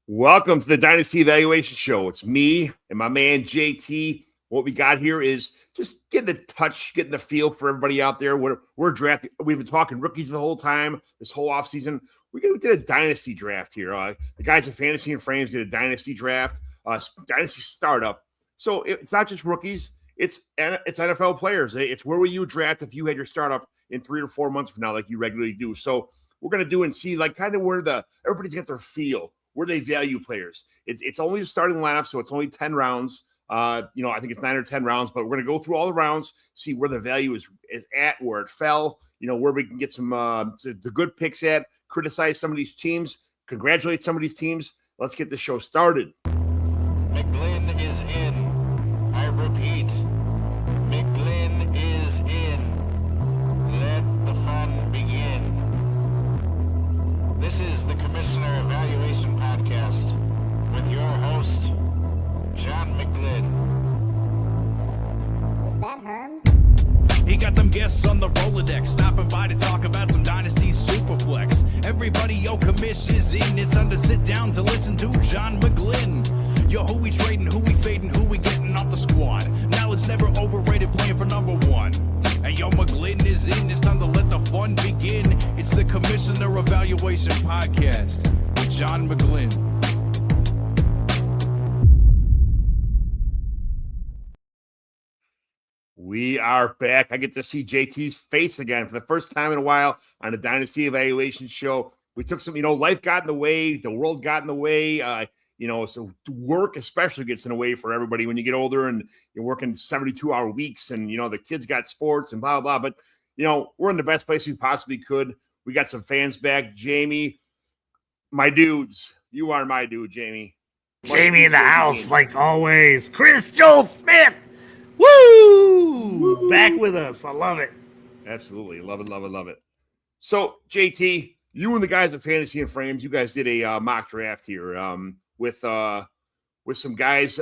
Welcome to the Dynasty Evaluation Show. It's me and my man JT. What we got here is just getting the touch, getting the feel for everybody out there. We're drafting. We've been talking rookies the whole time, this whole offseason. We did a dynasty draft here. The guys at Fantasy and Frames did a dynasty draft, dynasty startup. So it's not just rookies. It's NFL players. It's where will you draft if you had your startup in 3 or 4 months from now, like you regularly do. So we're going to do and see like kind of where everybody's got their feel, where they value players. It's only the starting lineup, so it's only 10 rounds. I think it's 9 or 10 rounds, but we're going to go through all the rounds, see where the value is at, where it fell, where we can get some the good picks at, criticize some of these teams, congratulate some of these teams. Let's get the show started. McGlynn is in. I repeat, McGlynn is in. Let the fun begin. This is the Commissioner Evaluation Podcast with your host, John McGlynn. Was that Herms? He got them guests on the Rolodex, stopping by to talk about some Dynasty SuperFlex. Everybody, yo, Commish is in. It's time to sit down to listen to John McGlynn. Yo, who we trading, who we fading, who we getting off the squad. Knowledge never overrated, playing for number one. Hey, yo, McGlynn is in. It's time to let the fun begin. It's the Commissioner Evaluation Podcast with John McGlynn. We are back. I get to see JT's face again for the first time in a while on the Dynasty Evaluation Show. We took some, life got in the way, the world got in the way. So work especially gets in the way for everybody when you get older and you're working 72-hour weeks and, the kids got sports and blah, blah, blah. But, we're in the best place we possibly could. We got some fans back. Jamie, my dudes. You are my dude, Jamie. Jamie in the house, like always. Chris Joel Smith. Woo! Back with us. I love it. Absolutely. Love it, love it, love it. So, JT, you and the guys at Fantasy and Frames, you guys did a mock draft here with some guys,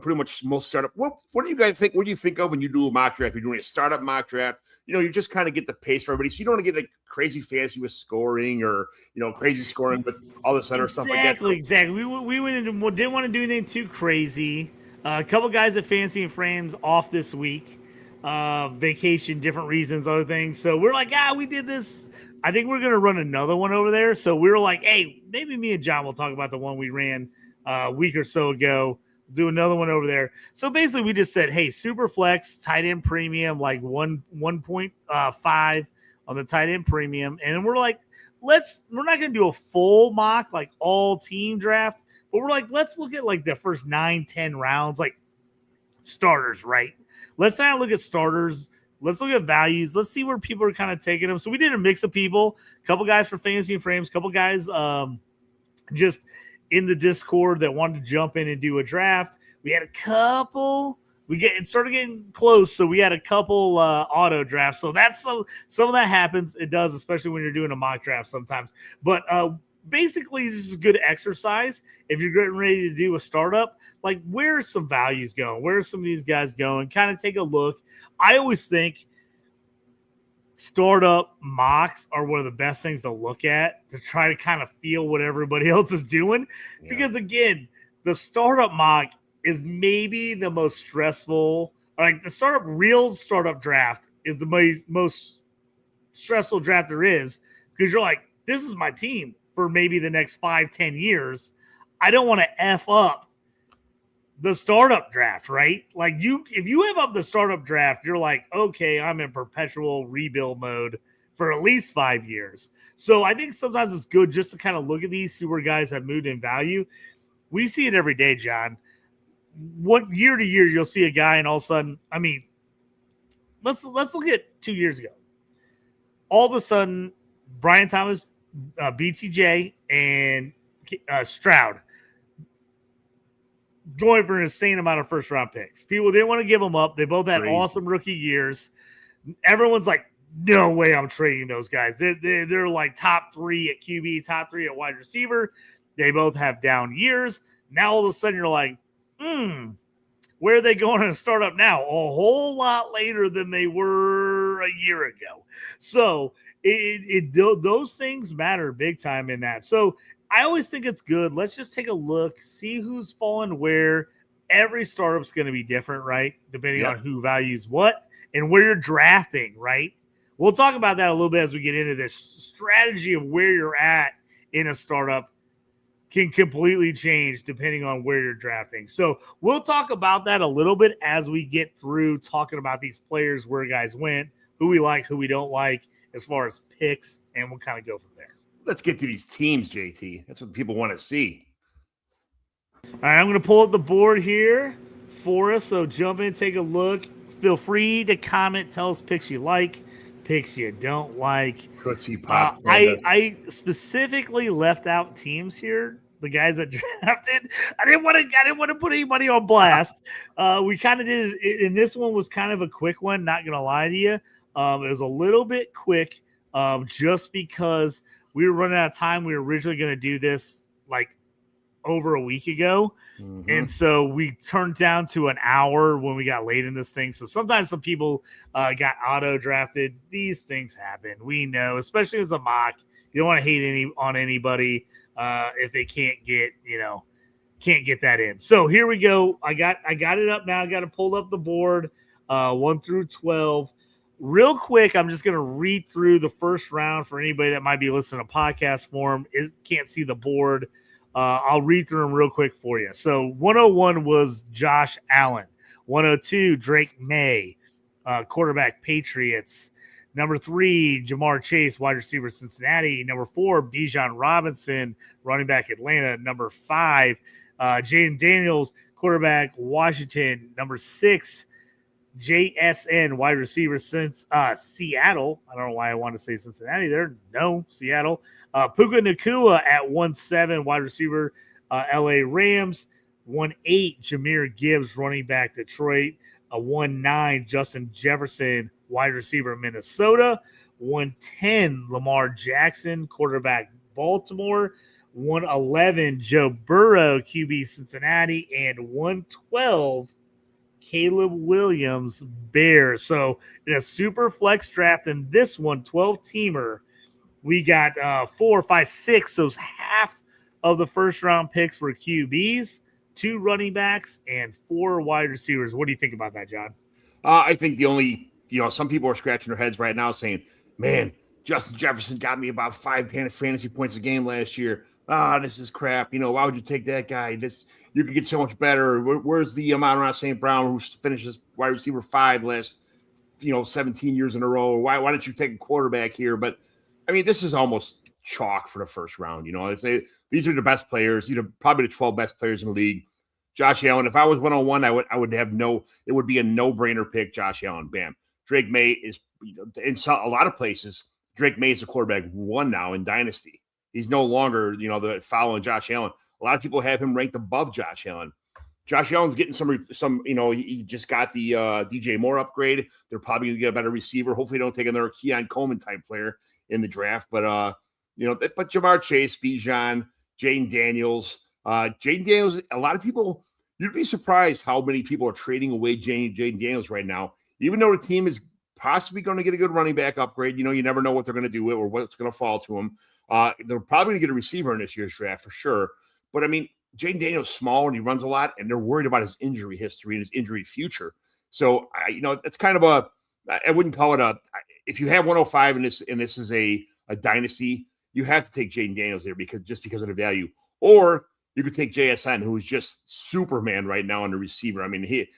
pretty much most startup. What do you guys think? What do you think of when you do a mock draft? You're doing a startup mock draft. You just kind of get the pace for everybody. So you don't want to get like crazy fancy with scoring or, crazy scoring, but all this other stuff like that. Exactly. We went into, didn't want to do anything too crazy. A couple guys at Fantasy and Frames off this week. Vacation, different reasons, other things. So we're like, we did this. I think we're going to run another one over there. So we were like, hey, maybe me and John will talk about the one we ran a week or so ago. Do another one over there. So basically we just said, hey, SuperFlex, tight end premium, like 1.5 on the tight end premium. And we're like, we're not going to do a full mock, like all team draft, but we're like, let's look at like the first 9-10 rounds, like starters, right? Let's not look at starters. Let's look at values. Let's see where people are kind of taking them. So we did a mix of people, a couple guys for Fantasy and Frames, a couple guys just in the Discord that wanted to jump in and do a draft. We had a couple. It started getting close, so we had a couple auto drafts. So that's some of that happens. It does, especially when you're doing a mock draft sometimes. But basically, this is a good exercise. If you're getting ready to do a startup, like where are some values going? Where are some of these guys going? Kind of take a look. I always think startup mocks are one of the best things to look at to try to kind of feel what everybody else is doing. Yeah. Because again, the startup mock is maybe the most stressful. Like the real startup draft is the most stressful draft there is because you're like, this is my team for maybe the next 5-10 years. I don't want to F up the startup draft, right? Like if you have up the startup draft, you're like, okay, I'm in perpetual rebuild mode for at least 5 years. So I think sometimes it's good just to kind of look at these, see where guys have moved in value. We see it every day, John. What year to year you'll see a guy and all of a sudden, let's look at 2 years ago. All of a sudden, Brian Thomas, BTJ, and Stroud going for an insane amount of first-round picks. People didn't want to give them up. They both had awesome rookie years. Everyone's like, no way I'm trading those guys. They're like top 3 at QB, top 3 at wide receiver. They both have down years. Now all of a sudden you're like, where are they going to start up now? A whole lot later than they were a year ago. So those things matter big time in that. So I always think it's good. Let's just take a look, see who's fallen where. Every startup's going to be different, right? Depending on who values what and where you're drafting, right? We'll talk about that a little bit as we get into this strategy of where you're at in a startup can completely change depending on where you're drafting. So we'll talk about that a little bit as we get through talking about these players, where guys went, who we like, who we don't like, as far as picks, and we'll kind of go from there. Let's get to these teams, JT. That's what people want to see. All right, I'm going to pull up the board here for us. So jump in, take a look. Feel free to comment, tell us picks you like, picks you don't like. I specifically left out teams here, the guys that drafted. I didn't want to put anybody on blast. We kind of did it, and this one was kind of a quick one. Not gonna lie to you, it was a little bit quick, just because we were running out of time. We were originally going to do this like over a week ago. Mm-hmm. And so we turned down to an hour when we got late in this thing. So sometimes some people got auto drafted. These things happen. We know, especially as a mock, you don't want to hate on anybody if they can't get that in. So here we go. I got it up now. I got to pull up the board 1 through 12. Real quick, I'm just going to read through the first round for anybody that might be listening to podcast form. Can't see the board. I'll read through them real quick for you. So 101 was Josh Allen. 102, Drake May, quarterback Patriots. Number 3, Jamar Chase, wide receiver Cincinnati. Number 4, Bijan Robinson, running back Atlanta. Number 5, Jaden Daniels, quarterback Washington. Number 6, JSN, wide receiver since Seattle. I don't know why I want to say Cincinnati there. No, Seattle. Puka Nacua at 1-7, wide receiver, LA Rams. 1-8, Jahmyr Gibbs, running back Detroit. 1-9, Justin Jefferson, wide receiver Minnesota. 1-10, Lamar Jackson, quarterback Baltimore. 1-11, Joe Burrow, QB Cincinnati. And 1-12, Caleb Williams, Bears. So in a super flex draft, in this one, 12-teamer, we got 4, 5, 6. So half of the first round picks were QBs, 2 running backs, and 4 wide receivers. What do you think about that, John? I think the only, some people are scratching their heads right now saying, man, Justin Jefferson got me about 5 fantasy points a game last year. This is crap. Why would you take that guy? You could get so much better. Where's the Amon-Ra St. Brown, who finishes wide receiver 5 last, 17 years in a row? Why don't you take a quarterback here? But I mean, this is almost chalk for the first round. These are the best players, probably the 12 best players in the league. Josh Allen, if I was 101, I would have it would be a no-brainer pick. Josh Allen, bam. Drake May is in a lot of places. Drake May is a quarterback 1 now in Dynasty. He's no longer, the following Josh Allen. A lot of people have him ranked above Josh Allen. Josh Allen's getting some, he just got the DJ Moore upgrade. They're probably going to get a better receiver. Hopefully they don't take another Keon Coleman type player in the draft. But Jamar Chase, Bijan, Jaden Daniels, a lot of people, you'd be surprised how many people are trading away Jaden Daniels right now, even though the team is possibly going to get a good running back upgrade. You never know what they're going to do or what's going to fall to them. They're probably going to get a receiver in this year's draft for sure. But I mean, Jaden Daniels is small and he runs a lot, and they're worried about his injury history and his injury future. So, it's kind of I wouldn't call it if you have 105 and this is a dynasty, you have to take Jaden Daniels there because of the value. Or you could take JSN, who is just Superman right now on the receiver. I mean, he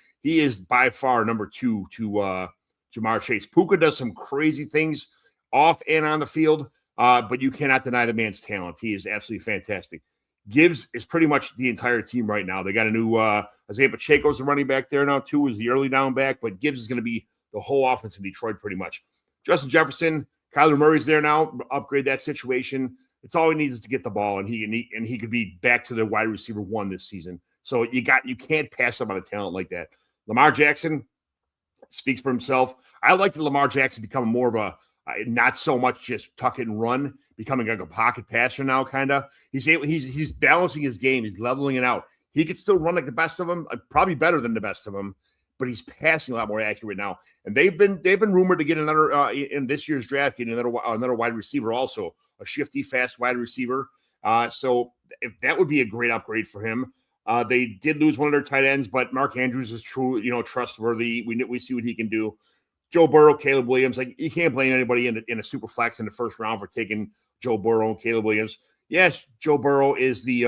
is by far number 2 to Jamar Chase. Puka does some crazy things off and on the field, but you cannot deny the man's talent. He is absolutely fantastic. Gibbs is pretty much the entire team right now. They got a new Isaiah Pacheco's the running back there now, too, is the early down back, but Gibbs is going to be the whole offense in Detroit pretty much. Justin Jefferson, Kyler Murray's there now, upgrade that situation. It's all he needs is to get the ball, and he could be back to the wide receiver 1 this season. So you can't pass up on a talent like that. Lamar Jackson speaks for himself. I like the Lamar Jackson become more of a not so much just tuck it and run, becoming like a pocket passer now, kind of. He's balancing his game. He's leveling it out. He could still run like the best of them, probably better than the best of them, but he's passing a lot more accurate now. And they've been rumored to get another in this year's draft, getting another wide receiver, also a shifty, fast wide receiver. So if that would be a great upgrade for him. They did lose one of their tight ends, but Mark Andrews is true, trustworthy. We see what he can do. Joe Burrow, Caleb Williams, like you can't blame anybody in a super flex in the first round for taking Joe Burrow and Caleb Williams. Yes, Joe Burrow is he's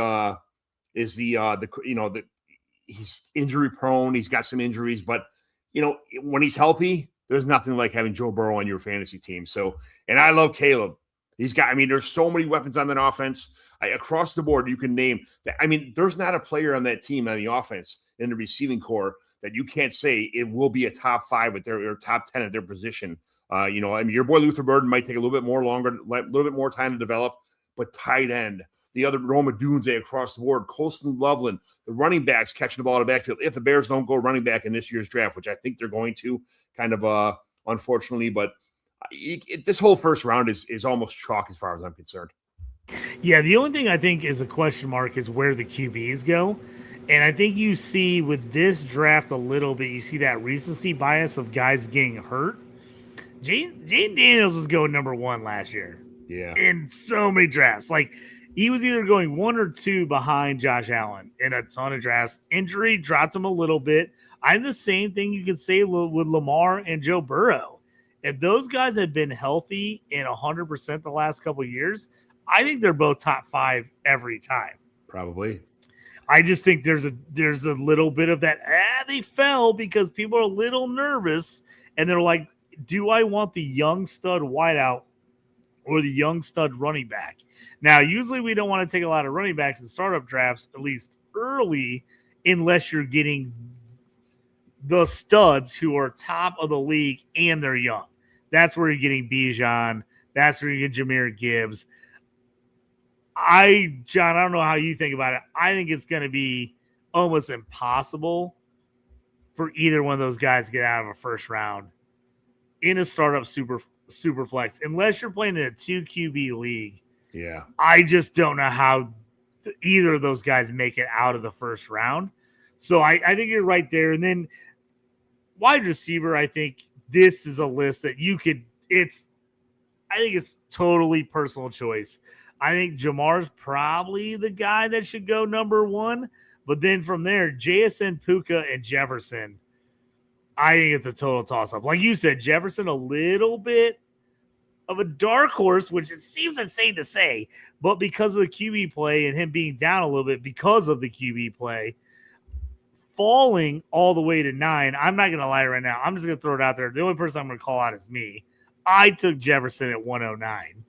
injury prone. He's got some injuries, but when he's healthy, there's nothing like having Joe Burrow on your fantasy team. So, and I love Caleb. There's so many weapons on that offense. Across the board, you can name that. There's not a player on that team on the offense in the receiving core that you can't say it will be a top 5 at or top 10 at their position. Your boy Luther Burden might take a little bit more time to develop, but tight end, the other Roma Dunze across the board, Colston Loveland, the running backs catching the ball in the backfield. If the Bears don't go running back in this year's draft, which I think they're going to, kind of unfortunately, but this whole first round is almost chalk as far as I'm concerned. Yeah, the only thing I think is a question mark is where the QBs go. And I think you see with this draft a little bit, you see that recency bias of guys getting hurt. Jane Daniels was going number 1 last year. Yeah. In so many drafts. Like, he was either going 1 or 2 behind Josh Allen in a ton of drafts. Injury dropped him a little bit. I think the same thing you could say with Lamar and Joe Burrow. If those guys had been healthy and 100% the last couple of years, I think they're both top 5 every time. Probably. I just think there's a little bit of that. They fell because people are a little nervous, and they're like, do I want the young stud wideout or the young stud running back? Now, usually we don't want to take a lot of running backs in startup drafts, at least early, unless you're getting the studs who are top of the league and they're young. That's where you're getting Bijan. That's where you get Jahmyr Gibbs. John, I don't know how you think about it. I think it's going to be almost impossible for either one of those guys to get out of a first round in a startup super flex, unless you're playing in a 2 QB league. Yeah. I just don't know how either of those guys make it out of the first round. So I think you're right there. And then wide receiver, I think this is a list that I think it's totally personal choice. I think Jamar's probably the guy that should go number 1. But then from there, JSN, Puka, and Jefferson, I think it's a total toss-up. Like you said, Jefferson a little bit of a dark horse, which it seems insane to say. But because of the QB play and him being down a little bit because of the QB play, falling all the way to 9, I'm not going to lie right now. I'm just going to throw it out there. The only person I'm going to call out is me. I took Jefferson at 109.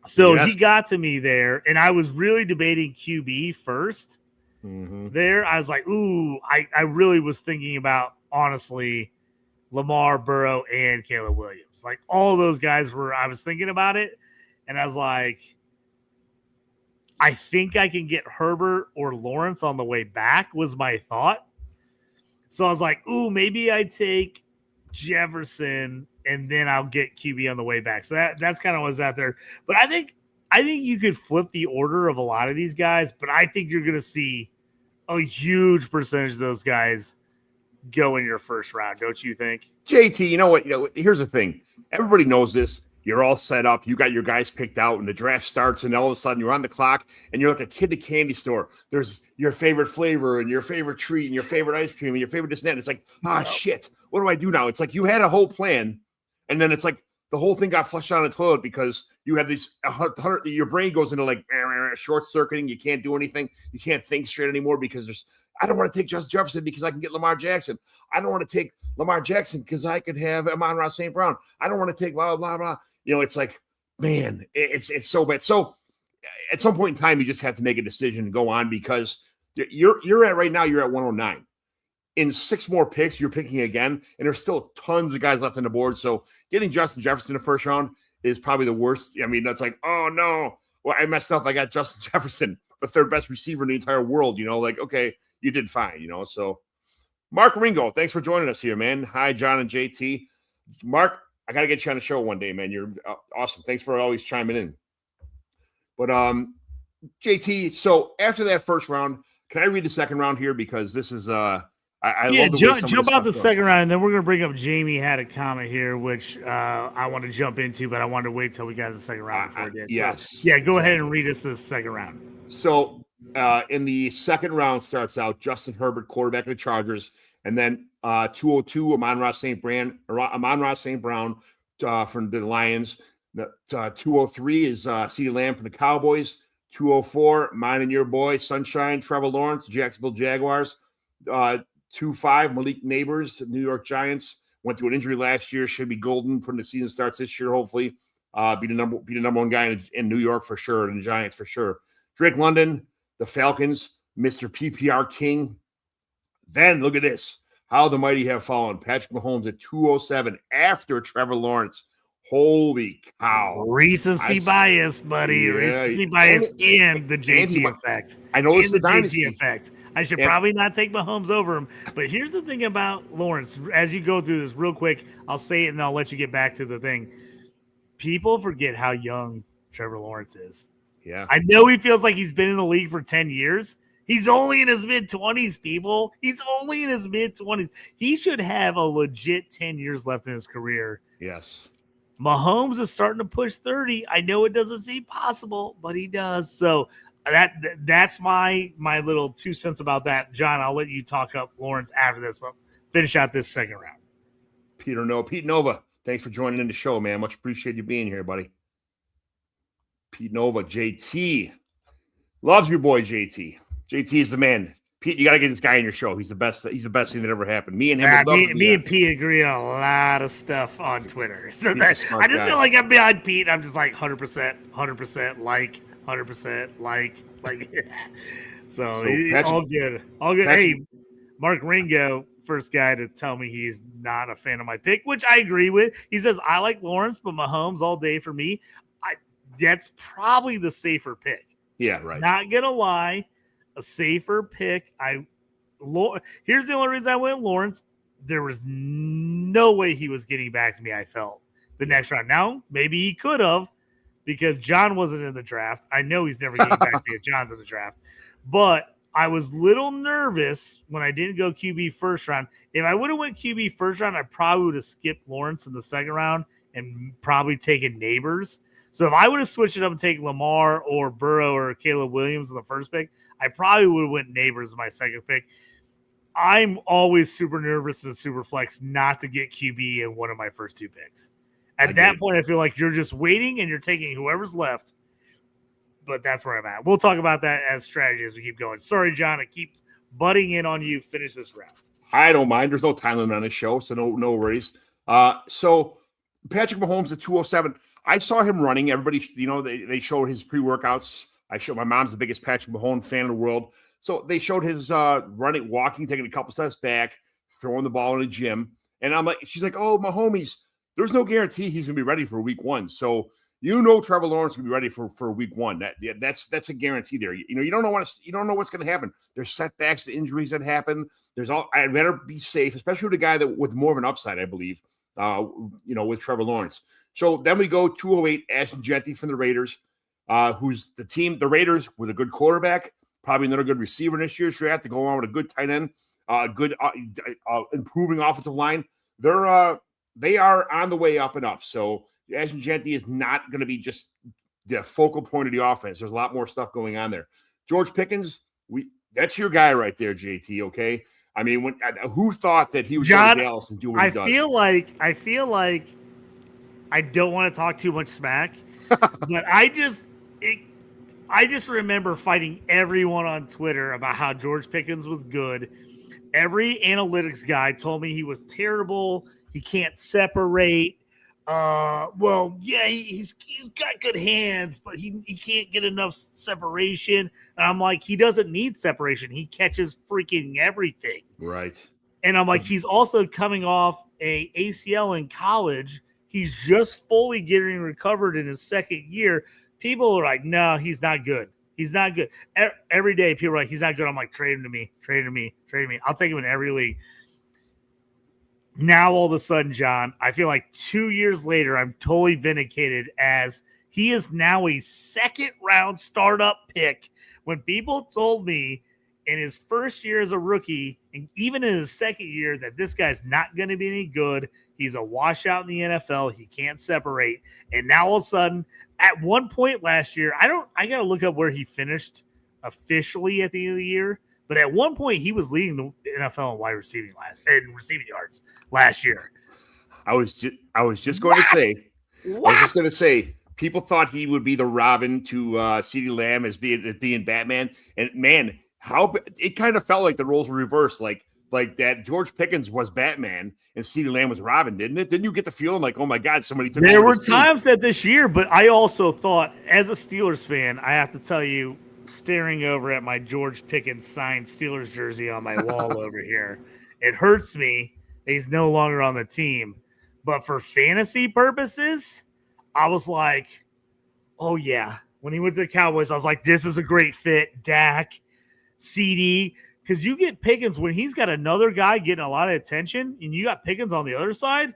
So yes. He got to me there, and I was really debating QB first. Mm-hmm. There, I was like, ooh, I really was thinking about, honestly, Lamar, Burrow, and Caleb Williams. Like, all those guys I was thinking about it, and I was like, I think I can get Herbert or Lawrence on the way back was my thought. So I was like, ooh, maybe I take Jefferson and then I'll get QB on the way back. So that's kind of what's out there. But I think you could flip the order of a lot of these guys, but I think you're going to see a huge percentage of those guys go in your first round. Don't you think? JT, you know what? Here's the thing. Everybody knows this. You're all set up. You got your guys picked out, and the draft starts, and all of a sudden you're on the clock, and you're like a kid at a candy store. There's your favorite flavor and your favorite treat and your favorite ice cream and your favorite this and that. And it's like, shit, what do I do now? It's like you had a whole plan, and then it's like the whole thing got flushed down the toilet because you have these your brain goes into like short circuiting. You can't do anything. You can't think straight anymore because I don't want to take Justin Jefferson because I can get Lamar Jackson. I don't want to take Lamar Jackson because I could have Amon-Ra St. Brown. I don't want to take blah, blah, blah. It's like, man, it's so bad. So at some point in time, you just have to make a decision and go on because you're at right now, you're at 109. In 6 more picks, you're picking again, and there's still tons of guys left on the board. So getting Justin Jefferson in the first round is probably the worst. I mean, that's like, oh no, well, I messed up. I got Justin Jefferson, the 3rd best receiver in the entire world. Like, okay, you did fine. So Mark Ringo, thanks for joining us here, man. Hi, John and JT. Mark, I got to get you on the show one day, man. You're awesome. Thanks for always chiming in. But JT, so after that first round, can I read the second round here? Because this is I I love the way jump out the second round, and then we're going to bring up Jamie had a comment here, which I want to jump into, but I wanted to wait till we got to the second round before we did. Yes. So, yeah, go ahead and read us the second round. So in the second round starts out Justin Herbert, quarterback of the Chargers, and then 202 Amon-Ra St. Brown from the Lions. 203 is CeeDee Lamb from the Cowboys. 204, mine and your boy, Sunshine, Trevor Lawrence, Jacksonville Jaguars. 2-5, Malik Neighbors, New York Giants. Went through an injury last year. Should be golden from the season starts this year, hopefully. Be the number one guy in New York for sure, and the Giants for sure. Drake London, the Falcons, Mr. PPR King. Then look at this. How the mighty have fallen. Patrick Mahomes at 207 after Trevor Lawrence. Holy cow. Recency bias, buddy. Yeah. Recency bias and the JT effect. I know it's the Dynasty effect. I should probably not take Mahomes over him. But here's the thing about Lawrence. As you go through this real quick, I'll say it and I'll let you get back to the thing. People forget how young Trevor Lawrence is. Yeah. I know he feels like he's been in the league for 10 years. He's only in his mid-20s, people. He's only in his mid-20s. He should have a legit 10 years left in his career. Yes. Mahomes is starting to push 30. I know it doesn't seem possible, but he does. So that's my little 2 cents about that. John, I'll let you talk up Lawrence after this, but finish out this second round. Pete Nova, thanks for joining in the show, man. Much appreciate you being here, buddy. Pete Nova, JT. Loves your boy, JT. JT is the man. Pete, you got to get this guy in your show. He's the best. He's the best thing that ever happened. Me and him. Me and Pete agree on a lot of stuff on Twiher. So I just feel like I'm behind Pete. I'm just like 100% like 100% like. So all good. All good. Hey, Mark Ringo, first guy to tell me he's not a fan of my pick, which I agree with. He says, I like Lawrence, but Mahomes all day for me. That's probably the safer pick. Yeah, right. Not going to lie. A safer pick. Here's the only reason I went Lawrence. There was no way he was getting back to me, I felt, the next round. Now, maybe he could have because John wasn't in the draft. I know he's never getting back to me if John's in the draft. But I was a little nervous when I didn't go QB first round. If I would have went QB first round, I probably would have skipped Lawrence in the second round and probably taken Neighbors. So if I would have switched it up and taken Lamar or Burrow or Caleb Williams in the first pick, I probably would have went Neighbors in my second pick. I'm always super nervous in SuperFlex not to get QB in one of my first 2 picks. At that point, I feel like you're just waiting and you're taking whoever's left. But that's where I'm at. We'll talk about that as strategy as we keep going. Sorry, John, I keep butting in on you. Finish this round. I don't mind. There's no time limit on this show, so no worries. So Patrick Mahomes at 207. I saw him running. Everybody, they showed his pre-workouts. My mom's the biggest Patrick Mahomes fan in the world. So they showed his running, walking, taking a couple steps back, throwing the ball in the gym. And I'm like, she's like, oh, Mahomes, there's no guarantee he's going to be ready for week 1. So, Trevor Lawrence will be ready for week 1. That's a guarantee there. You don't know what's going to happen. There's setbacks, injuries that happen. I'd better be safe, especially with a guy that with more of an upside, I believe, with Trevor Lawrence. So then we go 208, Ashton Jeanty from the Raiders, who's the Raiders with a good quarterback, probably another good receiver in this year's draft to go on with a good tight end, good improving offensive line. They are on the way up and up. So Ashton Jeanty is not going to be just the focal point of the offense. There's a lot more stuff going on there. George Pickens, that's your guy right there, JT, okay? I mean, who thought that he would go to Dallas and do what he does? I feel like I don't want to talk too much smack, but I just remember fighting everyone on Twitter about how George Pickens was good. Every analytics guy told me he was terrible. He can't separate. He's got good hands, but he can't get enough separation. And I'm like, he doesn't need separation. He catches freaking everything. Right. And I'm like, he's also coming off a ACL in college. He's just fully getting recovered in his second year. People are like, no, he's not good. He's not good. Every day, people are like, he's not good. I'm like, trade him to me. I'll take him in every league. Now, all of a sudden, John, I feel like 2 years later, I'm totally vindicated as he is now a second-round startup pick. When people told me in his first year as a rookie, and even in his second year, that this guy's not going to be any good. He's a washout in the NFL. He can't separate. And now all of a sudden, at one point last year, I got to look up where he finished officially at the end of the year. But at one point, he was leading the NFL in wide receiving yards last year. I was just going to say, people thought he would be the Robin to CeeDee Lamb as being Batman, and man, how it kind of felt like the roles were reversed, like that George Pickens was Batman and CeeDee Lamb was Robin, didn't it? Didn't you get the feeling like, oh my God, somebody took? There were times that this year, but I also thought, as a Steelers fan, I have to tell you, staring over at my George Pickens signed Steelers jersey on my wall over here, it hurts me that he's no longer on the team. But for fantasy purposes, I was like, oh yeah. When he went to the Cowboys, I was like, this is a great fit. Dak, CD, because you get Pickens when he's got another guy getting a lot of attention, and you got Pickens on the other side.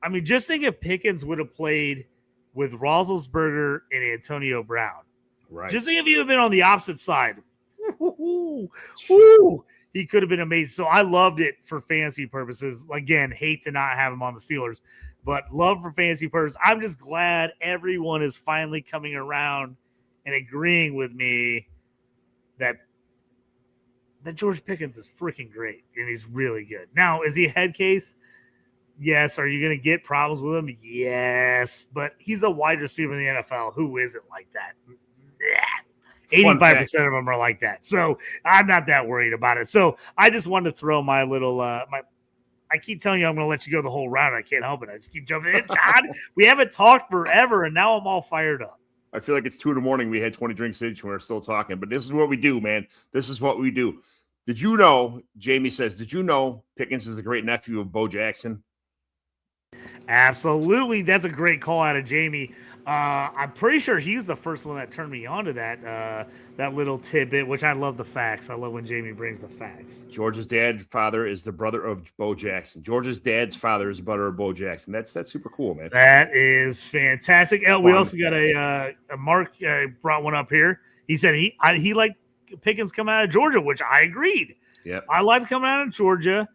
I mean, just think if Pickens would have played with Roethlisberger and Antonio Brown. Right. Just think if he had been on the opposite side. Woo, he could have been amazing. So I loved it for fantasy purposes. Again, hate to not have him on the Steelers, but love for fantasy purposes. I'm just glad everyone is finally coming around and agreeing with me that George Pickens is freaking great and he's really good. Now, is he a head case? Yes. Are you going to get problems with him? Yes. But he's a wide receiver in the NFL. Who isn't like that? 85% of them are like that. So I'm not that worried about it. So I just wanted to throw my little I keep telling you I'm going to let you go the whole round. I can't help it. I just keep jumping in. John, we haven't talked forever, and now I'm all fired up. I feel like it's 2 a.m. We had 20 drinks each and we're still talking, but this is what we do, man. This is what we do. Did you know, Jamie says, did you know Pickens is the great nephew of Bo Jackson? Absolutely. That's a great call out of Jamie. I'm pretty sure he was the first one that turned me on to that little tidbit, which I love the facts. I love when Jamie brings the facts. George's dad's father is the brother of Bo Jackson. George's dad's father is the brother of Bo Jackson. That's super cool, man. That is fantastic. We also got a Mark brought one up here. He said he liked Pickens coming out of Georgia, which I agreed. Yeah, I liked coming out of Georgia.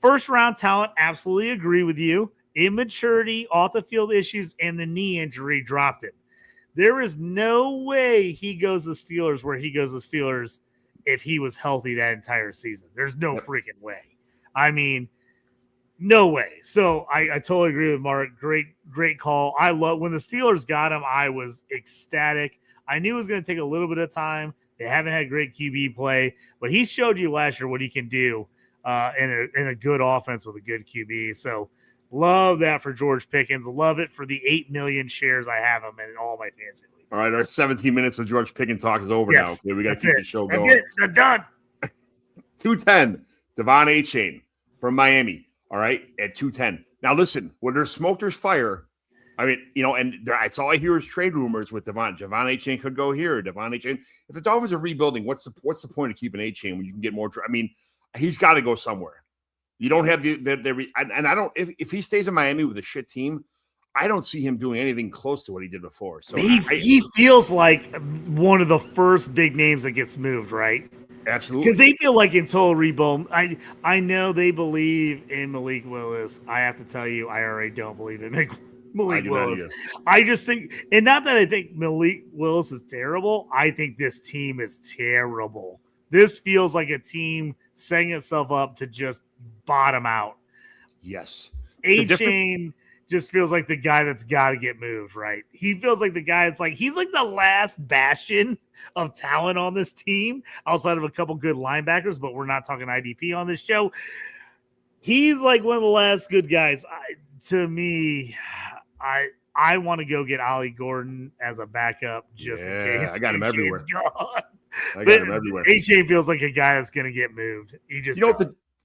First round talent, absolutely agree with you. Immaturity, off the field issues, and the knee injury dropped him. There is no way he goes to Steelers where he goes to Steelers if he was healthy that entire season. There's no freaking way. I mean, no way. So I totally agree with Mark. Great call. I love when the Steelers got him. I was ecstatic. I knew it was going to take a little bit of time. They haven't had great QB play, but he showed you last year what he can do in a good offense with a good QB. So love that for George Pickens. Love it for the 8 million shares I have him in all my fantasy leagues. All right, our 17 minutes of George Pickens talk is over now. Okay, we got to keep the show going. That's it. They're done. 210, Devon A-Chain from Miami. All right, at 210. Now listen, when there's smoke, there's fire. I mean, and that's all I hear is trade rumors with Devon. Devon A-Chain could go here. Devon A-Chain. If the Dolphins are rebuilding, what's the point of keeping A-Chain when you can get more? I mean, he's got to go somewhere. You don't have and I don't. If he stays in Miami with a shit team, I don't see him doing anything close to what he did before. So he feels like one of the first big names that gets moved, right? Absolutely, because they feel like in total rebuild. I know they believe in Malik Willis. I have to tell you, I already don't believe in Malik Willis. I just think, and not that I think Malik Willis is terrible. I think this team is terrible. This feels like a team setting itself up to just bottom out. Yes. A-Chain just feels like the guy that's got to get moved, right? He feels like the guy that's like, he's like the last bastion of talent on this team outside of a couple good linebackers, but we're not talking IDP on this show. He's like one of the last good guys. To me, I want to go get Ollie Gordon as a backup just in case. I got him everywhere. Gone. I got him everywhere. A-Chain feels like a guy that's going to get moved. He just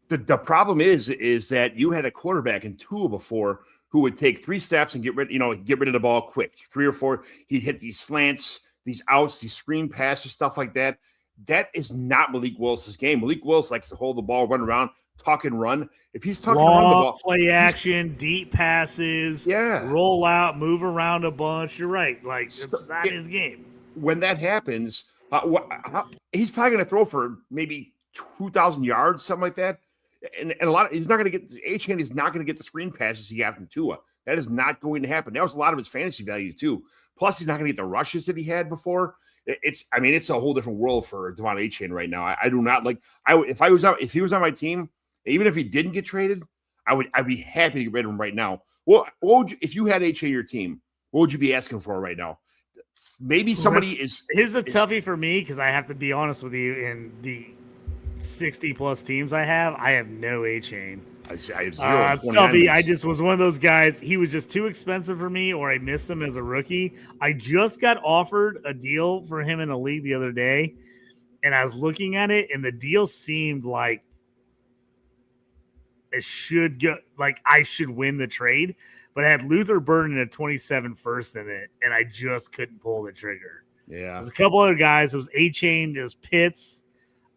the problem is that you had a quarterback in Tua before who would take 3 steps and get rid of the ball quick. 3 or 4, he'd hit these slants, these outs, these screen passes, stuff like that. That is not Malik Willis's game. Malik Willis likes to hold the ball, run around, tuck and run. If he's tucking around the ball, play action, deep passes, roll out, move around a bunch. You're right. Like it's not his game. When that happens, He's probably going to throw for maybe 2,000 yards, something like that. And a lot of he's not going to get A-Chain is not going to get the screen passes he got from Tua. That is not going to happen. That was a lot of his fantasy value too. Plus, he's not going to get the rushes that he had before. It's a whole different world for Devon A-Chain right now. I do not like. If he was on my team, even if he didn't get traded, I'd be happy to get rid of him right now. Well, what would you, if you had H.A. your team, what would you be asking for right now? Maybe somebody Here's a toughie for me because I have to be honest with you. In the 60 plus teams I have no A-Chain. I have Stuffy, I just was one of those guys. He was just too expensive for me, or I missed him as a rookie. I just got offered a deal for him in a league the other day, and I was looking at it, and the deal seemed like it should go, like I should win the trade, but I had Luther Burden at 27 first in it, and I just couldn't pull the trigger. Yeah, there's a couple other guys. It was A-Chain, it was Pitts.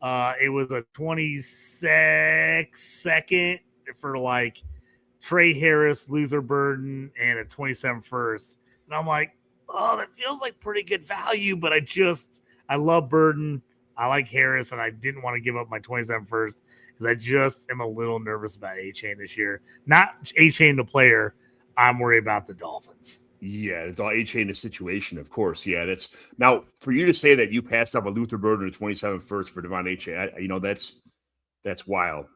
It was a 26-second for like Trey Harris, Luther Burden, and a 27 first. And I'm like, oh, that feels like pretty good value, but I love Burden. I like Harris, and I didn't want to give up my 27 first because I just am a little nervous about A-Chain this year. Not A-Chain the player. I'm worried about the Dolphins. Yeah, it's all A-Chain the situation, of course. Yeah, that's now for you to say that you passed up a Luther Burden at 27 first for Devon A-Chain. That's wild.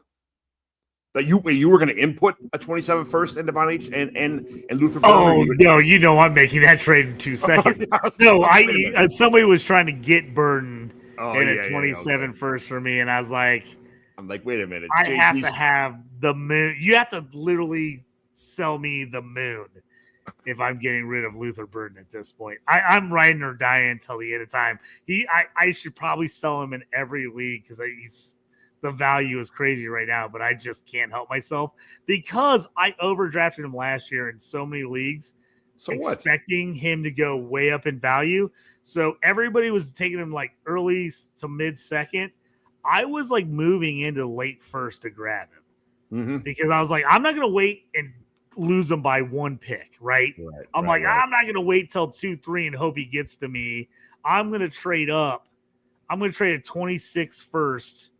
That you were going to input a 27 first and Devon H and Luther Burden. Oh no, you know I'm making that trade in 2 seconds. No, somebody was trying to get Burden a 27 first for me, and I was like, wait a minute, I have to have the moon. You have to literally sell me the moon if I'm getting rid of Luther Burden at this point. I'm riding or dying until the end of time. I should probably sell him in every league because the value is crazy right now, but I just can't help myself because I overdrafted him last year in so many leagues, expecting him to go way up in value. So everybody was taking him like early to mid second. I was like moving into late first to grab him because I was like, I'm not going to wait and lose him by one pick, right? I'm not going to wait till 2-3 and hope he gets to me. I'm going to trade up. I'm going to trade a 26 first.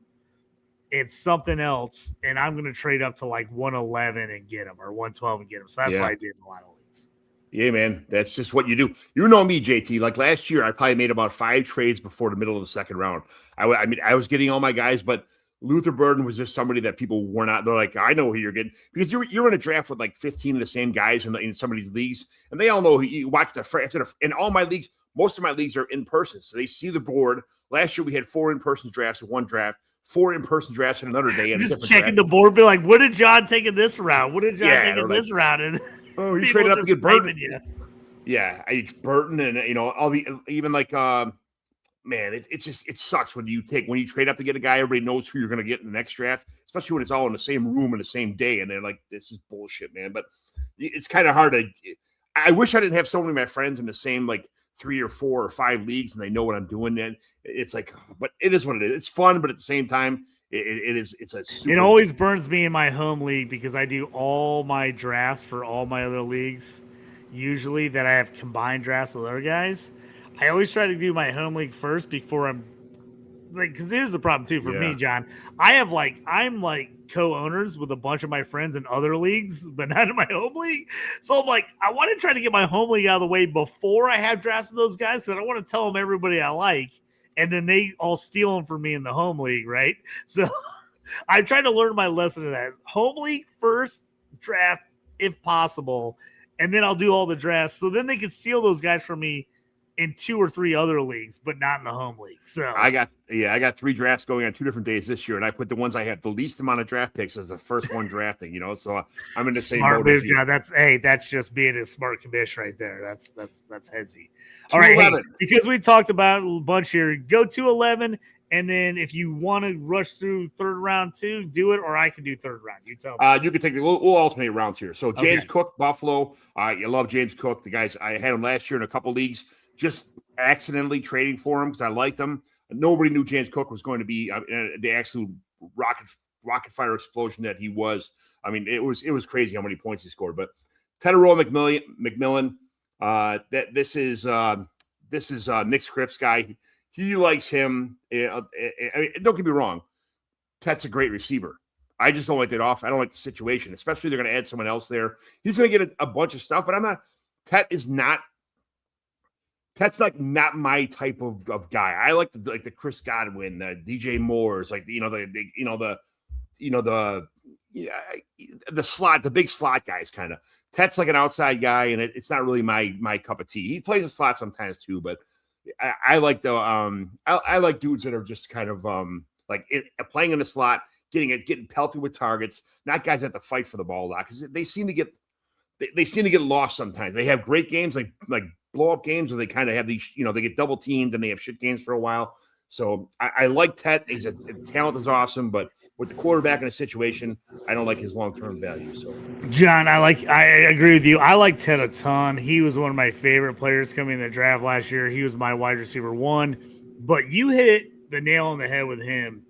It's something else, and I'm going to trade up to like 111 and get him, or 112 and get him. So that's what I did in a lot of leagues. Yeah, man, that's just what you do. You know me, JT. Like last year, I probably made about 5 trades before the middle of the second round. I mean, I was getting all my guys, but Luther Burden was just somebody that people were not. They're like, I know who you're getting because you're in a draft with like 15 of the same guys in some of these leagues, and they all know who you watch in all my leagues. Most of my leagues are in person, so they see the board. Last year, we had 4 in-person drafts in one draft. 4 in-person drafts in another day. Just checking the board, be like, what did John take in this round? What did John take in this round? And you traded up to get Burton. Yeah, Burton and all the even like man, it sucks when you trade up to get a guy. Everybody knows who you're going to get in the next draft, especially when it's all in the same room in the same day, and they're like, this is bullshit, man. But it's kind of hard to. I wish I didn't have so many of my friends in the same like 3 or 4 or 5 leagues, and they know what I'm doing. Then it's like, but it is what it is. It's fun, but at the same time, it always burns me in my home league because I do all my drafts for all my other leagues. Usually that I have combined drafts with other guys. I always try to do my home league first before I'm like, because here's the problem too for me, John. I'm like co-owners with a bunch of my friends in other leagues, but not in my home league. So I'm like, I want to try to get my home league out of the way before I have drafts with those guys. So I want to tell them everybody I like, and then they all steal them from me in the home league, right? So I try to learn my lesson of that. Home league first, draft if possible, and then I'll do all the drafts. So then they can steal those guys from me in 2 or 3 other leagues, but not in the home league. So I got 3 drafts going on 2 different days this year, and I put the ones I have the least amount of draft picks as the first one drafting. So I'm in the same boat as you. That's just being a smart commish right there. That's heavy. All right, hey, because we talked about a bunch here. Go 211, and then if you want to rush through third round too, do it, or I can do third round. You tell me. You can take we'll alternate rounds here. So James Cook, Buffalo. You love James Cook. The guys I had him last year in a couple leagues. Just accidentally trading for him because I liked him. Nobody knew James Cook was going to be the absolute rocket fire explosion that he was. I mean, it was crazy how many points he scored. But Tedero McMillan, this is Nick Scripps guy. he likes him. Don't get me wrong. Tet's a great receiver. I just don't like that off. I don't like the situation, especially they're going to add someone else there. He's going to get a bunch of stuff, but I'm not. Tet's like not my type of guy. I like the Chris Godwin, the DJ Moores, like the slot, the big slot guys kind of. Tet's like an outside guy, and it's not really my cup of tea. He plays the slot sometimes too, but I like I like dudes that are just kind of playing in the slot, getting pelted with targets, not guys that have to fight for the ball a lot because they seem to get lost sometimes. They have great games like blow up games where they kind of have these, they get double teamed and they have shit games for a while. So I like Tet. The talent is awesome, but with the quarterback in a situation, I don't like his long-term value. So, John, I agree with you. I like Ted a ton. He was one of my favorite players coming in the draft last year. He was my wide receiver 1, but you hit the nail on the head with him.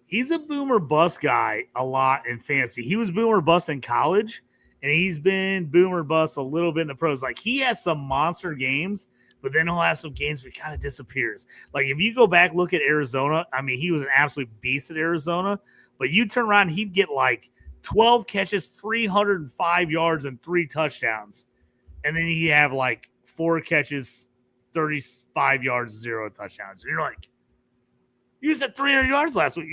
He's a boomer bust guy a lot in fantasy. He was boomer bust in college, and he's been boomer bust a little bit in the pros. Like, he has some monster games, but then he'll have some games where he kind of disappears. Like, if you go back, look at Arizona, I mean, he was an absolute beast at Arizona, but you turn around, he'd get like 12 catches, 305 yards, and 3 touchdowns. And then he'd have like 4 catches, 35 yards, 0 touchdowns. And you're like, you said 300 yards last week.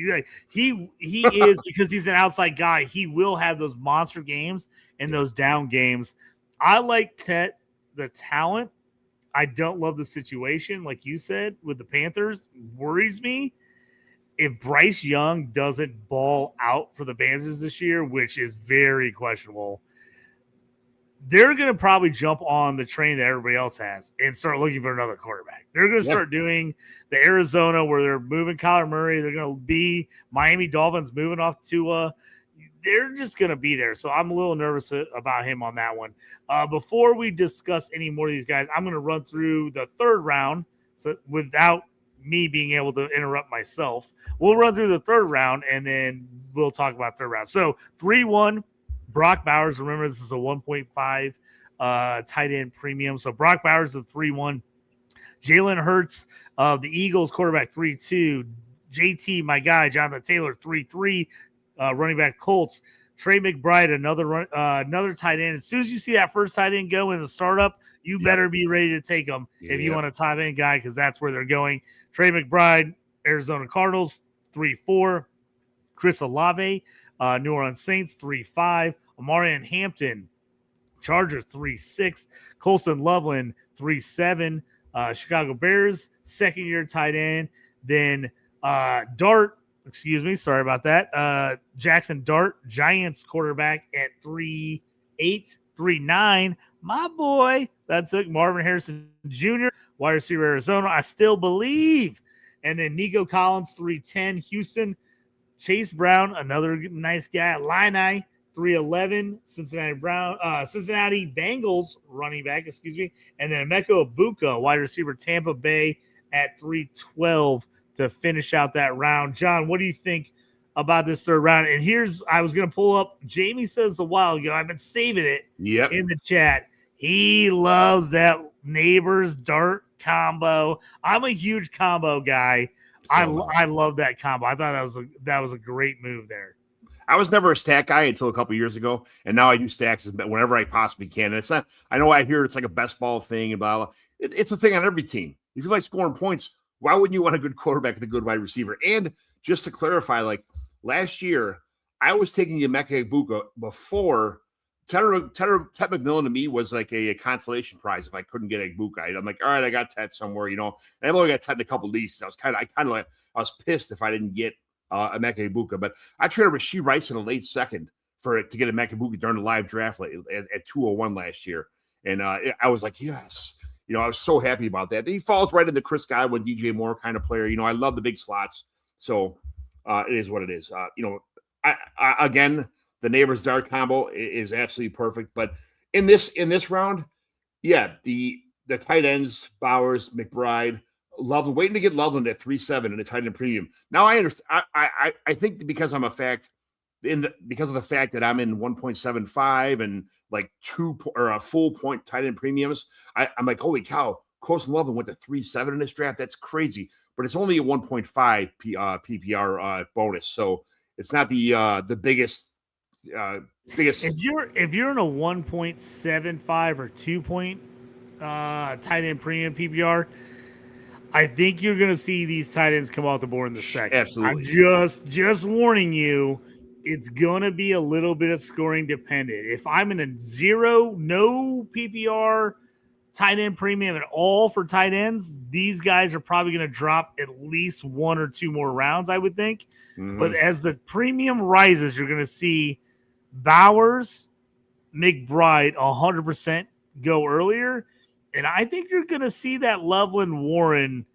He is, because he's an outside guy, he will have those monster games and those down games. I like Tet, the talent. I don't love the situation, like you said, with the Panthers. Worries me if Bryce Young doesn't ball out for the Panthers this year, which is very questionable. They're going to probably jump on the train that everybody else has and start looking for another quarterback. They're going to start doing the Arizona where they're moving Kyler Murray. They're going to be Miami Dolphins moving off Tua. They're just going to be there. So I'm a little nervous about him on that one. Before we discuss any more of these guys, I'm going to run through the third round. So without me being able to interrupt myself, we'll run through the third round and then we'll talk about third round. So 3-1. Brock Bowers, remember this is a 1.5 tight end premium. So Brock Bowers is 3-1. Jalen Hurts of the Eagles, quarterback 3-2. JT, my guy, Jonathan Taylor, 3-3. Running back Colts. Trey McBride, another tight end. As soon as you see that first tight end go in the startup, you better be ready to take them if you want a tight end guy, because that's where they're going. Trey McBride, Arizona Cardinals, 3-4. Chris Olave, New Orleans Saints, 3-5. Amarian Hampton, Chargers, 3-6. Colston Loveland, 3-7. Chicago Bears, second-year tight end. Then sorry about that. Jackson Dart, Giants quarterback at 3-8, 3-9. My boy, that took Marvin Harrison Jr., wide receiver Arizona. I still believe. And then Nico Collins, 3-10. Houston, Chase Brown, another nice guy. Illini, 3-11. Cincinnati Bengals running back, and then Emeka Ibuka, wide receiver, Tampa Bay at 3-12 to finish out that round. John, what do you think about this third round? And I was going to pull up, Jamie says a while ago, I've been saving it in the chat. He loves that Neighbors Dart combo. I'm a huge combo guy. I love that combo. I thought that was a great move there. I was never a stack guy until a couple years ago, and now I do stacks whenever I possibly can. And it's not. I know I hear it's like a best ball thing and blah blah. It's a thing on every team. If you like scoring points, why wouldn't you want a good quarterback with a good wide receiver? And just to clarify, like last year, I was taking Emeka Ibuka before. Ted McMillan to me was like a consolation prize if I couldn't get Ibuka. I'm like, all right, I got Ted somewhere, And I've only got Ted in a couple of leagues. I was pissed if I didn't get Emeka Ibuka, but I traded Rashee Rice in a late second to get Emeka Ibuka during the live draft at 201 last year, and I was like, yes, I was so happy about that. He falls right into Chris Godwin, DJ Moore kind of player. I love the big slots, so it is what it is. Again, the Neighbors Dart combo is absolutely perfect, but in this round, the tight ends, Bowers, McBride. Loveland, waiting to get Loveland at 3-7 in a tight end premium. Now I understand. I think because of the fact that I'm in 1.75 and like a full point tight end premiums, I'm like, holy cow, Colson Loveland went to 3.7 in this draft. That's crazy, but it's only a 1.5 PPR bonus, so it's not the biggest. If you're in a 1.75 or 2 point tight end premium PPR, I think you're going to see these tight ends come off the board in the second. Absolutely. I'm just warning you, it's going to be a little bit of scoring dependent. If I'm in a no PPR tight end premium at all for tight ends, these guys are probably going to drop at least 1 or 2 more rounds, I would think. Mm-hmm. But as the premium rises, you're going to see Bowers, McBride 100% go earlier. And I think you're going to see that Loveland Warren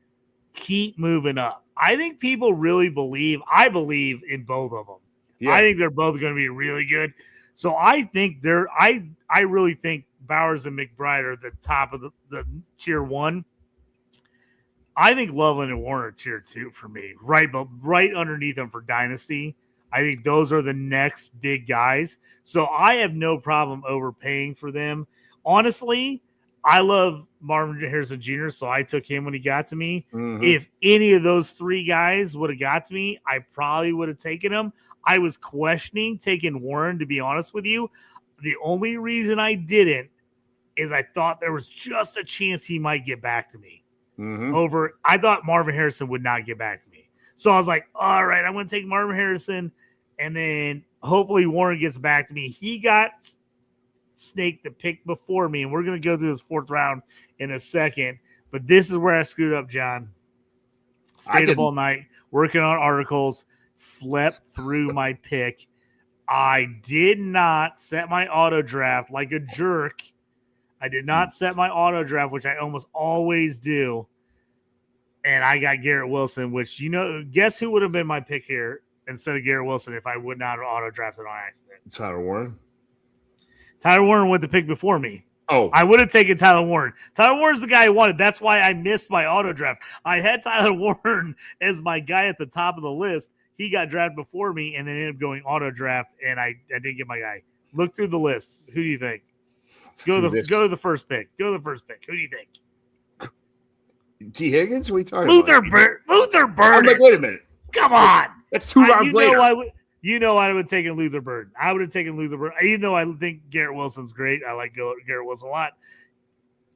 keep moving up. I think people really believe in both of them. Yeah. I think they're both going to be really good. So I think I really think Bowers and McBride are the top of the tier 1. I think Loveland and Warren are tier 2 for me, right underneath them for Dynasty. I think those are the next big guys. So I have no problem overpaying for them. Honestly, I love Marvin Harrison Jr., so I took him when he got to me. Mm-hmm. If any of those 3 guys would have got to me, I probably would have taken him. I was questioning taking Warren, to be honest with you. The only reason I didn't is I thought there was just a chance he might get back to me. Mm-hmm. I thought Marvin Harrison would not get back to me. So I was like, all right, I'm going to take Marvin Harrison, and then hopefully Warren gets back to me. He got snaked the pick before me, and we're going to go through this 4th round in a second. But this is where I screwed up, John. Stayed up all night, working on articles, slept through my pick. I did not set my auto draft like a jerk. I did not set my auto draft, which I almost always do. And I got Garrett Wilson, which, guess who would have been my pick here instead of Garrett Wilson if I would not have auto drafted on accident? Tyler Warren. Tyler Warren went the pick before me. Oh. I would have taken Tyler Warren. Tyler Warren's the guy I wanted. That's why I missed my auto draft. I had Tyler Warren as my guy at the top of the list. He got drafted before me and then ended up going auto draft, and I didn't get my guy. Look through the lists. Who do you think? Go to the first pick. Go to the first pick. Who do you think? T. Higgins? What are you talking about? Luther Burden. I'm like, wait a minute. Come on. That's 2 rounds later. I would have taken Luther Burden. I would have taken Luther Burden. Even though I think Garrett Wilson's great. I like Garrett Wilson a lot.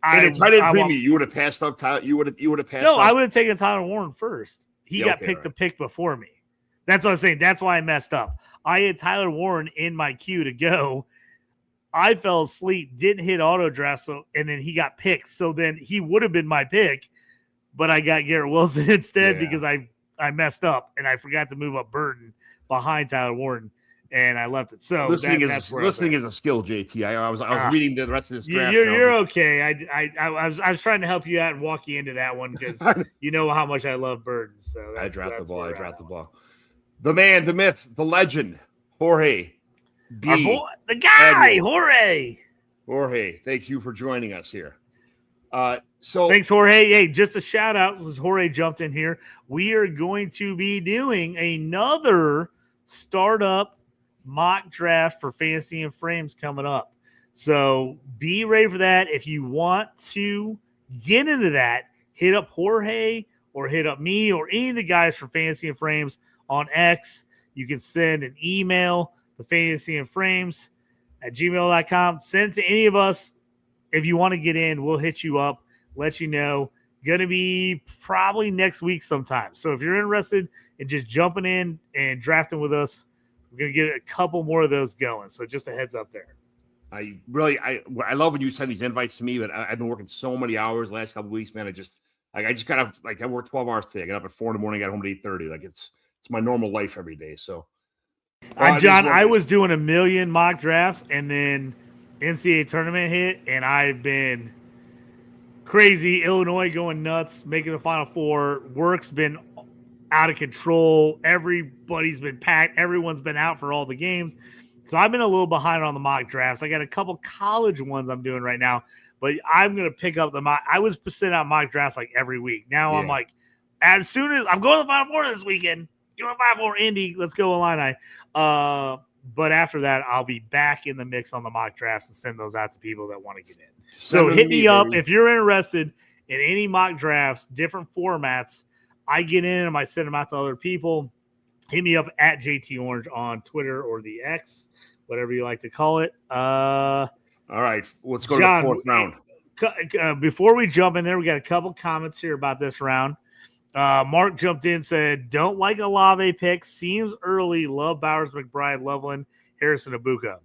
And it's tight end premium. You would have passed up Tyler. You would have passed up. No, I would have taken Tyler Warren first. He got picked the pick before me. That's what I'm saying. That's why I messed up. I had Tyler Warren in my queue to go. I fell asleep, didn't hit auto draft, and then he got picked. So then he would have been my pick, but I got Garrett Wilson instead because I messed up and I forgot to move up Burden behind Tyler Warren, and I left it. So listening is a skill, JT. I was reading the rest of this draft. You're okay. I was trying to help you out and walk you into that one because you know how much I love Burden. So I dropped the ball. The man, the myth, the legend, Jorge. The guy, Jorge, thank you for joining us here. So thanks, Jorge. Hey, just a shout out since Jorge jumped in here. We are going to be doing another startup mock draft for Fantasy and Frames coming up. So be ready for that. If you want to get into that, hit up Jorge or hit up me or any of the guys from Fantasy and Frames on X. You can send an email to fantasyandframes@gmail.com. Send it to any of us. If you want to get in, we'll hit you up, let you know. Going to be probably next week sometime. So if you're interested in just jumping in and drafting with us, we're going to get a couple more of those going. So just a heads up there. I love when you send these invites to me, but I've been working so many hours the last couple of weeks, man. I worked 12 hours today. I got up at 4 a.m, got home at 8:30. Like it's my normal life every day. So John, I was doing 1 million mock drafts and then NCAA tournament hit, and I've been crazy. Illinois going nuts, making the Final Four. Work's been out of control. Everybody's been packed. Everyone's been out for all the games. So I've been a little behind on the mock drafts. I got a couple college ones I'm doing right now, but I'm going to pick up the mock. I was sending out mock drafts like every week. Now I'm like, as soon as I'm going to the Final Four this weekend, going to Final Four Indy, let's go Illini. But after that, I'll be back in the mix on the mock drafts and send those out to people that want to get in. So hit me up if you're interested in any mock drafts, different formats, I get in them, I send them out to other people. Hit me up at JT Orange on Twitter or the X, whatever you like to call it. All right, let's go John, to the fourth round. Before we jump in there, we got a couple comments here about this round. Mark jumped in, said, don't like Olave pick. Seems early. Love Bowers, McBride, Loveland, Harrison, Ibuka.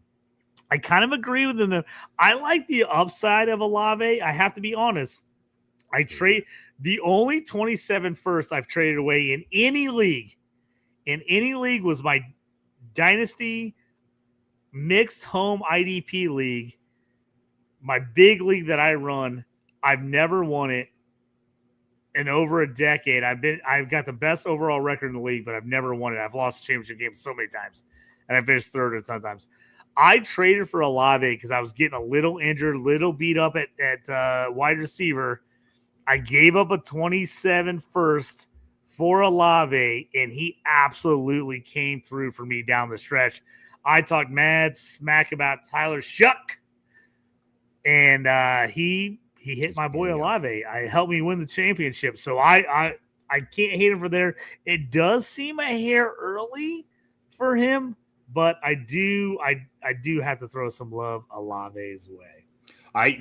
I kind of agree with him. I like the upside of Olave. I have to be honest. I trade the only 27 first I've traded away in any league. In any league was my Dynasty mixed home IDP league. My big league that I run, I've never won it in over a decade. I've got the best overall record in the league, but I've never won it. I've lost the championship game so many times, and I finished third a ton of times. I traded for Olave because I was getting a little injured, little beat up at wide receiver. I gave up a 27 first for Olave, and he absolutely came through for me down the stretch. I talked mad smack about Tyler Shuck, and he hit my boy Olave. I helped me win the championship, so I can't hate him for there. It does seem a hair early for him, but I do have to throw some love Olave's way.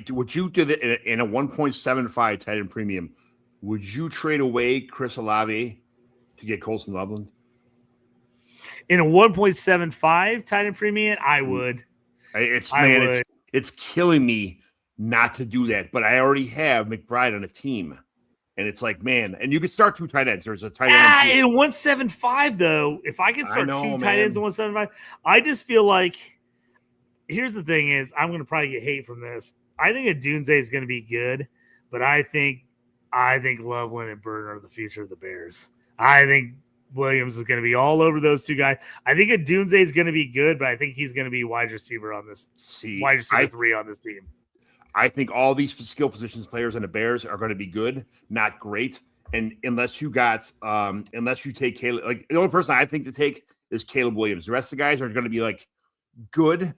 Would you do that in a 1.75 tight end premium? Would you trade away Chris Olave to get Colson Loveland? In a 1.75 tight end premium, I would. It's killing me not to do that, but I already have McBride on a team. And it's like, man, and you can start two tight ends. There's a tight end. In 175, though, if I can start two tight ends in 175, I just feel like here's the thing is I'm going to probably get hate from this. I think Adunze is going to be good, but I think Loveland and Burton are the future of the Bears. I think Williams is going to be all over those two guys. I think Adunze is going to be good, but I think he's going to be wide receiver on this. Wide receiver 3 on this team. I think all these skill positions players on the Bears are going to be good, not great. And unless you take Caleb, like the only person I think to take is Caleb Williams. The rest of the guys are going to be like good,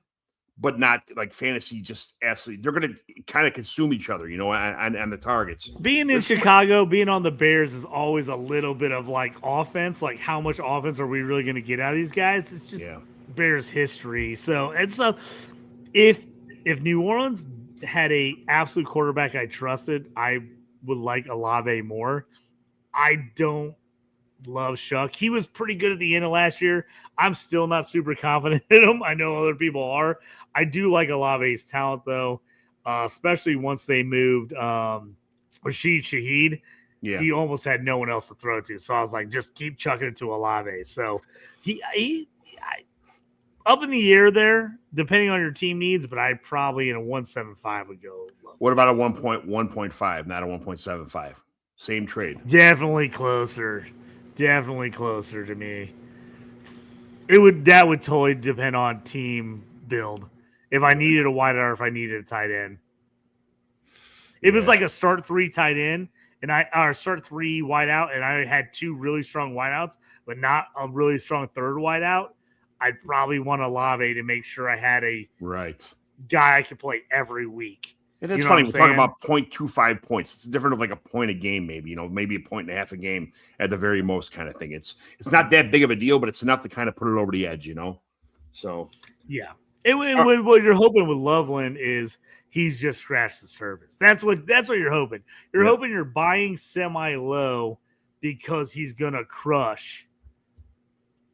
but not like fantasy. Just absolutely, they're going to kind of consume each other, on the targets. Being in Chicago, being on the Bears is always a little bit of like offense. Like how much offense are we really going to get out of these guys? It's just Bears history. So if New Orleans had a absolute quarterback I trusted, I would like Olave more. I don't love Shuck. He was pretty good at the end of last year. I'm still not super confident in him. I know other people are. I do like Olave's talent, though, especially once they moved Rashid Shaheed. Yeah. He almost had no one else to throw to. So I was like, just keep chucking it to Olave. So he up in the air there, depending on your team needs, but I probably in a 1.75 would go. What about a 1.5, not a 1.75? Same trade. Definitely closer to me. That would totally depend on team build. If I needed a wide out or if I needed a tight end. If it's like a start 3 tight end or start 3 wide out and I had 2 really strong wide outs, but not a really strong third wide out, I'd probably want Olave to make sure I had a guy I could play every week. And it's funny, we're talking about 0.25 points. It's different of like a point a game, maybe, maybe a point and a half a game at the very most kind of thing. It's not that big of a deal, but it's enough to kind of put it over the edge, So yeah. What you're hoping with Loveland is he's just scratched the surface. That's what you're hoping. You're hoping you're buying semi-low because he's gonna crush.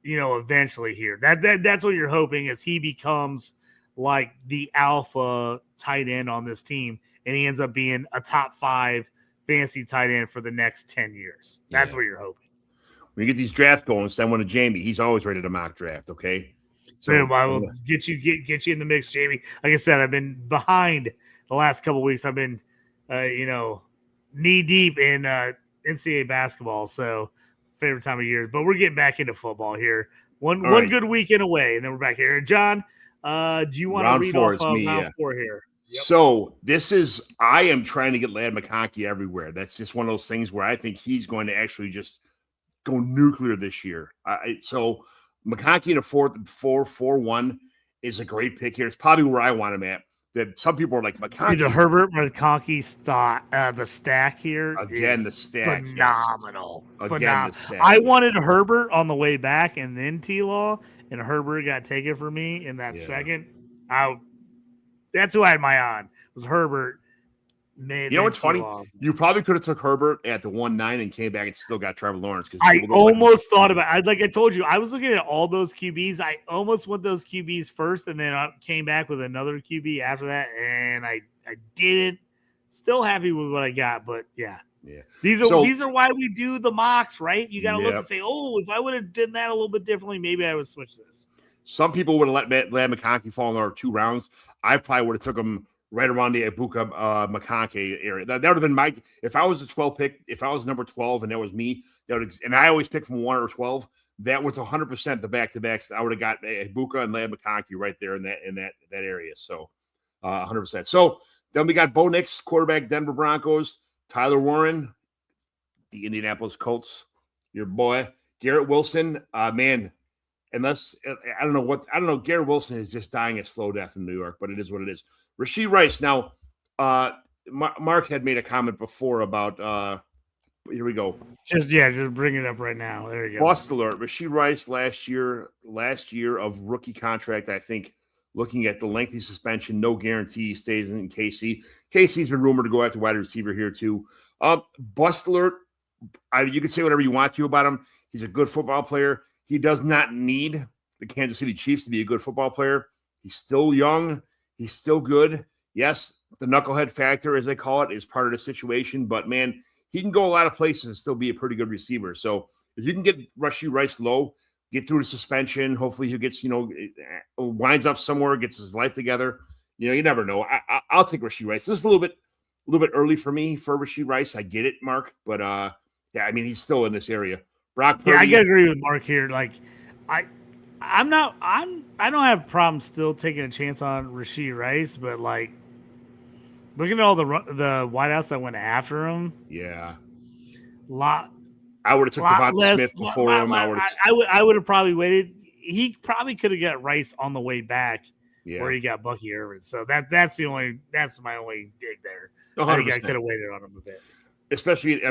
Eventually here. That's what you're hoping is he becomes like the alpha tight end on this team, and he ends up being a top 5 fantasy tight end for the next 10 years. That's what you're hoping. When you get these drafts going, send one to Jamie. He's always ready to mock draft, okay? So I will get you in the mix, Jamie. Like I said, I've been behind the last couple of weeks. I've been knee deep in NCAA basketball, so favorite time of year, but we're getting back into football here. One good weekend away, and then we're back here. John, do you want to read off round 4 here? Yep. So I am trying to get Ladd McConkey everywhere. That's just one of those things where I think he's going to actually just go nuclear this year. So McConkey in a 4-4-1 is a great pick here. It's probably where I want him at. that some people are like McConkey. The Herbert McConkey the stack here Again, is the stack, phenomenal. Yes. Phenomenal. The stack. I wanted Herbert on the way back and then T-Law, and Herbert got taken from me in that second. That's who I had my on, was Herbert. You know what's funny? You probably could have took Herbert at the 1-9 and came back and still got Trevor Lawrence. I almost thought about it. Like I told you, I was looking at all those QBs. I almost went those QBs first, and then I came back with another QB after that, and I didn't. Still happy with what I got, but yeah. These are why we do the mocks, right? You got to look and say, oh, if I would have done that a little bit differently, maybe I would switch this. Some people would have let McConkey fall in our 2 rounds. I probably would have took him right around the Ibuka McConkey area. That would have been my – if I was the 12 pick, if I was number 12 and that was me, and I always pick from 1 or 12, that was 100% the back-to-backs. I would have got Ibuka and Ladd McConkey right there in that area. So 100%. So then we got Bo Nix, quarterback, Denver Broncos, Tyler Warren, the Indianapolis Colts, your boy, Garrett Wilson. Man, unless I don't know. Garrett Wilson is just dying a slow death in New York, but it is what it is. Rashee Rice. Now, Mark had made a comment before about. Here we go. Just bring it up right now. There you go. Bust alert. Rashee Rice last year of rookie contract. I think looking at the lengthy suspension, no guarantee he stays in KC. KC's been rumored to go after wide receiver here too. Bust alert. You can say whatever you want to about him. He's a good football player. He does not need the Kansas City Chiefs to be a good football player. He's still young. He's still good. Yes, the knucklehead factor, as they call it, is part of the situation. But, man, he can go a lot of places and still be a pretty good receiver. So if you can get Rashee Rice low, get through the suspension, hopefully he gets, winds up somewhere, gets his life together. You never know. I'll take Rashee Rice. This is a little bit early for me for Rashee Rice. I get it, Mark. But, he's still in this area. Brock Purdy. Yeah, I gotta agree with Mark here. Like, I don't have problems still taking a chance on Rashee Rice, but like, looking at all the wideouts that went after him. Yeah. I would have took Devonta Smith before him. I would have probably waited. He probably could have got Rice on the way back, where he got Bucky Irvin. So that's my only dig there. 100%. I think I could have waited on him a bit. Especially,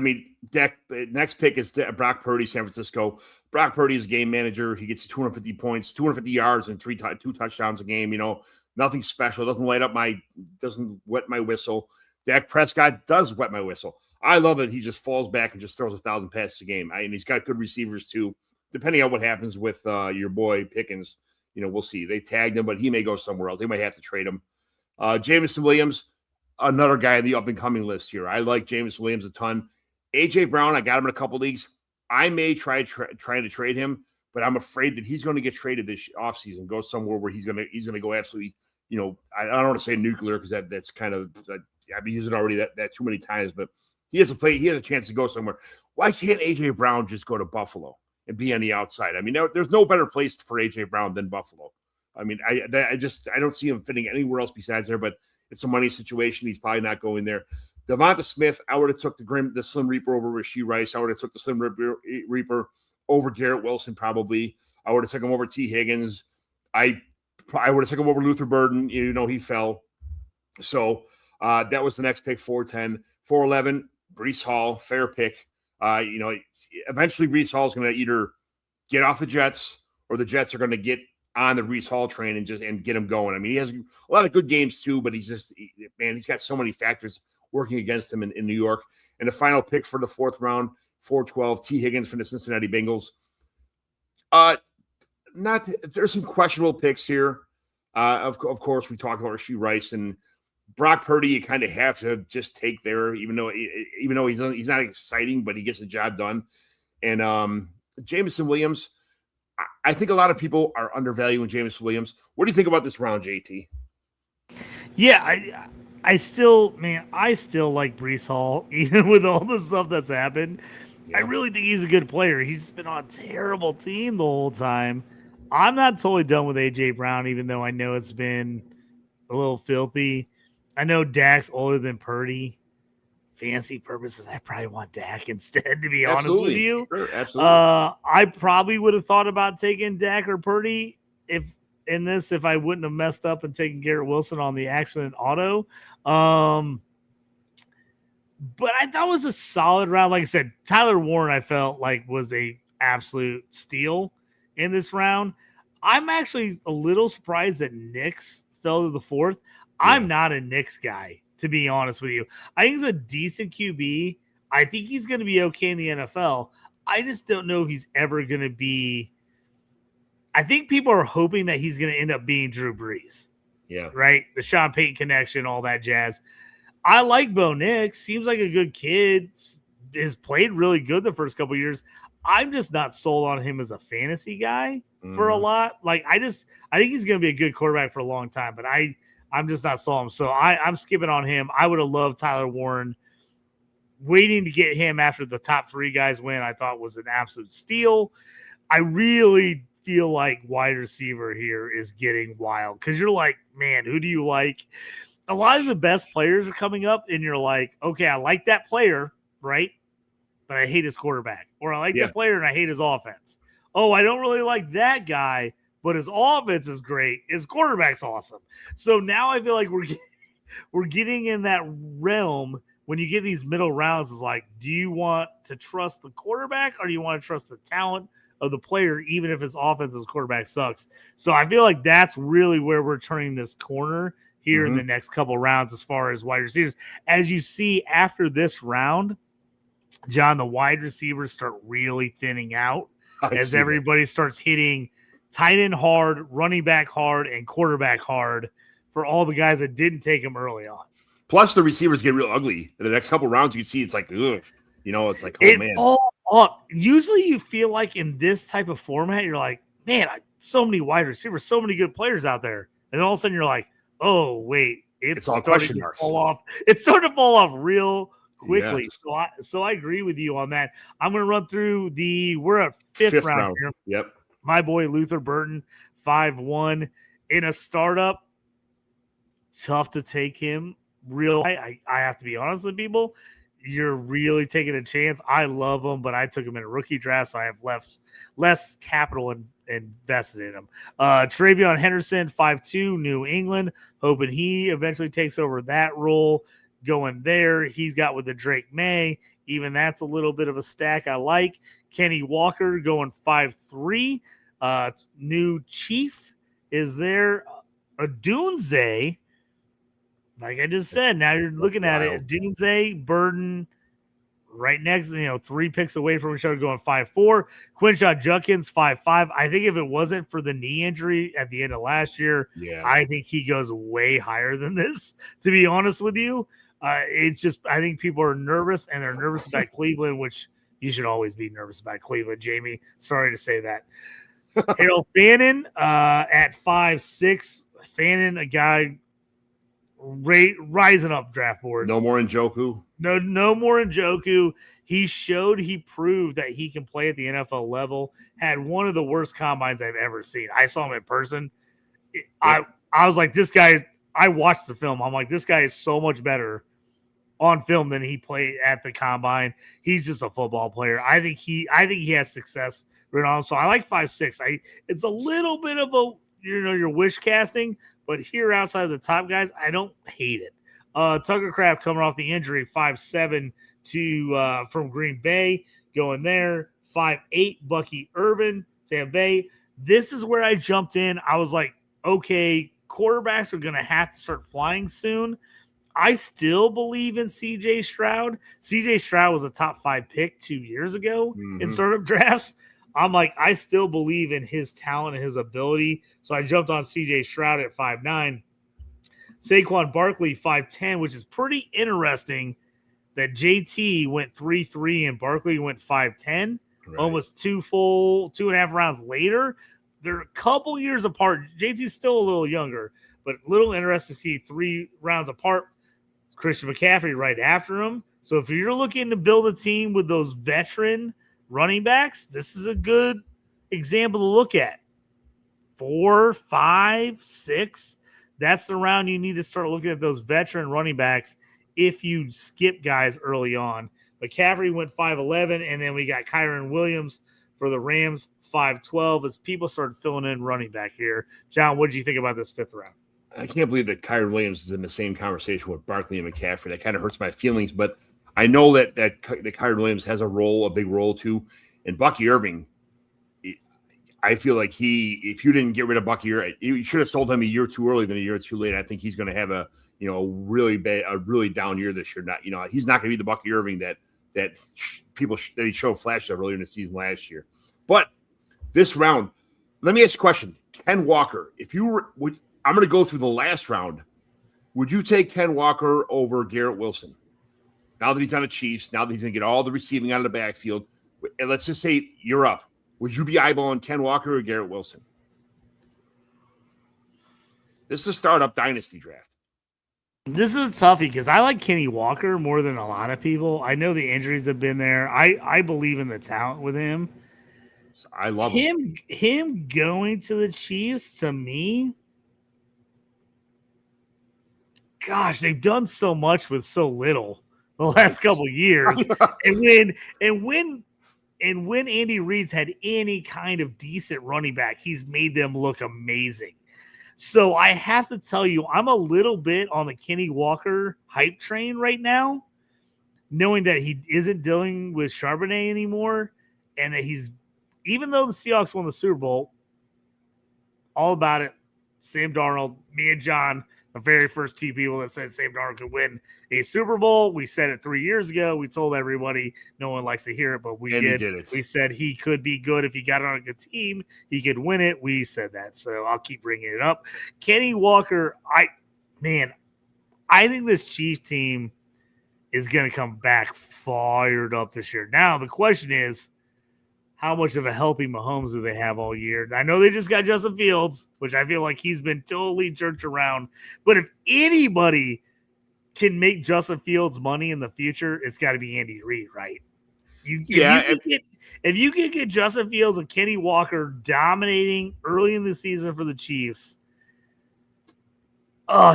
Dak. Next pick is Brock Purdy, San Francisco. Brock Purdy is game manager. He gets 250 points, 250 yards, and 2 touchdowns a game. Nothing special. Doesn't wet my whistle. Dak Prescott does wet my whistle. I love it. He just falls back and just throws 1,000 passes a game. And he's got good receivers too. Depending on what happens with your boy Pickens, we'll see. They tagged him, but he may go somewhere else. They might have to trade him. Jameson Williams. Another guy in the up-and-coming list here. I like James Williams a ton. A.J. Brown, I got him in a couple leagues. I may trying to trade him, but I'm afraid that he's going to get traded this offseason, go somewhere where he's going to go absolutely, I don't want to say nuclear because that's kind of I've been using already that too many times, but he has a chance to go somewhere. Why can't A.J. Brown just go to Buffalo and be on the outside? There's no better place for A.J. Brown than Buffalo. I don't see him fitting anywhere else besides there, but it's a money situation. He's probably not going there. Devonta Smith, I would have took the Slim Reaper over Rashee Rice. I would have took the Slim Reaper over Garrett Wilson probably. I would have took him over T. Higgins. I would have took him over Luther Burden. He fell. So that was the next pick, 410. 411, Breece Hall, fair pick. Eventually Breece Hall is going to either get off the Jets or the Jets are going to get on the Breece Hall train and get him going. He has a lot of good games too, but he's got so many factors working against him in New York. And the final pick for the 4th round, 412, T. Higgins from the Cincinnati Bengals. There's some questionable picks here. Of course, we talked about Rashee Rice and Brock Purdy. You kind of have to just take there, even though he's not exciting, but he gets the job done. And Jameson Williams. I think a lot of people are undervaluing Jameson Williams. What do you think about this round, JT? Yeah, I still like Breece Hall, even with all the stuff that's happened. Yeah. I really think he's a good player. He's been on a terrible team the whole time. I'm not totally done with A.J. Brown, even though I know it's been a little filthy. I know Dak's older than Purdy. Fancy purposes, I probably want Dak instead, to be honest with you. Sure, absolutely. I probably would have thought about taking Dak or Purdy if in this if I wouldn't have messed up and taken Garrett Wilson on the accident auto. But I thought it was a solid round. Like I said, Tyler Warren, I felt like was a absolute steal in this round. I'm actually a little surprised that Knicks fell to the fourth. Yeah. I'm not a Knicks guy, to be honest with you. I think he's a decent QB. I think he's going to be okay in the NFL. I just don't know if he's ever going to be. I think people are hoping that he's going to end up being Drew Brees. Yeah. Right? The Sean Payton connection, all that jazz. I like Bo Nix. Seems like a good kid. Has played really good the first couple of years. I'm just not sold on him as a fantasy guy for a lot. Like I think he's going to be a good quarterback for a long time, but I'm just not sold on him. So I'm skipping on him. I would have loved Tyler Warren. Waiting to get him after the top three guys win, I thought was an absolute steal. I really feel like wide receiver here is getting wild because you're like, man, who do you like? A lot of the best players are coming up, and you're like, okay, I like that player, right? But I hate his quarterback. Or I like that player, and I hate his offense. Oh, I don't really like that guy, but his offense is great. His quarterback's awesome. So now I feel like we're getting in that realm when you get these middle rounds. Is like, do you want to trust the quarterback, or do you want to trust the talent of the player, even if his offense, his quarterback sucks? So I feel like that's really where we're turning this corner here in the next couple rounds as far as wide receivers. As you see after this round, John, the wide receivers start really thinning out as everybody starts hitting tight end hard, running back hard, and quarterback hard for all the guys that didn't take them early on. Plus, the receivers get real ugly. In the next couple rounds, you can see it's like, ugh. You know, it's like, oh, man. Usually you feel like in this type of format, you're like, man, so many wide receivers, so many good players out there. And then all of a sudden you're like, oh, wait, it's all question marks. Fall off. It's starting to fall off real quickly. Yes. So I agree with you on that. I'm going to run through we're at fifth round here. Yep. My boy Luther Burton, 5-1 in a startup. Tough to take him real. I have to be honest with people. You're really taking a chance. I love him, but I took him in a rookie draft, so I have less capital invested in him. Travion Henderson, 5'2", New England, hoping he eventually takes over that role. Going there, he's got with the Drake May. Even that's a little bit of a stack I like. Kenny Walker going 5'3". New Chief is there. Adunze, like I just said, now you're looking at it. Adunze, Burden, right next, 3 picks away from each other going 5'4". Quinshon Judkins, 5'5". I think if it wasn't for the knee injury at the end of last year, I think he goes way higher than this, to be honest with you. It's just, I think people are nervous, and they're nervous about Cleveland, which you should always be nervous about Cleveland, Jamie. Sorry to say that. Harold Fannin at 5'6". Fannin, a guy rising up draft boards. No more Njoku. No more Njoku. He proved that he can play at the NFL level. Had one of the worst combines I've ever seen. I saw him in person. I was like, this guy. I watched the film. I'm like, this guy is so much better on film than he played at the combine. He's just a football player. I think he has success right on. So I like 5'6". It's a little bit of a your wish casting, but here outside of the top guys, I don't hate it. Tucker Kraft coming off the injury, 5'7" from Green Bay, going there. 5'8", Bucky Irvin, Tampa Bay. This is where I jumped in. I was like, okay, quarterbacks are going to have to start flying soon. I still believe in C.J. Stroud. C.J. Stroud was a top 5 pick 2 years ago in startup drafts. I'm like, I still believe in his talent and his ability. So I jumped on C.J. Stroud at 5'9". Saquon Barkley, 5'10", which is pretty interesting that JT went 3'3" and Barkley went 5'10", almost 2.5 rounds later. They're a couple years apart. JT's still a little younger, but a little interesting to see 3 rounds apart. Christian McCaffrey right after him. So if you're looking to build a team with those veteran running backs, this is a good example to look at. 4, 5, 6. That's the round you need to start looking at those veteran running backs if you skip guys early on. McCaffrey went 5'11", and then we got Kyron Williams, For the Rams, 5-12 as people started filling in running back here. John, what do you think about this 5th round? I can't believe that Kyron Williams is in the same conversation with Barkley and McCaffrey. That kind of hurts my feelings, but I know that Kyron Williams has a big role too. And Bucky Irving, I feel like if you didn't get rid of Bucky, you should have sold him a year too early than a year too late. I think he's going to have a really down year this year. He's not going to be the Bucky Irving that he showed flashes of earlier in the season last year. But this round, let me ask you a question. Ken Walker, I'm going to go through the last round. Would you take Ken Walker over Garrett Wilson? Now that he's on the Chiefs, now that he's going to get all the receiving out of the backfield, and let's just say you're up. Would you be eyeballing Ken Walker or Garrett Wilson? This is a startup dynasty draft. This is a toughie because I like Kenny Walker more than a lot of people. I know the injuries have been there. I believe in the talent with him. I love him. Him going to the Chiefs, to me, gosh, they've done so much with so little the last couple years. and when Andy Reid's had any kind of decent running back, he's made them look amazing. So I have to tell you, I'm a little bit on the Kenny Walker hype train right now, knowing that he isn't dealing with Charbonnet anymore, and that even though the Seahawks won the Super Bowl, all about it. Sam Darnold, me and John, the very first 2 people that said Sam Darnold could win a Super Bowl. We said it 3 years ago. We told everybody. No one likes to hear it, but we did. We said he could be good if he got on a good team. He could win it. We said that, so I'll keep bringing it up. Kenny Walker, I think this Chiefs team is going to come back fired up this year. Now, the question is, how much of a healthy Mahomes do they have all year? I know they just got Justin Fields, which I feel like he's been totally jerked around. But if anybody can make Justin Fields money in the future, it's got to be Andy Reid, right? If you can get Justin Fields and Kenny Walker dominating early in the season for the Chiefs,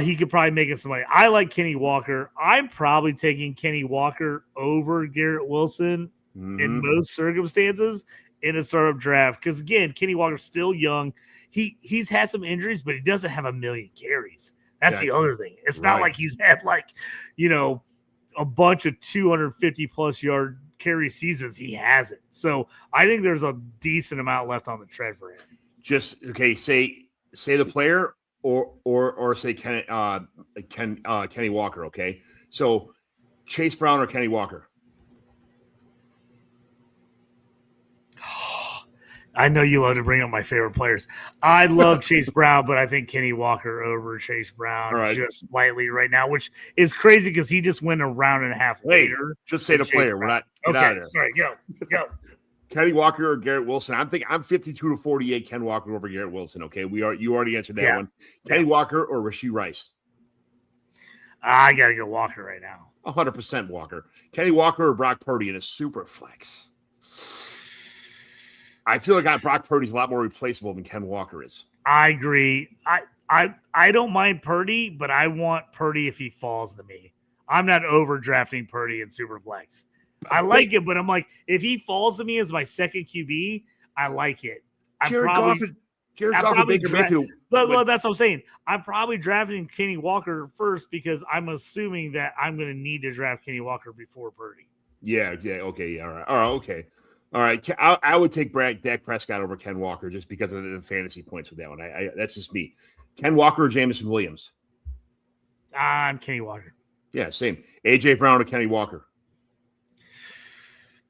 he could probably make us some money. I like Kenny Walker. I'm probably taking Kenny Walker over Garrett Wilson in most circumstances in a startup draft. Because, again, Kenny Walker's still young. He's had some injuries, but he doesn't have a million carries. That's the other thing. It's not like he's had, a bunch of 250-plus yard carry seasons. He hasn't. So I think there's a decent amount left on the tread for him. Just, okay, say the player or say Kenny Walker, okay? So Chase Brown or Kenny Walker? I know you love to bring up my favorite players. I love Chase Brown, but I think Kenny Walker over Chase Brown just slightly right now, which is crazy because he just went a round and a half later. Just say the player. We're not get out of there. Sorry, go. Kenny Walker or Garrett Wilson? I'm 52-48. Ken Walker over Garrett Wilson. Okay, you already answered that one. Kenny Walker or Rashee Rice? I gotta go Walker right now. 100% Walker. Kenny Walker or Brock Purdy in a super flex? I feel like Brock Purdy's a lot more replaceable than Ken Walker is. I agree. I don't mind Purdy, but I want Purdy if he falls to me. I'm not overdrafting Purdy in Superflex. I like it, but I'm like, if he falls to me as my second QB, I like it. Jared Goff and Baker Mayfield. Well, that's what I'm saying. I'm probably drafting Kenny Walker first because I'm assuming that I'm going to need to draft Kenny Walker before Purdy. Yeah, okay, all right, okay. All right, I would take Dak Prescott over Ken Walker just because of the fantasy points with that one. That's just me. Ken Walker or Jameson Williams? I'm Kenny Walker. Yeah, same. A.J. Brown or Kenny Walker?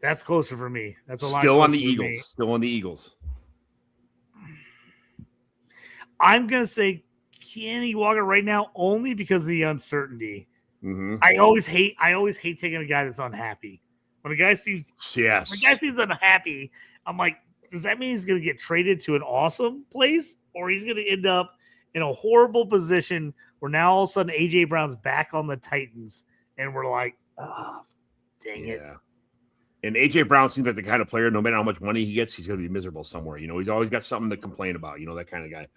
That's closer for me. That's a lot. Still on the Eagles. Still on the Eagles. I'm gonna say Kenny Walker right now only because of the uncertainty. Mm-hmm. I always hate taking a guy that's unhappy. When a guy seems unhappy, I'm like, does that mean he's going to get traded to an awesome place, or he's going to end up in a horrible position where now all of a sudden AJ Brown's back on the Titans, and we're like, dang it. And AJ Brown seems like the kind of player, no matter how much money he gets, he's going to be miserable somewhere. He's always got something to complain about. That kind of guy.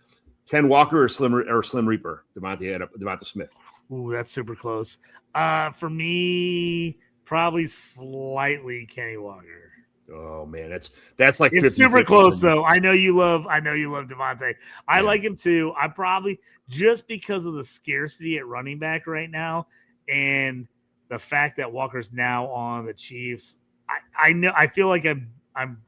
Ken Walker or Slim Reaper, Devonta Smith. Ooh, that's super close. For me, probably slightly Kenny Walker. Oh man, that's like It's 50, super close though. I know you love Devontae. I like him too. I probably just because of the scarcity at running back right now and the fact that Walker's now on the Chiefs. I feel like I'm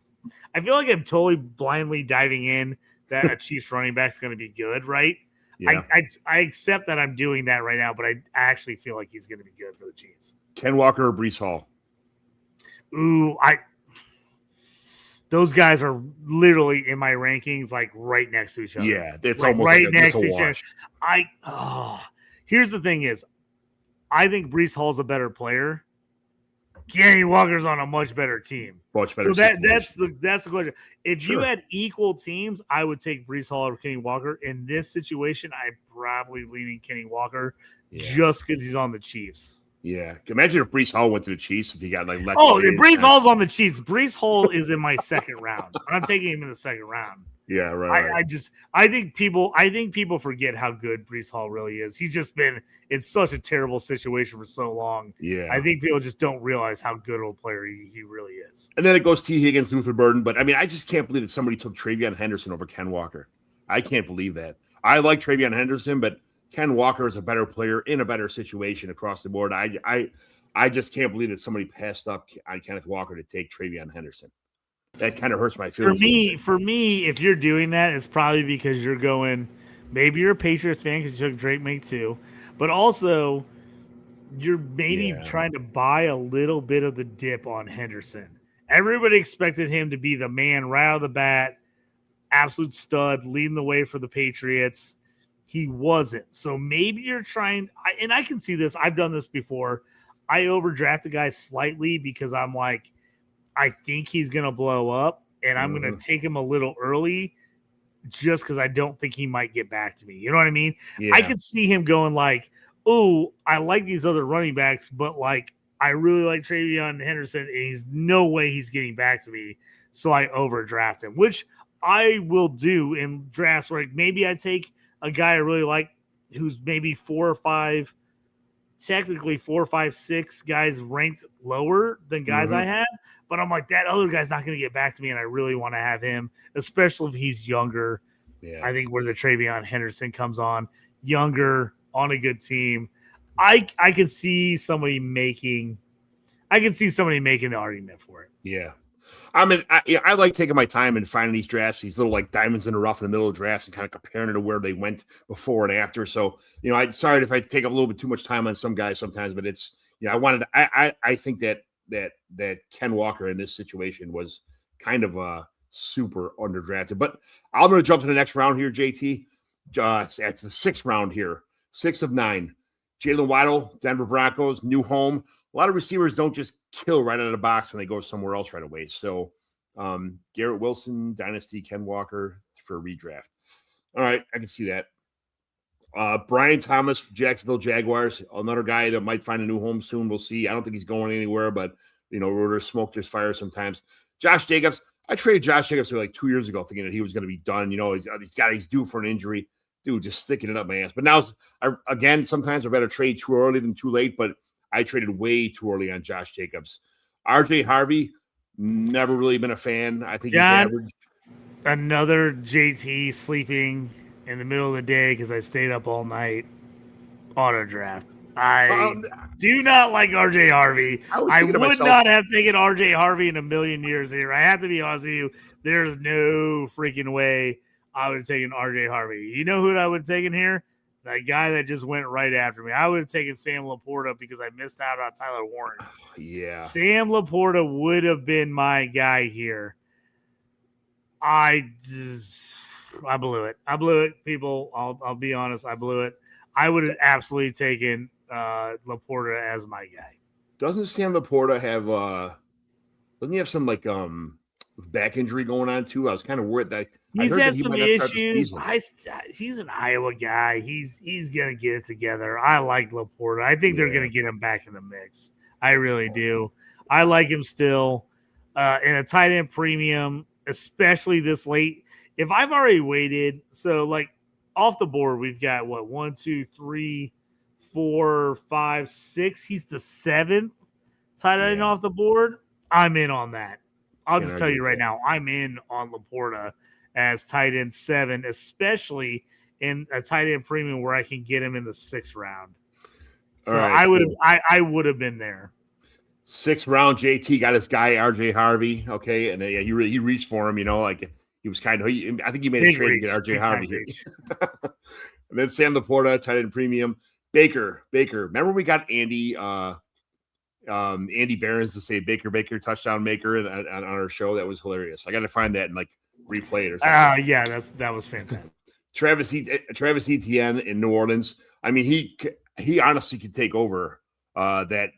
totally blindly diving in that a Chiefs running back is going to be good, right? Yeah. I accept that I'm doing that right now, but I actually feel like he's going to be good for the Chiefs. Ken Walker or Breece Hall? Ooh, those guys are literally in my rankings, like right next to each other. Yeah, it's like, almost right like next to a each other. Here's the thing: is I think Breece Hall's a better player. Kenny Walker's on a much better team. Much better. So that's the question. If you Sure. had equal teams, I would take Breece Hall over Kenny Walker. In this situation, I'm probably leaning Kenny Walker just because he's on the Chiefs. Yeah. Imagine if Breece Hall went to the Chiefs if he got like let. Oh, Breece Hall's on the Chiefs. Breece Hall is in my second round. I'm taking him in the second round. Yeah, right. I think people forget how good Breece Hall really is. He's just been in such a terrible situation for so long. Yeah. I think people just don't realize how good of a player he really is. And then it goes T. Higgins, Luther Burden. But I mean, I just can't believe that somebody took Travion Henderson over Ken Walker. I can't believe that. I like Travion Henderson, but Ken Walker is a better player in a better situation across the board. I just can't believe that somebody passed up on Kenneth Walker to take Travion Henderson. That kind of hurts my feelings. For me, if you're doing that, it's probably because you're going. Maybe you're a Patriots fan because you took Drake May too, but also you're maybe trying to buy a little bit of the dip on Henderson. Everybody expected him to be the man right out of the bat, absolute stud, leading the way for the Patriots. He wasn't. So maybe you're trying, and I can see this. I've done this before. I overdraft the guy slightly because I'm like, I think he's going to blow up, and I'm going to take him a little early just because I don't think he might get back to me. You know what I mean? Yeah. I could see him going like, oh, I like these other running backs, but like I really like Travion Henderson, and he's no way he's getting back to me. So I overdraft him, which I will do in drafts where maybe I take a guy I really like who's maybe 4 or 5, technically 4, 5, 6 guys ranked lower than guys I have. But I'm like, that other guy's not going to get back to me, and I really want to have him, especially if he's younger. Yeah. I think where the Travion Henderson comes on, younger, on a good team. I can see somebody making the argument for it. Yeah. I mean, I like taking my time and finding these drafts, these little like diamonds in the rough in the middle of drafts, and kind of comparing it to where they went before and after. So, I'm sorry if I take up a little bit too much time on some guys sometimes, but it's, I think that Ken Walker in this situation was kind of super underdrafted. But I'm going to jump to the next round here, JT. It's the 6th round here, 6 of 9. Jalen Waddle, Denver Broncos, new home. A lot of receivers don't just kill right out of the box when they go somewhere else right away. So Garrett Wilson, Dynasty, Ken Walker for redraft. All right, I can see that. Brian Thomas, Jacksonville Jaguars, another guy that might find a new home soon. We'll see. I don't think he's going anywhere, but, where there's smoke, there's fire sometimes. Josh Jacobs, I traded Josh Jacobs like 2 years ago thinking that he was going to be done. He's due for an injury. Dude, just sticking it up my ass. But now, sometimes I better trade too early than too late, but I traded way too early on Josh Jacobs. RJ Harvey, never really been a fan. I think he's average. Another JT sleeping in the middle of the day because I stayed up all night. Auto draft. I do not like RJ Harvey. I would not have taken RJ Harvey in a million years here. I have to be honest with you. There's no freaking way I would have taken RJ Harvey. You know who I would have taken here? That guy that just went right after me. I would have taken Sam Laporta because I missed out on Tyler Warren. Yeah. Sam Laporta would have been my guy here. I blew it. I blew it, people. I'll be honest. I blew it. I would have absolutely taken Laporta as my guy. Doesn't Sam Laporta have doesn't he have some like back injury going on too? I was kind of worried that he's had some issues. He's an Iowa guy. He's gonna get it together. I like Laporta. I think they're gonna get him back in the mix. I really do. I like him still in a tight end premium, especially this late. If I've already waited, so like off the board, we've got 1, 2, 3, 4, 5, 6. He's the 7th tight end off the board. I'm in on that. I'll just tell you right now, I'm in on Laporta as tight end 7, especially in a tight end premium where I can get him in the 6th round. So I would have been there. 6th round, JT got his guy RJ Harvey. Okay, and he reached for him. Like he was kind of. I think he made a trade to get RJ Harvey here. And then Sam Laporta, tight end premium. Baker. Remember we got Andy Behrens to say Baker touchdown maker on our show. That was hilarious. I got to find that and replay it or something. Yeah, that was fantastic. Travis Etienne in New Orleans. I mean, he honestly could take over that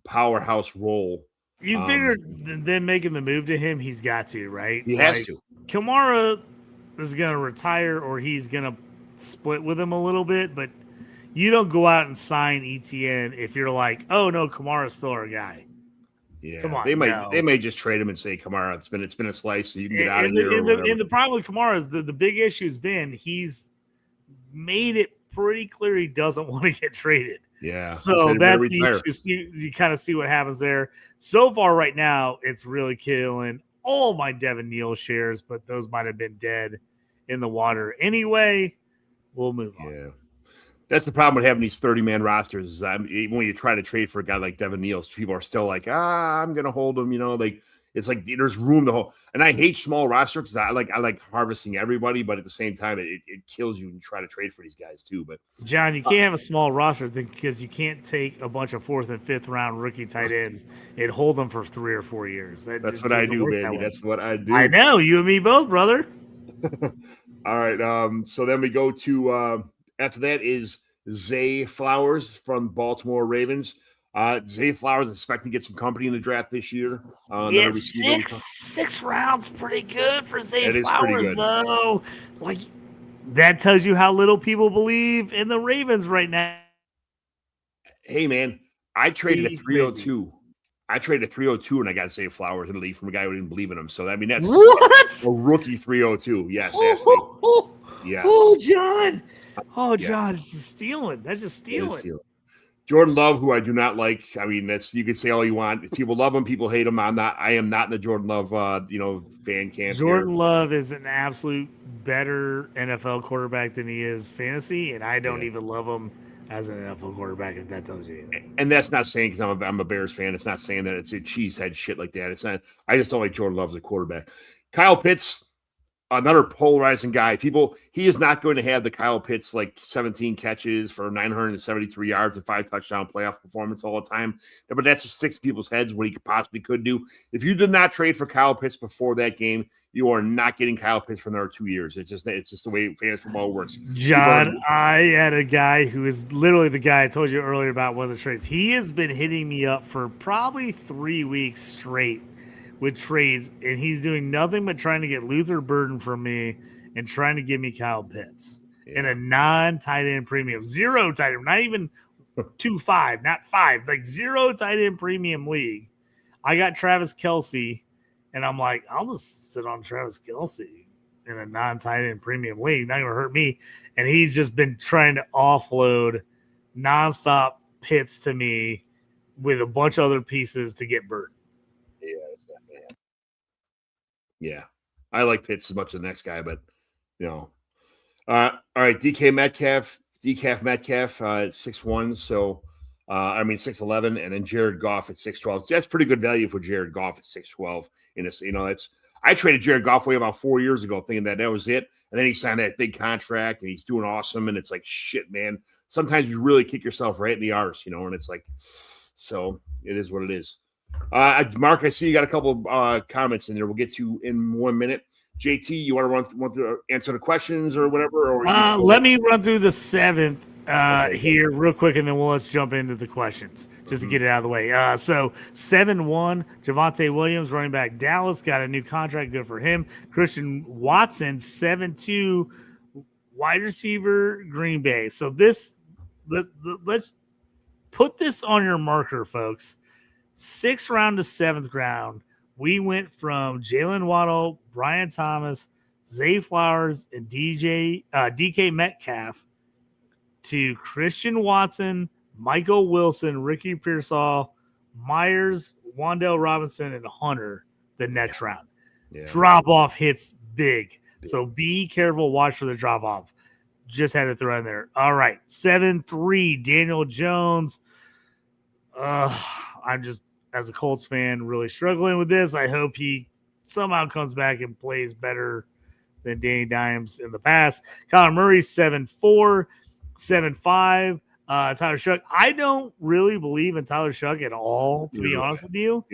powerhouse role. You figured then making the move to him, he's got to, right? He has to. Kamara is going to retire or he's going to split with him a little bit, but you don't go out and sign Etienne if you're like, oh no, Kamara's still our guy. Yeah, come on. They may just trade him and say, Kamara, it's been a slice, so you can get out of here. And the problem with Kamara is the big issue has been he's made it pretty clear he doesn't want to get traded. Yeah. So that's the issue. You kind of see what happens there. So far right now, it's really killing all my Devin Neal shares, but those might have been dead in the water anyway. We'll move on. Yeah. That's the problem with having these 30-man rosters. Is when you try to trade for a guy like Devin Neal, people are still like, I'm going to hold him. It's like there's room to hold. And I hate small roster because I like harvesting everybody, but at the same time, it kills you when you try to trade for these guys too. But John, you can't have a small roster because you can't take a bunch of 4th and 5th round rookie tight ends and hold them for 3 or 4 years. That's what I do, baby. That's what I do. I know, you and me both, brother. All right. So then we go to after that is Zay Flowers from Baltimore Ravens. Zay Flowers is expecting to get some company in the draft this year. Yeah, six rounds, pretty good for Zay Flowers, though. That tells you how little people believe in the Ravens right now. Hey, man, I traded a 302. I traded a 302 and I got Zay Flowers in the league from a guy who didn't believe in him. So, I mean, that's a rookie 302. Yes. Yes. Oh, John. Oh, John, it's just stealing. That's just stealing. Jordan Love, who I do not like. I mean, you can say all you want. People love him, people hate him. I am not in the Jordan Love, fan camp. Jordan Love is an absolute better NFL quarterback than he is fantasy, and I don't even love him as an NFL quarterback. If that tells you anything. And that's not saying because I'm a Bears fan. It's not saying that it's a cheesehead shit like that. It's not. I just don't like Jordan Love as a quarterback. Kyle Pitts. Another polarizing guy. He is not going to have the Kyle Pitts 17 catches for 973 yards and 5 touchdown playoff performance all the time. But that's just 6 people's heads what he possibly could do. If you did not trade for Kyle Pitts before that game, you are not getting Kyle Pitts for another 2 years. It's just the way fantasy football works. John, I had a guy who is literally the guy I told you earlier about one of the trades. He has been hitting me up for probably 3 weeks straight with trades, and he's doing nothing but trying to get Luther Burden from me and trying to give me Kyle Pitts in a non-tight end premium, 0 tight end, not even 2-5, not 5, 0 tight end premium league. I got Travis Kelce, and I'm like, I'll just sit on Travis Kelce in a non-tight end premium league. Not going to hurt me. And he's just been trying to offload nonstop Pitts to me with a bunch of other pieces to get Burden. Yeah, I like Pitts as much as the next guy, but all right, DK Metcalf at 6'1", so 6'11", and then Jared Goff at 6'12". That's pretty good value for Jared Goff at 6'12". I traded Jared Goff away about 4 years ago, thinking that was it, and then he signed that big contract, and he's doing awesome, and it's like shit, man. Sometimes you really kick yourself right in the arse, and it's like, so it is what it is. Mark, I see you got a couple comments in there. We'll get to you in 1 minute. JT, you want to run through, answer the questions or whatever? Or let me run through the 7th here real quick, and then let's jump into the questions just to get it out of the way. So 7-1, Javonte Williams, running back Dallas, got a new contract. Good for him. Christian Watson, 7-2, wide receiver Green Bay. So let's put this on your marker, folks. 6th round to 7th round, we went from Jalen Waddle, Brian Thomas, Zay Flowers, and DK Metcalf to Christian Watson, Michael Wilson, Ricky Pearsall, Myers, Wan'Dale Robinson, and Hunter. the next round. Yeah. Drop off hits big. So be careful. Watch for the drop off. Just had to throw in there. All right. 7-3, Daniel Jones. I'm just, as a Colts fan, really struggling with this. I hope he somehow comes back and plays better than Danny Dimes in the past. Kyler Murray, 7-4, 7-5. Tyler Shuck. I don't really believe in Tyler Shuck at all, to be honest with you.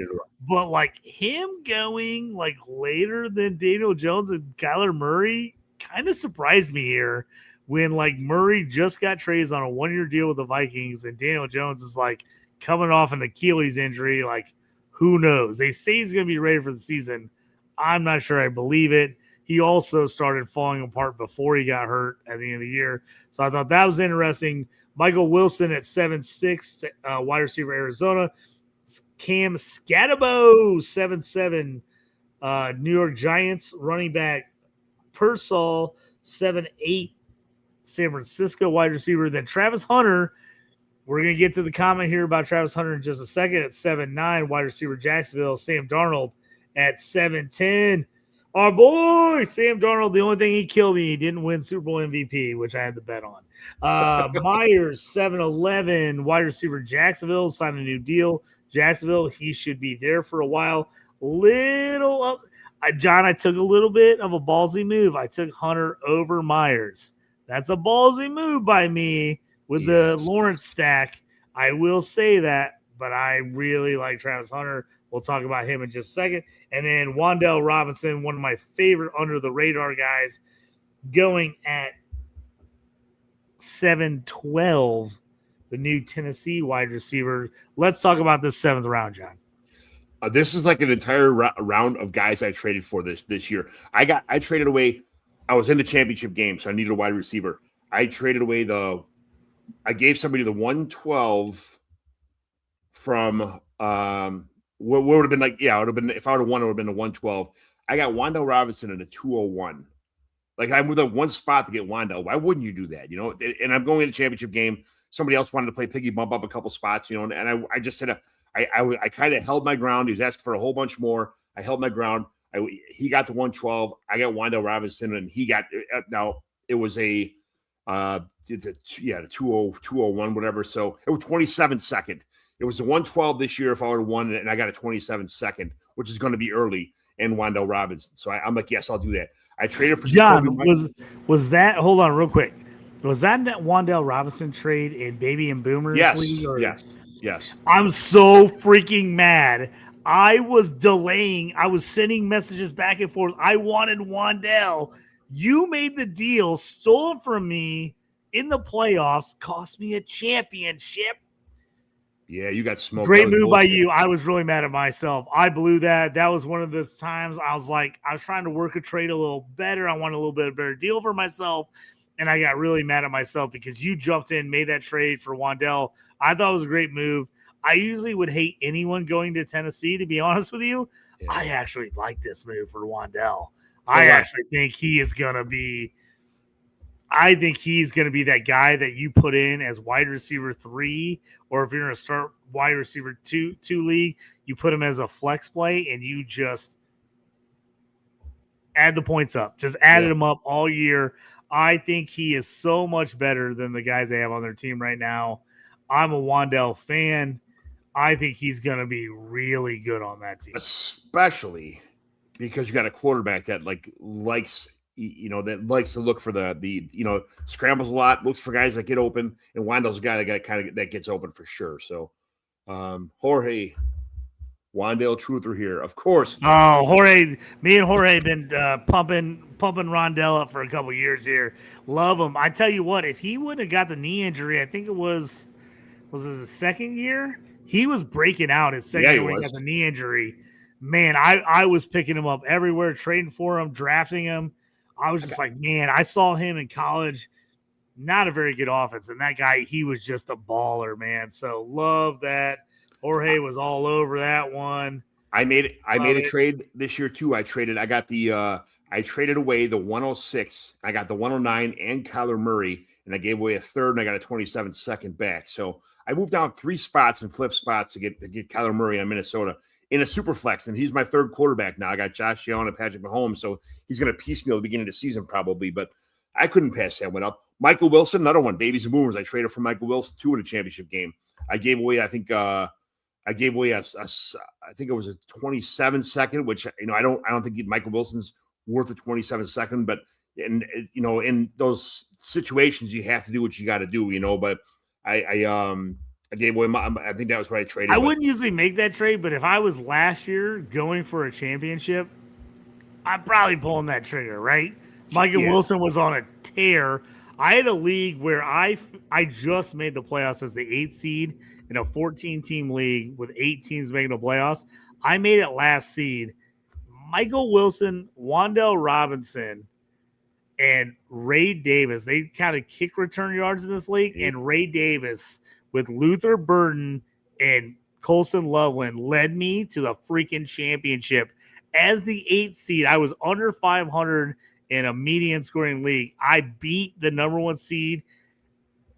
But like him going like later than Daniel Jones and Kyler Murray kind of surprised me here when like Murray just got traded on a 1-year deal with the Vikings and Daniel Jones is like coming off an Achilles injury. Like, who knows? They say he's going to be ready for the season. I'm not sure I believe it. He also started falling apart before he got hurt at the end of the year. So I thought that was interesting. Michael Wilson at 7-6, wide receiver, Arizona. Cam Scatabo, 7-7, New York Giants. Running back, Pearsall, 7-8, San Francisco wide receiver. Then Travis Hunter. We're going to get to the comment here about Travis Hunter in just a second. At 7-9, wide receiver, Jacksonville. Sam Darnold at 7-10. Our boy, Sam Darnold, the only thing he killed me, he didn't win Super Bowl MVP, which I had the bet on. Myers, 7-11, wide receiver, Jacksonville, signed a new deal. Jacksonville, he should be there for a while. John, I took a little bit of a ballsy move. I took Hunter over Myers. That's a ballsy move by me with the Lawrence stack. I will say that, but I really like Travis Hunter. We'll talk about him in just a second. And then Wan'Dale Robinson, one of my favorite under-the-radar guys, going at 7-12, the new Tennessee wide receiver. Let's talk about this 7th round, John. This is like an entire round of guys I traded for this year. I traded away. I was in the championship game, so I needed a wide receiver. I traded away I gave somebody the 112 from what would have been like, it would have been, if I would have won, it would have been the 112. I got Wan'Dale Robinson in a 201. Like, I moved up one spot to get Wan'Dale. Why wouldn't you do that? And I'm going in a championship game. Somebody else wanted to play piggy bump up a couple spots, and I just said, I kind of held my ground. He was asking for a whole bunch more. I held my ground. He got the 112. I got Wan'Dale Robinson, and he got, now it was the 201, whatever. So it was 27 second. It was the 112 this year if I would have won, and I got a 27 second, which is going to be early, and Wan'Dale Robinson. So I'm like, yes, I'll do that. I traded for John. Was that, hold on real quick, was that Wan'Dale Robinson trade in Baby and Boomers? Yes, league, yes. I'm so freaking mad. I was delaying. I was sending messages back and forth. I wanted Wan'Dale. You made the deal, stole it from me in the playoffs, cost me a championship. Yeah, you got smoked. Great move by you. I was really mad at myself. I blew that. That was one of those times I was like, I was trying to work a trade a little better. I wanted a little bit of a better deal for myself. And I got really mad at myself because you jumped in, made that trade for Wan'Dale. I thought it was a great move. I usually would hate anyone going to Tennessee, to be honest with you. Yeah. I actually like this move for Wan'Dale. I actually think he is going to be – I think he's going to be that guy that you put in as wide receiver 3, or if you're going to start wide receiver 2 league, you put him as a flex play and you just add the points up. Just added him up all year. I think he is so much better than the guys they have on their team right now. I'm a Wan'Dale fan. I think he's going to be really good on that team. Especially because you got a quarterback that likes to look for the scrambles a lot, looks for guys that get open, and Wan'Dale's a guy that gets open for sure. So Jorge, Wan'Dale truther here, of course. Oh, Jorge, me and Jorge have been pumping Rondell up for a couple years here. Love him. I tell you what, if he wouldn't have got the knee injury, I think it was his second year. He was breaking out his second year when he got the knee injury. Man, I was picking him up everywhere, trading for him, drafting him. I was just like, man, I saw him in college. Not a very good offense. And that guy, he was just a baller, man. So love that. Jorge was all over that one. I made a trade this year too. I traded away the 106. I got the 109 and Kyler Murray, and I gave away a third, and I got a 27 second back. So I moved down 3 spots and flipped spots to get Kyler Murray on Minnesota. in a super flex, and he's my third quarterback now. I got Josh Allen and Patrick Mahomes, so he's going to piecemeal at the beginning of the season probably, but I couldn't pass that one up. Michael Wilson, another one, babies and boomers. I traded for Michael Wilson 2 in a championship game. I gave away, I think I think it was a 27-second, which I don't think Michael Wilson's worth a 27-second, but in those situations you have to do what you got to do, but I gave away I think that was what I traded. I wouldn't usually make that trade, but if I was last year going for a championship, I'm probably pulling that trigger, right? Michael Wilson was on a tear. I had a league where I just made the playoffs as the 8th seed in a 14-team league with 8 teams making the playoffs. I made it last seed. Michael Wilson, Wan'Dale Robinson, and Ray Davis, they kind of kick return yards in this league, and Ray Davis with Luther Burden and Colson Loveland led me to the freaking championship. As the 8th seed, I was under 500 in a median scoring league. I beat the number 1 seed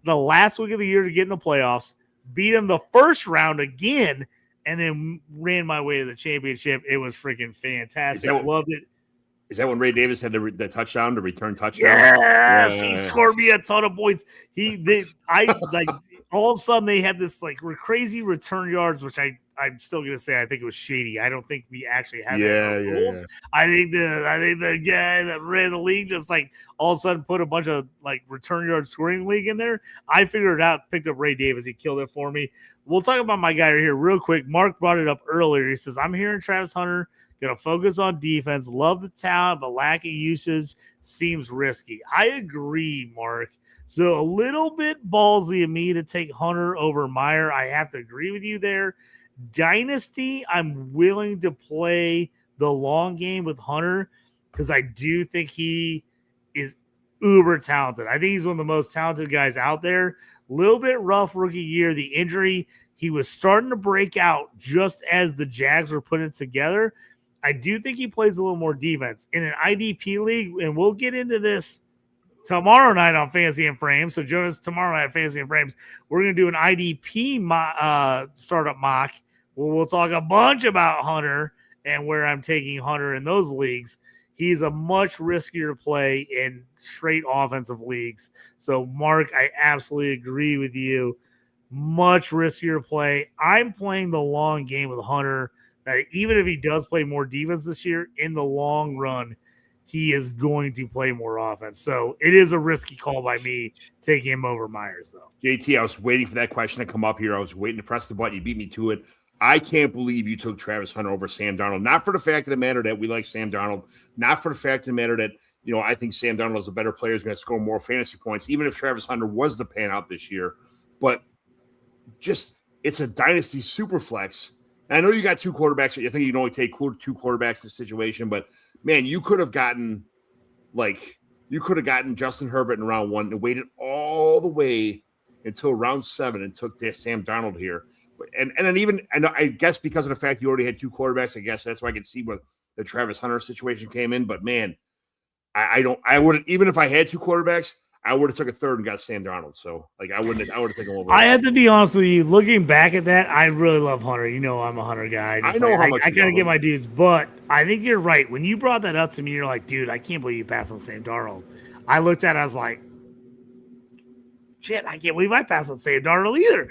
the last week of the year to get in the playoffs, beat him the first round again, and then ran my way to the championship. It was freaking fantastic. Loved it. Is that when Ray Davis had the touchdown, the return touchdown? Yes, he scored me a ton of points. All of a sudden they had this crazy return yards, which I'm still gonna say I think it was shady. I don't think we actually had rules. I think the guy that ran the league just all of a sudden put a bunch of return yard scoring league in there. I figured it out, picked up Ray Davis. He killed it for me. We'll talk about my guy right here real quick. Mark brought it up earlier. He says, I'm hearing Travis Hunter. Going to focus on defense. Love the talent, but lack of usage seems risky. I agree, Mark. So a little bit ballsy of me to take Hunter over Meyer. I have to agree with you there. Dynasty, I'm willing to play the long game with Hunter because I do think he is uber talented. I think he's one of the most talented guys out there. A little bit rough rookie year. The injury, he was starting to break out just as the Jags were putting it together. I do think he plays a little more defense in an IDP league, and we'll get into this tomorrow night on Fantasy and Frames. So join us tomorrow night at Fantasy and Frames. We're going to do an IDP startup mock where we'll talk a bunch about Hunter and where I'm taking Hunter in those leagues. He's a much riskier play in straight offensive leagues. So, Mark, I absolutely agree with you. Much riskier play. I'm playing the long game with Hunter. That even if he does play more defense this year, in the long run, he is going to play more offense. So it is a risky call by me taking him over Myers, though. JT, I was waiting for that question to come up here. I was waiting to press the button. You beat me to it. I can't believe you took Travis Hunter over Sam Darnold. Not for the fact of the matter that we like Sam Darnold. Not for the fact of the matter that, I think Sam Darnold is a better player. He's going to score more fantasy points, even if Travis Hunter was the pan out this year. But just, it's a dynasty super flex. And I know you got 2 quarterbacks. I think you can only take 2 quarterbacks in this situation. But, man, you could have gotten Justin Herbert in round 1 and waited all the way until round 7 and took Sam Darnold here. And I guess because of the fact you already had 2 quarterbacks, I guess that's why I can see what the Travis Hunter situation came in. But, man, I wouldn't, even if I had 2 quarterbacks, I would have took a third and got Sam Darnold. So, I would have taken over. I have to be honest with you. Looking back at that, I really love Hunter. I'm a Hunter guy. I know how much I gotta get my dudes, but I think you're right. When you brought that up to me, you're like, dude, I can't believe you passed on Sam Darnold. I looked at it, I was like, shit, I can't believe I passed on Sam Darnold either.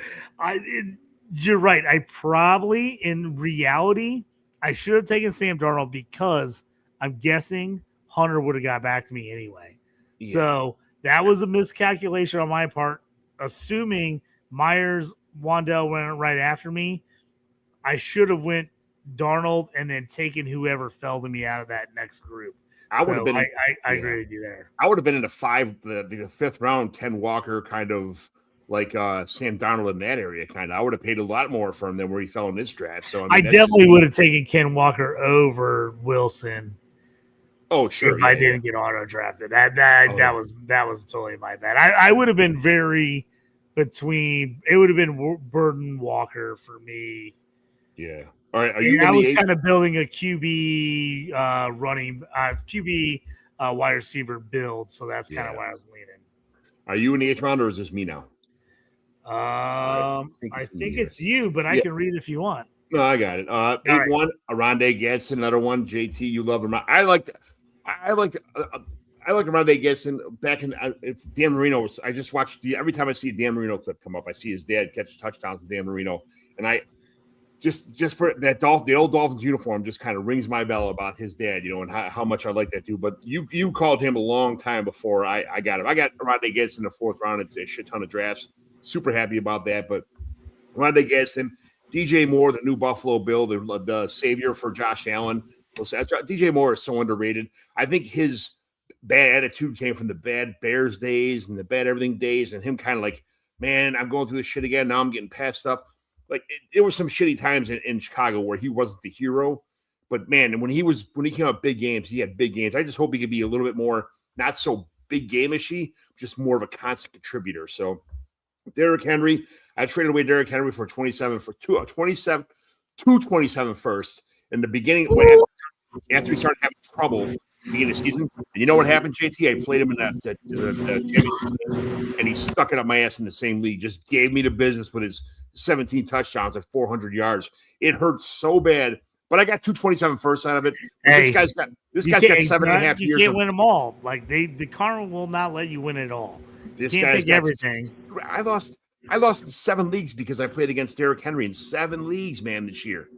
You're right. I probably, in reality, I should have taken Sam Darnold because I'm guessing Hunter would have got back to me anyway. Yeah. So that was a miscalculation on my part. Assuming Myers, Wan'Dale went right after me, I should have went Darnold and then taken whoever fell to me out of that next group. I would have been. I agree with you there. I would have been in the 5th round, Ken Walker kind of like Sam Darnold in that area. Kind of. I would have paid a lot more for him than where he fell in this draft. So I definitely would have taken Ken Walker over Wilson. Oh, sure. If I didn't get auto drafted, that was totally my bad. I would have been very between. It would have been Burden Walker for me. Yeah. All right. I was kind of building a QB wide receiver build, so that's kind of why I was leaning. Are you in the 8th round, or is this me now? I think it's you, but I can read if you want. No, I got it. 8-1, Aronde Gadsden, another one. JT, you love him. I like Aronde Gadsden back in Dan Marino. I just watched every time I see a Dan Marino clip come up, I see his dad catch touchdowns with Dan Marino, and I just for that the old Dolphins uniform just kind of rings my bell about his dad, and how much I like that dude. But you called him a long time before I got him. I got Aronde Gadsden in the 4th round at a shit ton of drafts. Super happy about that, but Aronde Gadsden. DJ Moore, the new Buffalo Bill, the savior for Josh Allen. DJ Moore is so underrated. I think his bad attitude came from the bad Bears days and the bad everything days, and him kind of like, man, I'm going through this shit again. Now I'm getting passed up. Like it was some shitty times in Chicago where he wasn't the hero. But man, when he came up big games, he had big games. I just hope he could be a little bit more, not so big game-ishy, just more of a constant contributor. So Derrick Henry. I traded away Derrick Henry for 27 first in the beginning after he started having trouble at the beginning of the season. And you know what happened, JT? I played him in the championship, and he stuck it up my ass in the same league. Just gave me the business with his 17 touchdowns at 400 yards. It hurt so bad, but I got 227 first out of it. Hey, this guy's got 7.5 years. You can't win them all. Like the karma will not let you win it all. This can't take everything. I lost in 7 leagues because I played against Derrick Henry in 7 leagues, man, this year.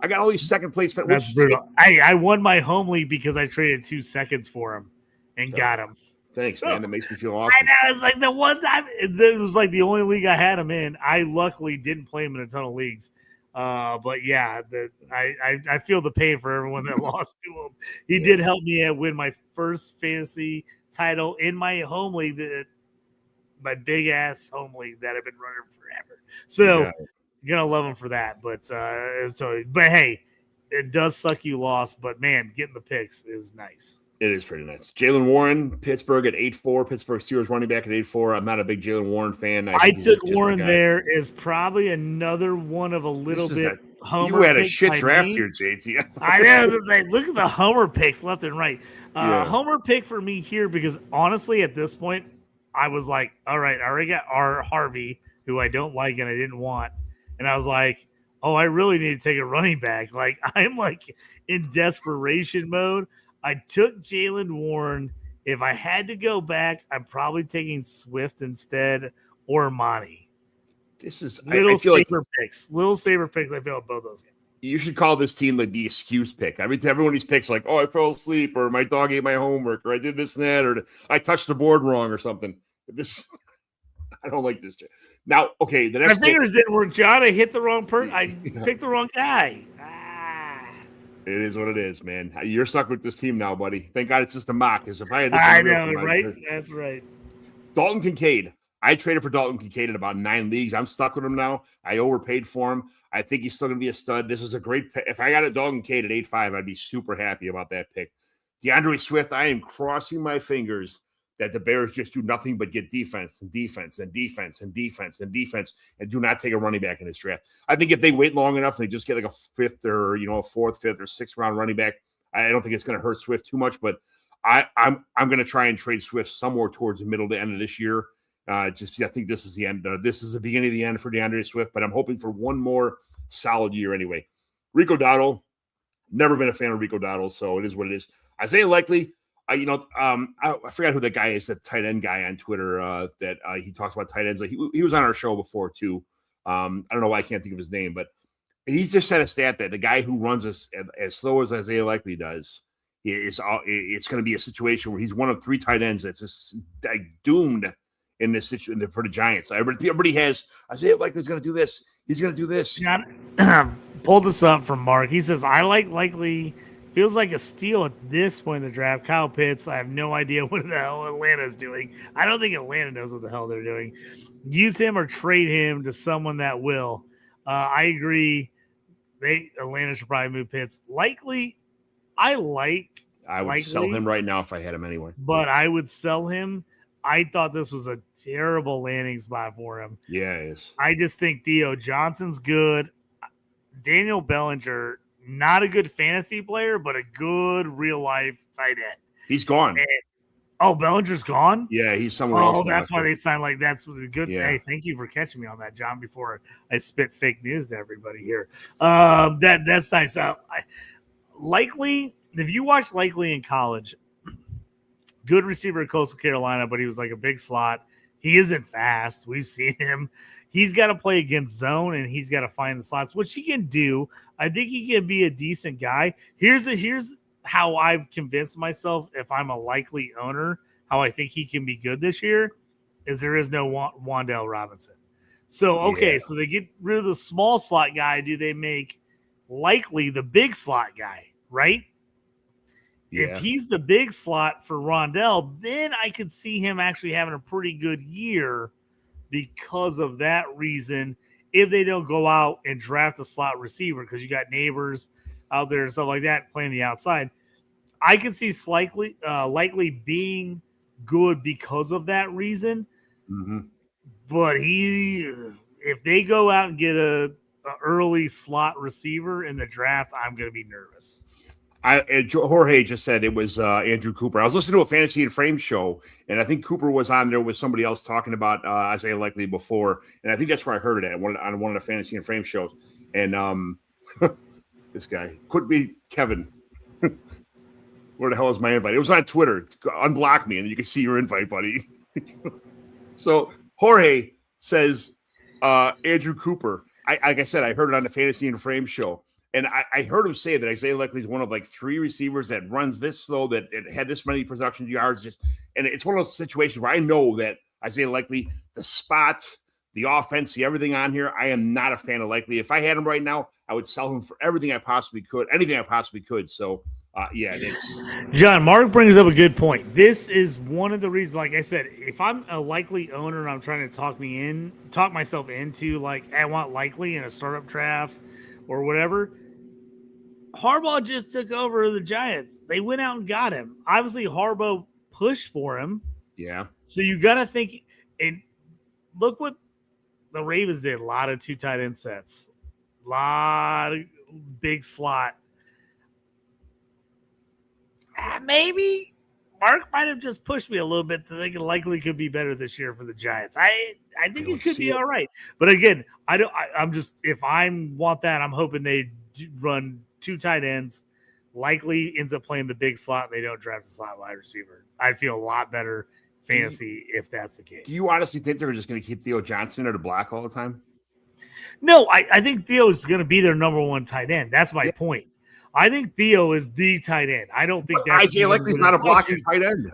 I got all these second place. That's brutal. I won my home league because I traded 2 seconds for him and got him. Thanks, man. That makes me feel awesome. I know. It's like the one time it was like the only league I had him in. I luckily didn't play him in a ton of leagues. But yeah, I feel the pain for everyone that lost to him. He did help me win my first fantasy title in my home league. My big ass home league that I've been running forever. So you're gonna love him for that. But hey, it does suck you lost, but man, getting the picks is nice. It is pretty nice. Jalen Warren, Pittsburgh at 8-4. Pittsburgh Steelers running back at 8-4. I'm not a big Jalen Warren fan. I took Warren there as probably another one of a little bit homer. You had a shit draft here, JT. I know. Look at the homer picks left and right. Homer pick for me here because honestly, at this point, I was like, all right, I already got Harvey, who I don't like and I didn't want. And I was like, oh, I really need to take a running back. Like, I'm like in desperation mode. I took Jalen Warren. If I had to go back, I'm probably taking Swift instead or Monty. This is little saver picks. Little saver picks. I feel both those games. You should call this team like the excuse pick. I mean, everyone these picks like, oh, I fell asleep, or my dog ate my homework, or I did this and that, or I touched the board wrong, or something. I don't like this. Now, okay, the next my fingers didn't work, John. I hit the wrong person. I picked the wrong guy. It is what it is, man. You're stuck with this team now, buddy. Thank God it's just a mock. Because if I had, I know, right? That's right. Dalton Kincaid. I traded for Dalton Kincaid in about 9 leagues. I'm stuck with him now. I overpaid for him. I think he's still going to be a stud. This is a great pick. If I got a Dalton Kincaid at 8.5, I'd be super happy about that pick. DeAndre Swift, I am crossing my fingers that the Bears just do nothing but get defense and defense and defense and defense and defense and do not take a running back in this draft. I think if they wait long enough and they just get like a 5th or, a 4th, 5th, or 6th round running back, I don't think it's going to hurt Swift too much, but I'm going to try and trade Swift somewhere towards the middle to end of this year. I think this is the end. This is the beginning of the end for DeAndre Swift, but I'm hoping for one more solid year anyway. Rico Dowdle, never been a fan of Rico Dowdle, so it is what it is. Isaiah Likely, I forgot who that guy is, that tight end guy on Twitter that he talks about tight ends. Like he was on our show before too. I don't know why I can't think of his name, but he just said a stat that the guy who runs as slow as Isaiah Likely does it's going to be a situation where he's one of 3 tight ends that's just like doomed in this situation for the Giants. Everybody has Isaiah Likely's going to do this. He's going to do this. Pull this up from Mark. He says, I like Likely. Feels like a steal at this point in the draft. Kyle Pitts, I have no idea what the hell Atlanta's doing. I don't think Atlanta knows what the hell they're doing. Use him or trade him to someone that will. I agree. Atlanta should probably move Pitts. Likely, I would sell him right now if I had him anyway. But I would sell him. I thought this was a terrible landing spot for him. Yeah, it is. I just think Theo Johnson's good. Daniel Bellinger, not a good fantasy player, but a good real life tight end. He's gone. Oh, Bellinger's gone? Yeah, he's somewhere else. Oh, now, that's I why think. they signed like that's good. Yeah. Hey, thank you for catching me on that, John, before I spit fake news to everybody here. That's nice. Likely, if you watched Likely in college, good receiver at Coastal Carolina, but he was like a big slot. He isn't fast. We've seen him. He's got to play against zone and he's got to find the slots, which he can do. I think he can be a decent guy. Here's how I've convinced myself if I'm a likely owner, how I think he can be good this year is there is no Wan'Dale Robinson. So, okay, so they get rid of the small slot guy. Do they make Likely the big slot guy, right? Yeah. If he's the big slot for Rondell, then I could see him actually having a pretty good year because of that reason. If they don't go out and draft a slot receiver, because you got Neighbors out there and stuff like that playing the outside, I can see likely being good because of that reason. Mm-hmm. But if they go out and get a early slot receiver in the draft, I'm going to be nervous. Jorge just said it was Andrew Cooper. I was listening to a Fantasy and Frame show, and I think Cooper was on there with somebody else talking about Isaiah Likely before, and I think that's where I heard it at on one of the Fantasy and Frame shows. And this guy could be Kevin. Where the hell is my invite? It was on Twitter. Unblock me, and you can see your invite, buddy. So Jorge says Andrew Cooper. Like I said, I heard it on the Fantasy and Frame show. And I heard him say that Isaiah Likely is one of like 3 receivers that runs this slow, that it had this many production yards. And it's one of those situations where I know that Isaiah Likely, the spot, the offense, everything on here, I am not a fan of Likely. If I had him right now, I would sell him for anything I possibly could. So, it's John, Mark brings up a good point. This is one of the reasons, like I said, if I'm a Likely owner and I'm trying to talk myself into like I want Likely in a startup draft or whatever, Harbaugh just took over the Giants. They went out and got him. Obviously, Harbaugh pushed for him. Yeah. So you got to think, and look what the Ravens did. A lot of 2 tight end sets. A lot of big slot. Maybe Mark might have just pushed me a little bit to think it likely could be better this year for the Giants. I think it could be all right. But again, I'm just, if I want that, I'm hoping they run 2 tight ends. Likely ends up playing the big slot and they don't draft a slot wide receiver. I'd feel a lot better fantasy if that's the case. Do you honestly think they're just going to keep Theo Johnson or the block all the time? No, I think Theo is going to be their number 1 tight end. That's my point. I think Theo is the tight end. I don't think that's Isaiah Likely's not a blocking tight end.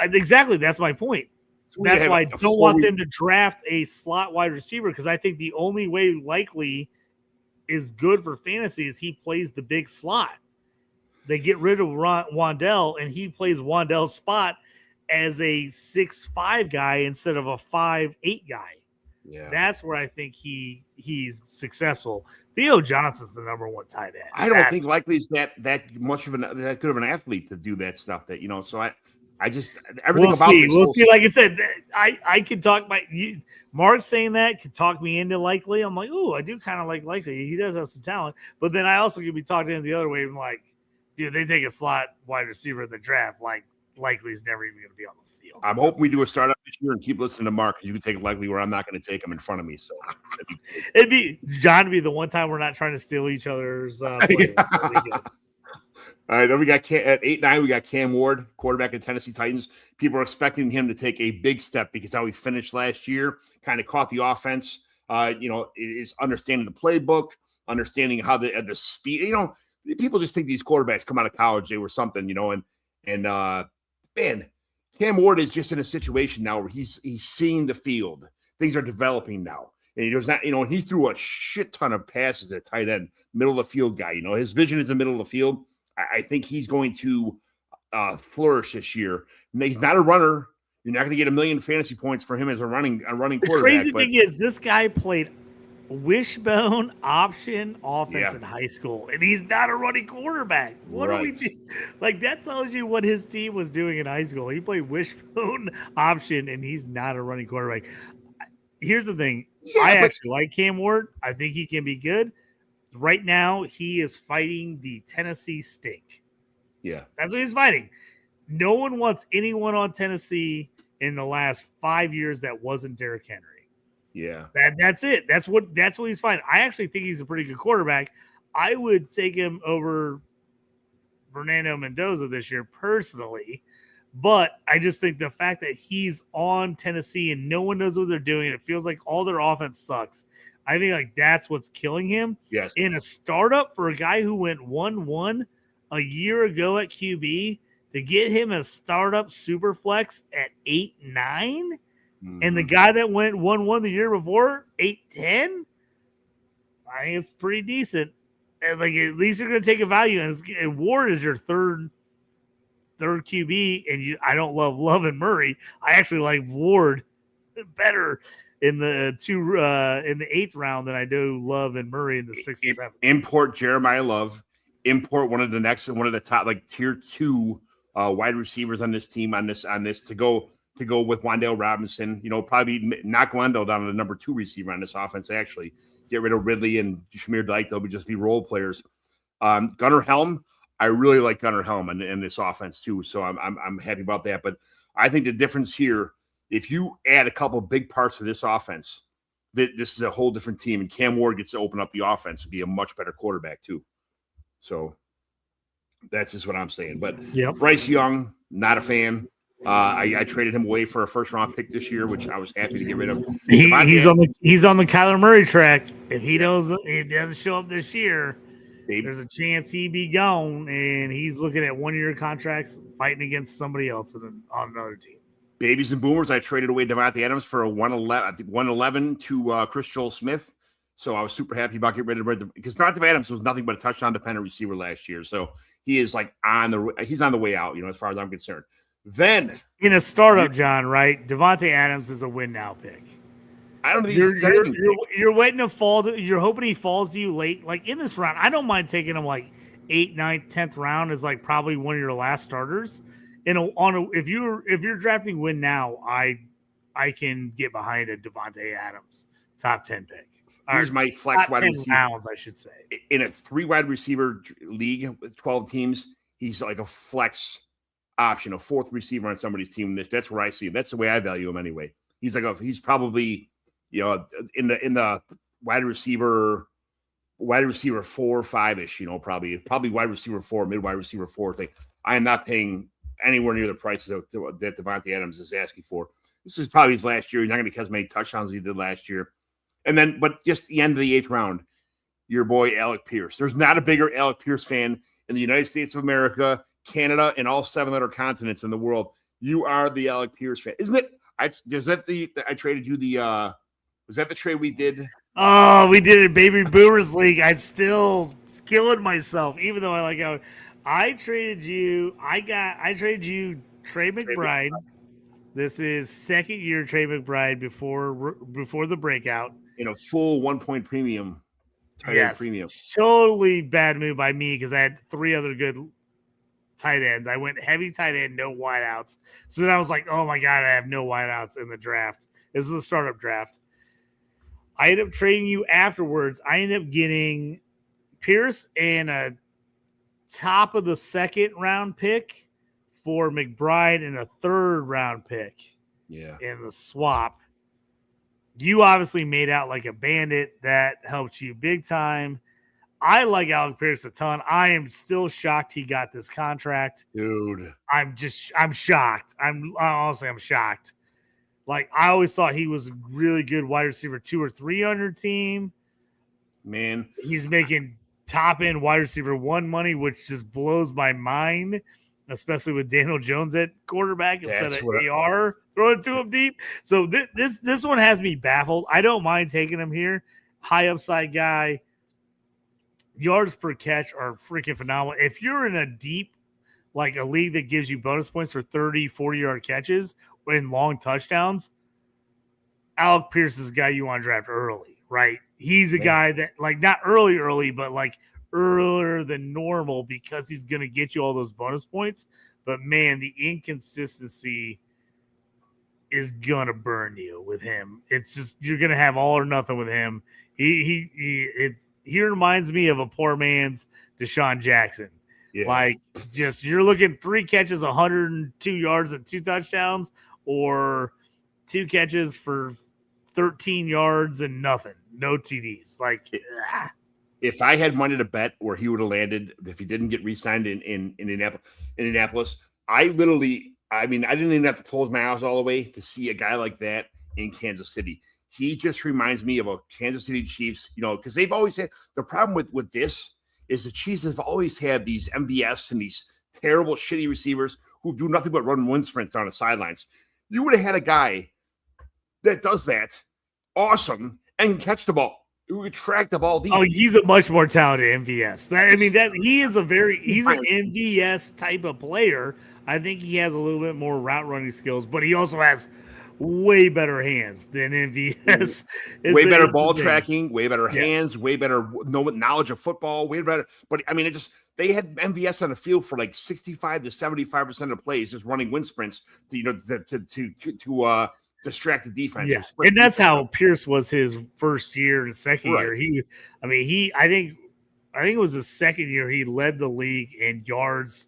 Exactly. That's my point. That's why I don't want them to draft a slot wide receiver, because I think the only way Likely is good for fantasy is he plays the big slot. They get rid of Wan'Dale, and he plays Wan'Dale's spot as a 6'5" guy instead of a 5'8" guy. Yeah, that's where I think he's successsable. Theo Johnson's the number 1 tight end. I don't think Likely's that much of that good of an athlete to do that stuff. That So I just everything about this. We'll see. Like I said, I could talk Mark saying that could talk me into Likely. I'm like, oh, I do kind of like Likely. He does have some talent, but then I also could be talking him the other way. I'm like, dude, they take a slot wide receiver in the draft. Like Likely's never even going to be on the field. I'm hoping we do a startup this year and keep listening to Mark, because you can take Likely where I'm not going to take him in front of me. So it'd be John to be the one time we're not trying to steal each other's players. All right, then we got at 8-9, we got Cam Ward, quarterback of Tennessee Titans. People are expecting him to take a big step because how he finished last year, kind of caught the offense. Is understanding the playbook, understanding how the speed. People just think these quarterbacks come out of college, they were something, and man, Cam Ward is just in a situation now where he's seeing the field. Things are developing now. And he does not, he threw a shit ton of passes at tight end, middle of the field guy. His vision is the middle of the field. I think he's going to flourish this year. He's not a runner. You're not going to get 1 million fantasy points for him as a running quarterback. The crazy thing is, this guy played wishbone option offense in high school, and he's not a running quarterback. What are we doing? Like, that tells you what his team was doing in high school. He played wishbone option, and he's not a running quarterback. Here's the thing. I actually like Cam Ward. I think he can be good. Right now, he is fighting the Tennessee stink. Yeah. That's what he's fighting. No one wants anyone on Tennessee in the last 5 years that wasn't Derrick Henry. Yeah. That's it. That's what he's fine. I actually think he's a pretty good quarterback. I would take him over Fernando Mendoza this year personally, but I just think the fact that he's on Tennessee and no one knows what they're doing, and it feels like all their offense sucks. I think like that's what's killing him. Yes. In a startup for a guy who went 1-1 a year ago at QB, to get him a startup SuperFlex at 8-9. And the guy that went 1-1 the year before, 8-10, I think it's pretty decent. And like at least you're going to take a value. And Ward is your third QB, and I don't love Love and Murray. I actually like Ward better in the in the 8th round than I do Love and Murray in the 6th and 7th. Import Jeremiah Love. Import one of the top like tier 2 wide receivers on this team on this to go with Wan'Dale Robinson, probably knock Wan'Dale down to the number 2 receiver on this offense. Actually, get rid of Ridley and Shamir Dyke. They'll just be role players. Gunnar Helm, I really like Gunnar Helm in this offense too. So I'm happy about that. But I think the difference here, if you add a couple big parts to this offense, this is a whole different team. And Cam Ward gets to open up the offense and be a much better quarterback too. So that's just what I'm saying. But Bryce Young, not a fan. I traded him away for a first-round pick this year, which I was happy to get rid of. He's on the Kyler Murray track. If he doesn't show up this year, there's a chance he'd be gone, and he's looking at 1-year contracts, fighting against somebody else on another team. Babies and boomers, I traded away Davante Adams for a 111 to Chris Joel Smith. So I was super happy about getting rid of because Davante Adams was nothing but a touchdown-dependent receiver last year. So he is like he's on the way out, as far as I'm concerned. Then in a startup, John, right? Davante Adams is a win now pick. I don't think you're waiting to fall. You're hoping he falls to you late, like in this round. I don't mind taking him like 8th, 9th, 10th round is like probably one of your last starters. If you're drafting win now, I can get behind a Davante Adams top 10 pick. Here's my flex top wide 10 receiver. rounds, I should say. In a 3 wide receiver league with 12 teams, he's like a flex option, a 4th receiver on somebody's team. That's where I see him. That's the way I value him anyway. He's he's probably in the wide receiver 4 or 5-ish, probably wide receiver 4, mid wide receiver 4 thing. I am not paying anywhere near the prices that Davante Adams is asking for. This is probably his last year. He's not going to get as many touchdowns as he did last year. And then, but just the end of the 8th round, your boy Alec Pierce. There's not a bigger Alec Pierce fan in the United States of America, Canada, and all 7 other continents in the world. You are the Alec Pierce fan, isn't it? I traded you the. Was that the trade we did? Oh, we did it, Baby Boomers League. I'm still killing myself, even though I like how I traded you. I traded you Trey McBride. This is 2nd year Trey McBride before the breakout. In a full 1 point premium. Premium. Totally bad move by me because I had 3 other good tight ends. I went heavy tight end, no wideouts. So then I was like, oh my God, I have no wideouts in the draft. This is a startup draft. I ended up trading you afterwards. I ended up getting Pierce and a top of the 2nd round pick for McBride and a 3rd round pick. Yeah. In the swap. You obviously made out like a bandit. That helped you big time. I like Alec Pierce a ton. I am still shocked he got this contract. Dude. I'm shocked. I'm shocked. Like, I always thought he was a really good wide receiver 2 or 3 on your team. Man. He's making top-end wide receiver 1 money, which just blows my mind, especially with Daniel Jones at quarterback instead of AR throwing it to him deep. So this one has me baffled. I don't mind taking him here. High upside guy. Yards per catch are freaking phenomenal. If you're in a deep, like a league that gives you bonus points for 30, 40-yard catches and long touchdowns, Alec Pierce is a guy you want to draft early, right? He's a guy that, like, not early, but like earlier than normal because he's going to get you all those bonus points. But, man, the inconsistency is going to burn you with him. It's just you're going to have all or nothing with him. He reminds me of a poor man's Deshaun Jackson. Yeah. Like, just you're looking 3 catches, 102 yards and 2 touchdowns, or 2 catches for 13 yards and nothing, no TDs. Like, if I had money to bet where he would have landed if he didn't get re-signed in Indianapolis, I didn't even have to close my eyes all the way to see a guy like that in Kansas City. He just reminds me of a Kansas City Chiefs, because they've always had the problem with this is the Chiefs have always had these MVS and these terrible, shitty receivers who do nothing but run wind sprints down the sidelines. You would have had a guy that does that, awesome, and can catch the ball. Who could track the ball deep. Oh, he's a much more talented MVS. He's an MVS type of player. I think he has a little bit more route running skills, but he also has way better hands than MVS. Way better ball tracking, way better hands, way better knowledge of football, way better. But they had MVS on the field for like 65 to 75% of plays, just running wind sprints to distract the defense. Yeah, and that's how Pierce was his first year and second year. I think it was his second year he led the league in yards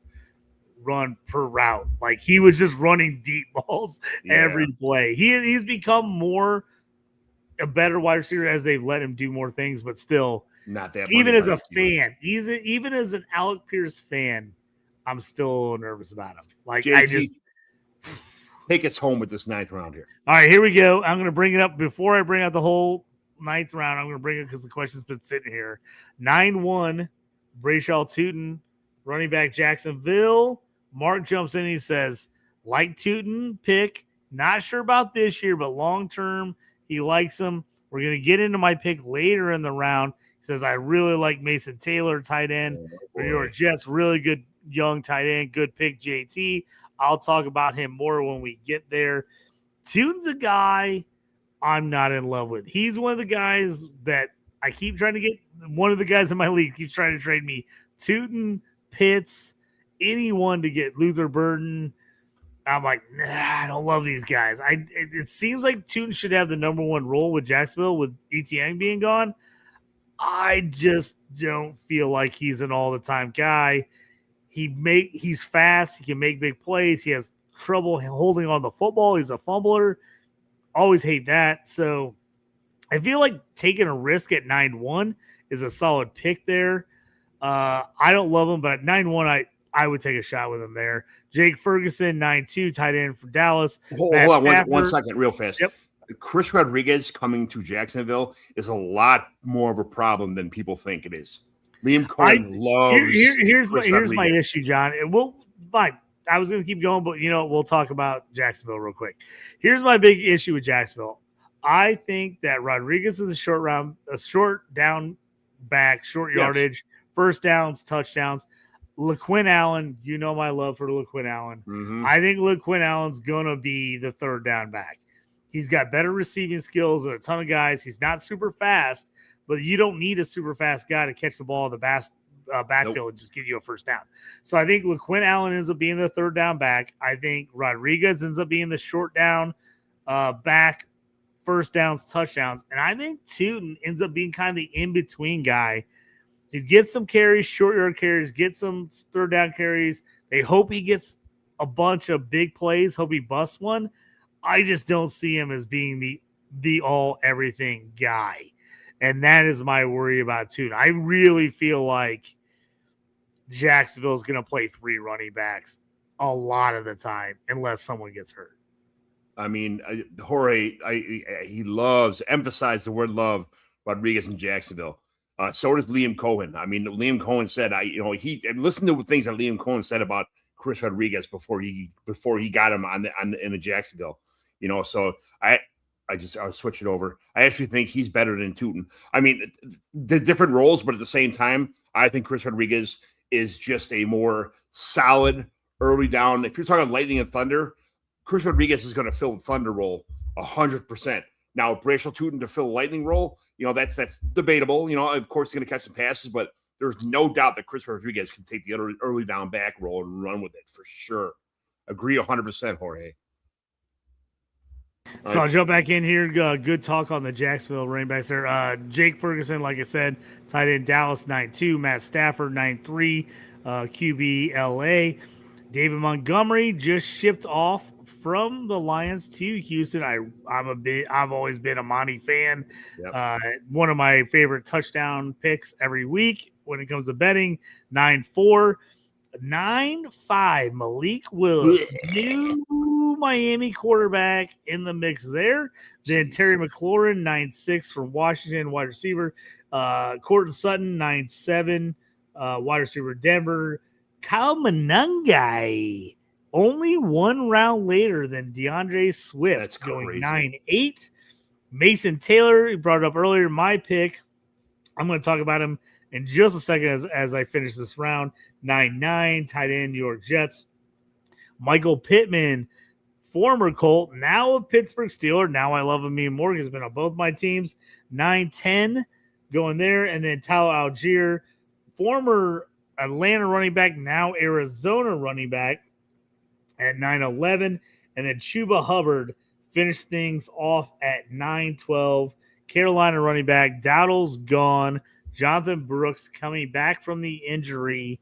run per route. Like, he was just running deep balls every play. He's become a better wide receiver as they've let him do more things, but still not that. Even as a fan, even as an Alec Pierce fan, I'm still nervous about him. Like, JT, take us home with this 9th round here. All right, here we go. I'm going to bring it up. Before I bring out the whole 9th round, I'm going to bring it because the question's been sitting here. 9-1, Brayshaw Tootin, running back Jacksonville. Mark jumps in. He says, like Tootin pick. Not sure about this year, but long-term, he likes him. We're going to get into my pick later in the round. He says, I really like Mason Taylor, tight end. For your Jets, really good young tight end. Good pick, JT. I'll talk about him more when we get there. Tootin's a guy I'm not in love with. He's one of the guys that I keep trying to get. One of the guys in my league keeps trying to trade me. Tootin, Pitts, anyone to get Luther Burden. I'm like, nah, I don't love these guys. It seems like Tootin should have the number 1 role with Jacksonville with ETN being gone. I just don't feel like he's an all-the-time guy. He's fast. He can make big plays. He has trouble holding on the football. He's a fumbler. Always hate that. So I feel like taking a risk at 9-1 is a solid pick there. I don't love him, but at 9-1, I would take a shot with him there. Jake Ferguson, 9-2, tight end for Dallas. Hold on one second, real fast. Yep. Chris Rodriguez coming to Jacksonville is a lot more of a problem than people think it is. Liam Cohen loves. Here's my issue, John. Fine. I was going to keep going, but we'll talk about Jacksonville real quick. Here's my big issue with Jacksonville. I think that Rodriguez is a short down back, short yardage, first downs, touchdowns. LaQuinn Allen, my love for LaQuinn Allen. Mm-hmm. I think LaQuinn Allen's going to be the third down back. He's got better receiving skills than a ton of guys. He's not super fast, but you don't need a super fast guy to catch the ball in the backfield and just give you a first down. So I think LaQuinn Allen ends up being the third down back. I think Rodriguez ends up being the short down back, first downs, touchdowns. And I think Tootin ends up being kind of the in-between guy who gets some carries, short yard carries, get some third down carries. They hope he gets a bunch of big plays, hope he busts one. I just don't see him as being the all-everything guy. And that is my worry about Tootin. I really feel like Jacksonville is going to play 3 running backs a lot of the time unless someone gets hurt. I mean, Jorge, he emphasized the word love, Rodriguez in Jacksonville. So does Liam Cohen. I mean, Liam Cohen said, listen to the things that Liam Cohen said about Chris Rodriguez before he got him in the Jacksonville. So I'll switch it over. I actually think he's better than Tootin. I mean, the different roles, but at the same time, I think Chris Rodriguez is just a more solid early down. If you're talking lightning and thunder, Chris Rodriguez is going to fill the thunder role 100%. Now, Brayshaw Tootin to fill a lightning role, that's debatable. Of course, he's going to catch some passes, but there's no doubt that Chris Rodriguez can take the early down back role and run with it for sure. Agree 100%, Jorge. So I'll jump back in here. Good talk on the Jacksonville running backs there. Jake Ferguson, like I said, tight end Dallas 9-2. Matt Stafford 9-3. QB LA. David Montgomery just shipped off from the Lions to Houston. I've always been a Monty fan. Yep. One of my favorite touchdown picks every week when it comes to betting. 9-4. 9-5. Malik Willis, new Miami quarterback in the mix there. Then Terry McLaurin, 9-6 from Washington, wide receiver. Courtland Sutton, 9-7, wide receiver Denver. Kyle Monangai, only one round later than DeAndre Swift. That's going crazy. 9-8. Mason Taylor, you brought it up earlier, my pick. I'm going to talk about him in just a second as I finish this round. 9-9, tight end, New York Jets. Michael Pittman, former Colt, now a Pittsburgh Steeler. Now I love him even more. He's been on both my teams. 9-10, going there. And then Tyler Algier, former Atlanta running back, now Arizona running back, at 9-11. And then Chuba Hubbard finished things off at 9-12. Carolina running back, Dowdle's gone. Jonathan Brooks coming back from the injury.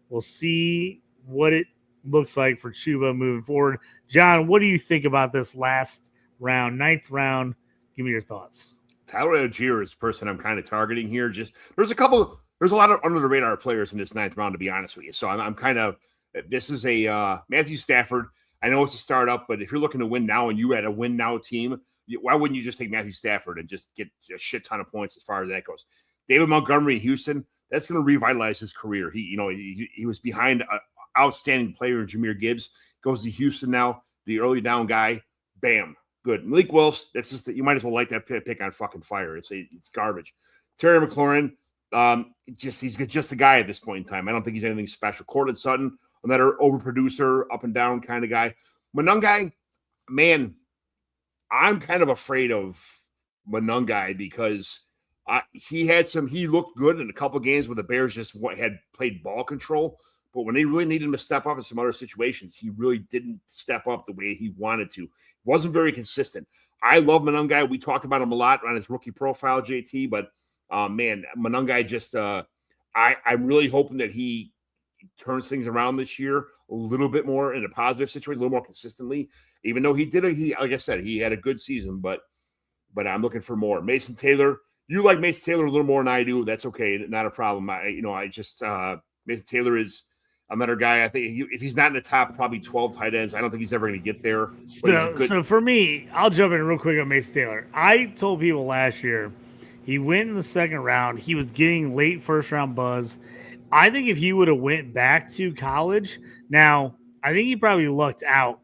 We'll see what it looks like for Chuba moving forward. John, what do you think about this last round, 9th round? Give me your thoughts. Tyler Algier is the person I'm kind of targeting here. Just there's a lot of under the radar players in this 9th round, to be honest with you. So I'm kind of, this is a Matthew Stafford. I know it's a startup, but if you're looking to win now and you had a win now team, why wouldn't you just take Matthew Stafford and just get a shit ton of points as far as that goes? David Montgomery in Houston, that's going to revitalize his career. He was behind an outstanding player in Jahmyr Gibbs, goes to Houston now, the early down guy, bam, good. Malik Willis, that's just you might as well light that pick on fucking fire. It's garbage. Terry McLaurin, he's just a guy at this point in time. I don't think he's anything special. Courtland Sutton, another overproducer, up and down kind of guy. Monangai, man, I'm kind of afraid of Monangai because he looked good in a couple of games where the Bears just had played ball control, but when they really needed him to step up in some other situations, he really didn't step up the way he wanted to. Wasn't very consistent. I love Monangai. We talked about him a lot on his rookie profile, JT, but man, Monangai just I'm really hoping that he turns things around this year a little bit more in a positive situation, a little more consistently. Even though like I said, he had a good season, but I'm looking for more. Mason Taylor, you like Mason Taylor a little more than I do. That's okay, not a problem. Mason Taylor is another guy. I think if he's not in the top probably 12 tight ends, I don't think he's ever going to get there. So for me, I'll jump in real quick on Mason Taylor. I told people last year he went in the 2nd round. He was getting late 1st round buzz. I think if he would have went back to college, now I think he probably lucked out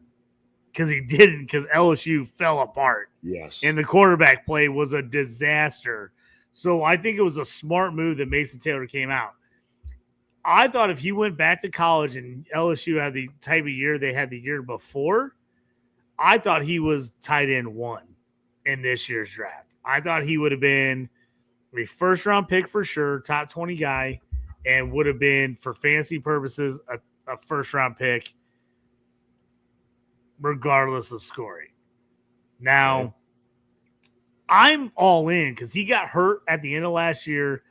because he didn't, because LSU fell apart. Yes. And the quarterback play was a disaster. So I think it was a smart move that Mason Taylor came out. I thought if he went back to college and LSU had the type of year they had the year before, I thought he was tight end 1 in this year's draft. I thought he would have been a 1st round pick for sure, top 20 guy, and would have been, for fantasy purposes, a 1st round pick regardless of scoring. Now, I'm all in because he got hurt at the end of last year,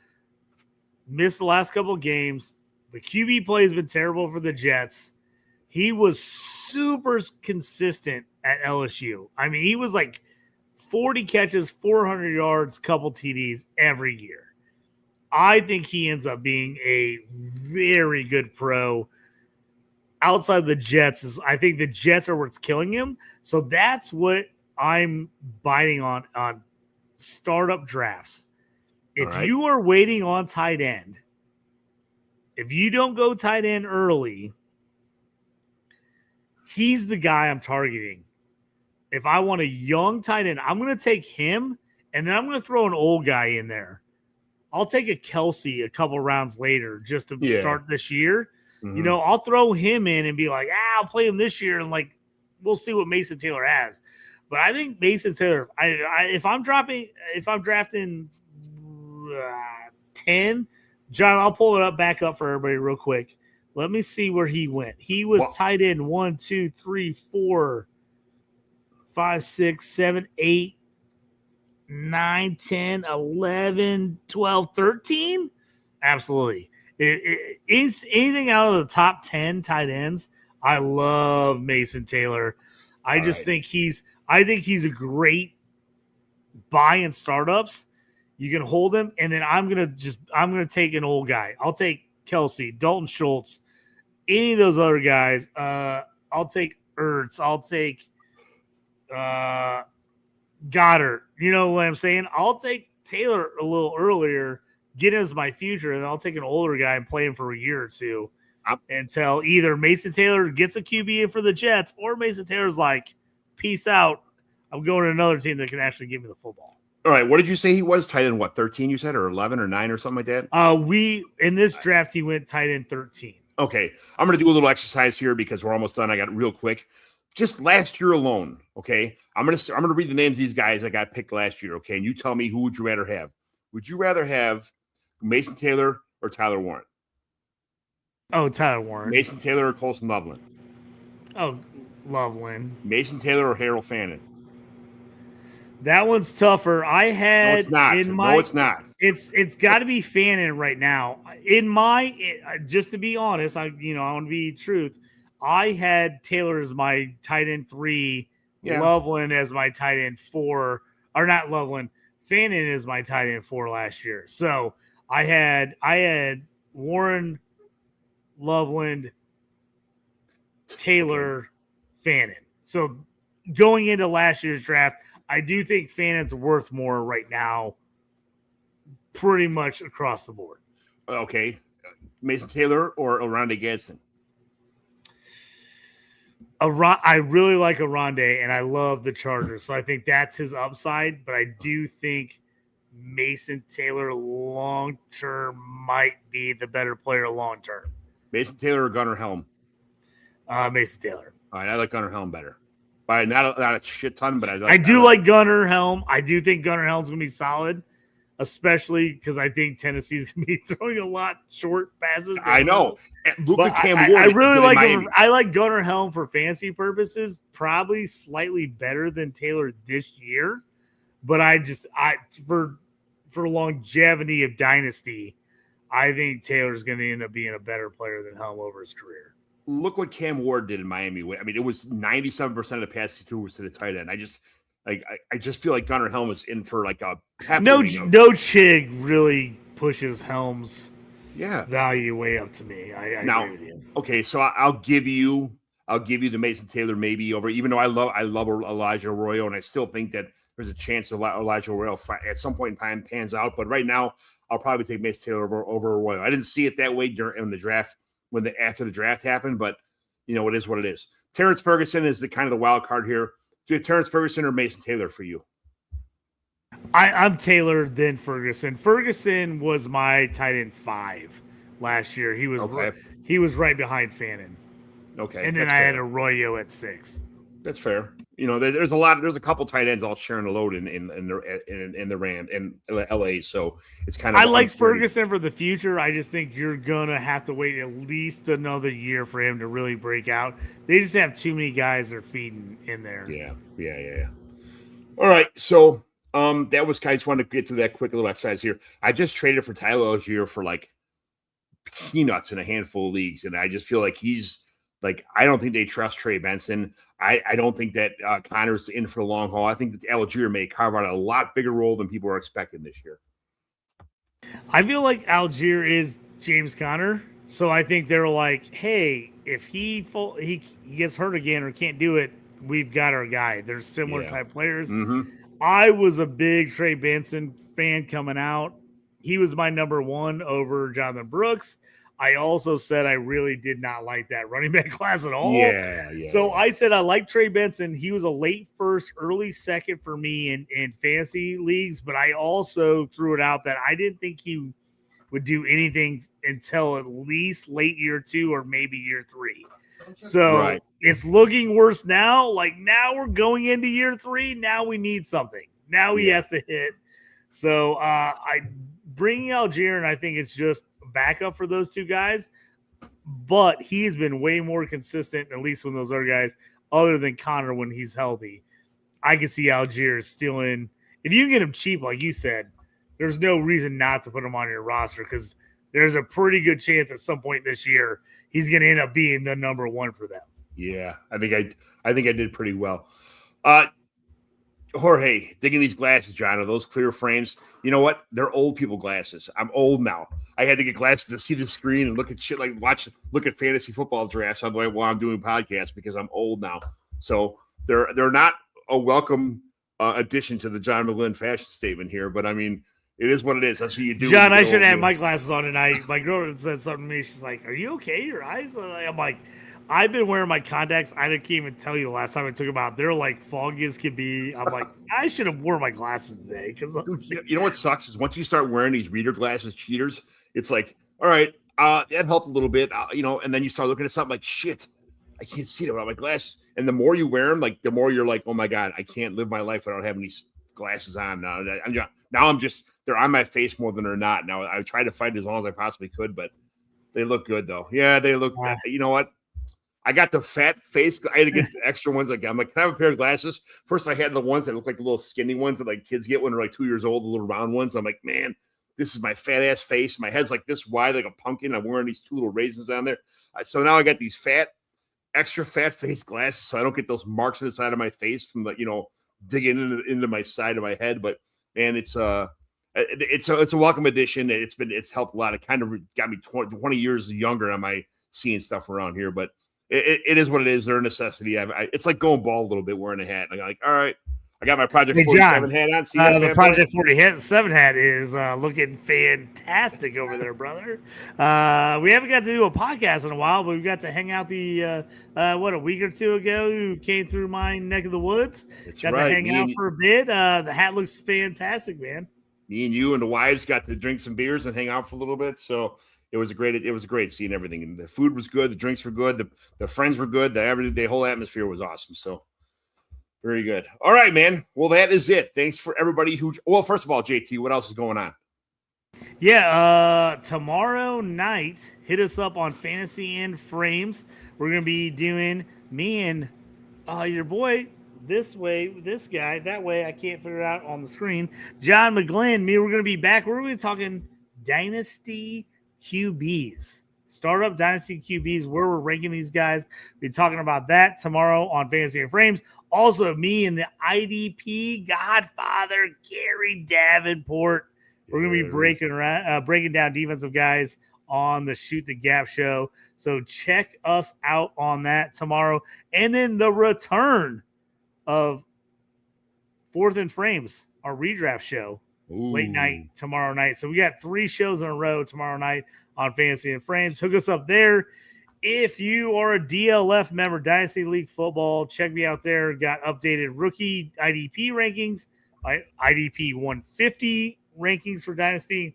missed the last couple of games. The QB play has been terrible for the Jets. He was super consistent at LSU. I mean, he was like 40 catches, 400 yards, couple TDs every year. I think he ends up being a very good pro. Outside the Jets, I think the Jets are what's killing him. So that's what I'm biting on startup drafts. If you are waiting on tight end, if you don't go tight end early, he's the guy I'm targeting. If I want a young tight end, I'm going to take him, and then I'm going to throw an old guy in there. I'll take a Kelsey a couple rounds later just to start this year. Mm-hmm. I'll throw him in and be like, I'll play him this year, and we'll see what Mason Taylor has. But I think Mason Taylor, if I'm drafting 10, John, I'll pull it back up for everybody real quick. Let me see where he went. He was tight end 1, 2, 3, 4, 5, 6, 7, 8, 9, 10, 11, 12, 13. Absolutely. It's anything out of the top 10 tight ends. I love Mason Taylor. I think he's a great buy in startups. You can hold him, and then I'm gonna take an old guy. I'll take Kelsey, Dalton Schultz, any of those other guys. I'll take Ertz. I'll take Goddard. You know what I'm saying? I'll take Taylor a little earlier, get him as my future, and I'll take an older guy and play him for a year or two until either Mason Taylor gets a QB in for the Jets or Mason Taylor's like, peace out. I'm going to another team that can actually give me the football. All right. What did you say he was? Tight end, what, 13 you said, or 11 or 9 or something like that? In this draft, he went tight end 13. Okay. I'm going to do a little exercise here because we're almost done. I got it real quick. Just last year alone, okay? I'm gonna read the names of these guys that got picked last year, okay? And you tell me, who would you rather have? Would you rather have Mason Taylor or Tyler Warren? Oh, Tyler Warren. Mason Taylor or Colson Loveland? Oh, Loveland. Mason Taylor or Harold Fannin? That one's tougher. I had no, it's not. No, it's not. It's got to be Fannin right now. Just to be honest, I want to be truth. I had Taylor as my tight end 3, Loveland as my tight end 4, or not Loveland, Fannin as my tight end 4 last year. So I had Warren, Loveland, Taylor, Fannin. So going into last year's draft, I do think Fannin's worth more right now, pretty much across the board. Okay. Mason Taylor or Oronde Gadsden? I really like Oronde, and I love the Chargers, so I think that's his upside. But I do think Mason Taylor long-term might be the better player long-term. Mason Taylor or Gunnar Helm? Mason Taylor. All right, I like Gunnar Helm better. By not a shit ton, but I do like Gunnar Helm. I do think Gunnar Helm's going to be solid, especially because I think Tennessee's going to be throwing a lot short passes. I know. I really like him. I like Gunnar Helm for fantasy purposes, probably slightly better than Taylor this year. But for longevity of dynasty, I think Taylor's going to end up being a better player than Helm over his career. Look what Cam Ward did in Miami. I mean, it was 97% of the passes through was to the tight end. I just feel like Gunnar Helm is in for like a no Chig really pushes Helm's value way up to me. I agree with you. Okay, so I'll give you the Mason Taylor maybe over, even though I love Elijah Arroyo, and I still think that there's a chance Elijah Arroyo at some point in time pans out. But right now, I'll probably take Mason Taylor over Arroyo. I didn't see it that way in the draft after the draft happened, but it is what it is. Terrence Ferguson is the kind of the wild card here. Do you have Terrence Ferguson or Mason Taylor for you? I'm Taylor, then Ferguson. Ferguson was my tight end 5 last year. He was right behind Fannin. Okay, and then I had Arroyo at 6. That's fair. There's a couple tight ends all sharing the load in the Rams in LA, so it's kind of. I like Ferguson for the future. I just think you're gonna have to wait at least another year for him to really break out. They just have too many guys they're feeding in there. Yeah. All right, so that was I just wanted to get to that quick little exercise here. I just traded for Tyler Algier for like peanuts in a handful of leagues, and I just feel like he's. Like, I don't think they trust Trey Benson. I don't think that Connor's in for the long haul. I think that Algier may carve out a lot bigger role than people are expecting this year. I feel like Algier is James Conner. So I think they're like, hey, if he gets hurt again or can't do it, we've got our guy. They're similar type players. Mm-hmm. I was a big Trey Benson fan coming out. He was my number 1 over Jonathan Brooks. I also said I really did not like that running back class at all. So I said I like Trey Benson. He was a late first, early second for me in fantasy leagues, but I also threw it out that I didn't think he would do anything until at least late year 2 or maybe year 3. So It's looking worse now. Like now we're going into year 3. Now we need something. Now he has to hit. So I bringing Algier, and I think it's just backup for those two guys, but he's been way more consistent, at least with those other guys, other than Connor when he's healthy. I can see Algier still in. If you can get him cheap, like you said, there's no reason not to put him on your roster because there's a pretty good chance at some point this year he's going to end up being the number one for them. Yeah, I think I did pretty well. Jorge, digging these glasses, John, are those clear frames? You know what? They're old people glasses. I'm old now. I had to get glasses to see the screen and look at shit, like look at fantasy football drafts on the way while I'm doing podcasts because I'm old now. So they're not a welcome addition to the John McGlynn fashion statement here, but I mean, it is what it is. That's what you do. John, I should have my glasses on tonight. My girlfriend said something to me. She's like, "Are you okay? Your eyes?" I'm like, I've been wearing my contacts. I can't even tell you the last time I took them out. They're like foggy as can be. I'm like, I should have worn my glasses today. Because you know what sucks is once you start wearing these reader glasses, cheaters, it's like, all right, that helped a little bit, and then you start looking at something like, shit, I can't see it without my glasses. And the more you wear them, like the more you're like, oh my God, I can't live my life without having these glasses on. They're on my face more than they're not. Now I try to fight as long as I possibly could, but they look good though. Yeah, they look. Yeah. You know what? I got the fat face. I had to get the extra ones. I'm like, can I have a pair of glasses? First, I had the ones that look like the little skinny ones that like kids get when they're like 2 years old, the little round ones. I'm like, man, this is my fat ass face. My head's like this wide, like a pumpkin. I'm wearing these two little raisins on there. So now I got these extra fat face glasses, so I don't get those marks on the side of my face from the, digging into my side of my head. But man, it's a welcome addition. It's helped a lot. It kind of got me 20 years younger on my seeing stuff around here, but it is what it is. They're a necessity. It's like going bald a little bit wearing a hat. I'm like, all right, I got my Project 47 hat on. See the Project 47 hat is looking fantastic over there, brother. We haven't got to do a podcast in a while, but we've got to hang out a week or two ago. You came through my neck of the woods. Got to hang out for a bit. The hat looks fantastic, man. Me and you and the wives got to drink some beers and hang out for a little bit. So it was great seeing everything. And the food was good. The drinks were good. The friends were good. The whole atmosphere was awesome. So very good. All right, man. Well, that is it. Thanks for everybody first of all, JT, what else is going on? Yeah, tomorrow night, hit us up on Fantasy and Frames. We're going to be doing me and your boy this guy, that way. I can't figure it out on the screen. John McGlynn, we're going to be back. We're going to be talking Dynasty QBs, startup Dynasty QBs, where we're ranking these guys. We'll be talking about that tomorrow on Fantasy and Frames. Also, me and the IDP Godfather, Gary Davenport. We're going to be breaking down defensive guys on the Shoot the Gap show. So check us out on that tomorrow. And then the return of Fourth and Frames, our redraft show. Ooh. Late night tomorrow night. So we got 3 shows in a row tomorrow night on Fantasy and Frames. Hook us up there. If you are a DLF member, Dynasty League Football, check me out there. Got updated rookie IDP rankings, IDP 150 rankings for Dynasty.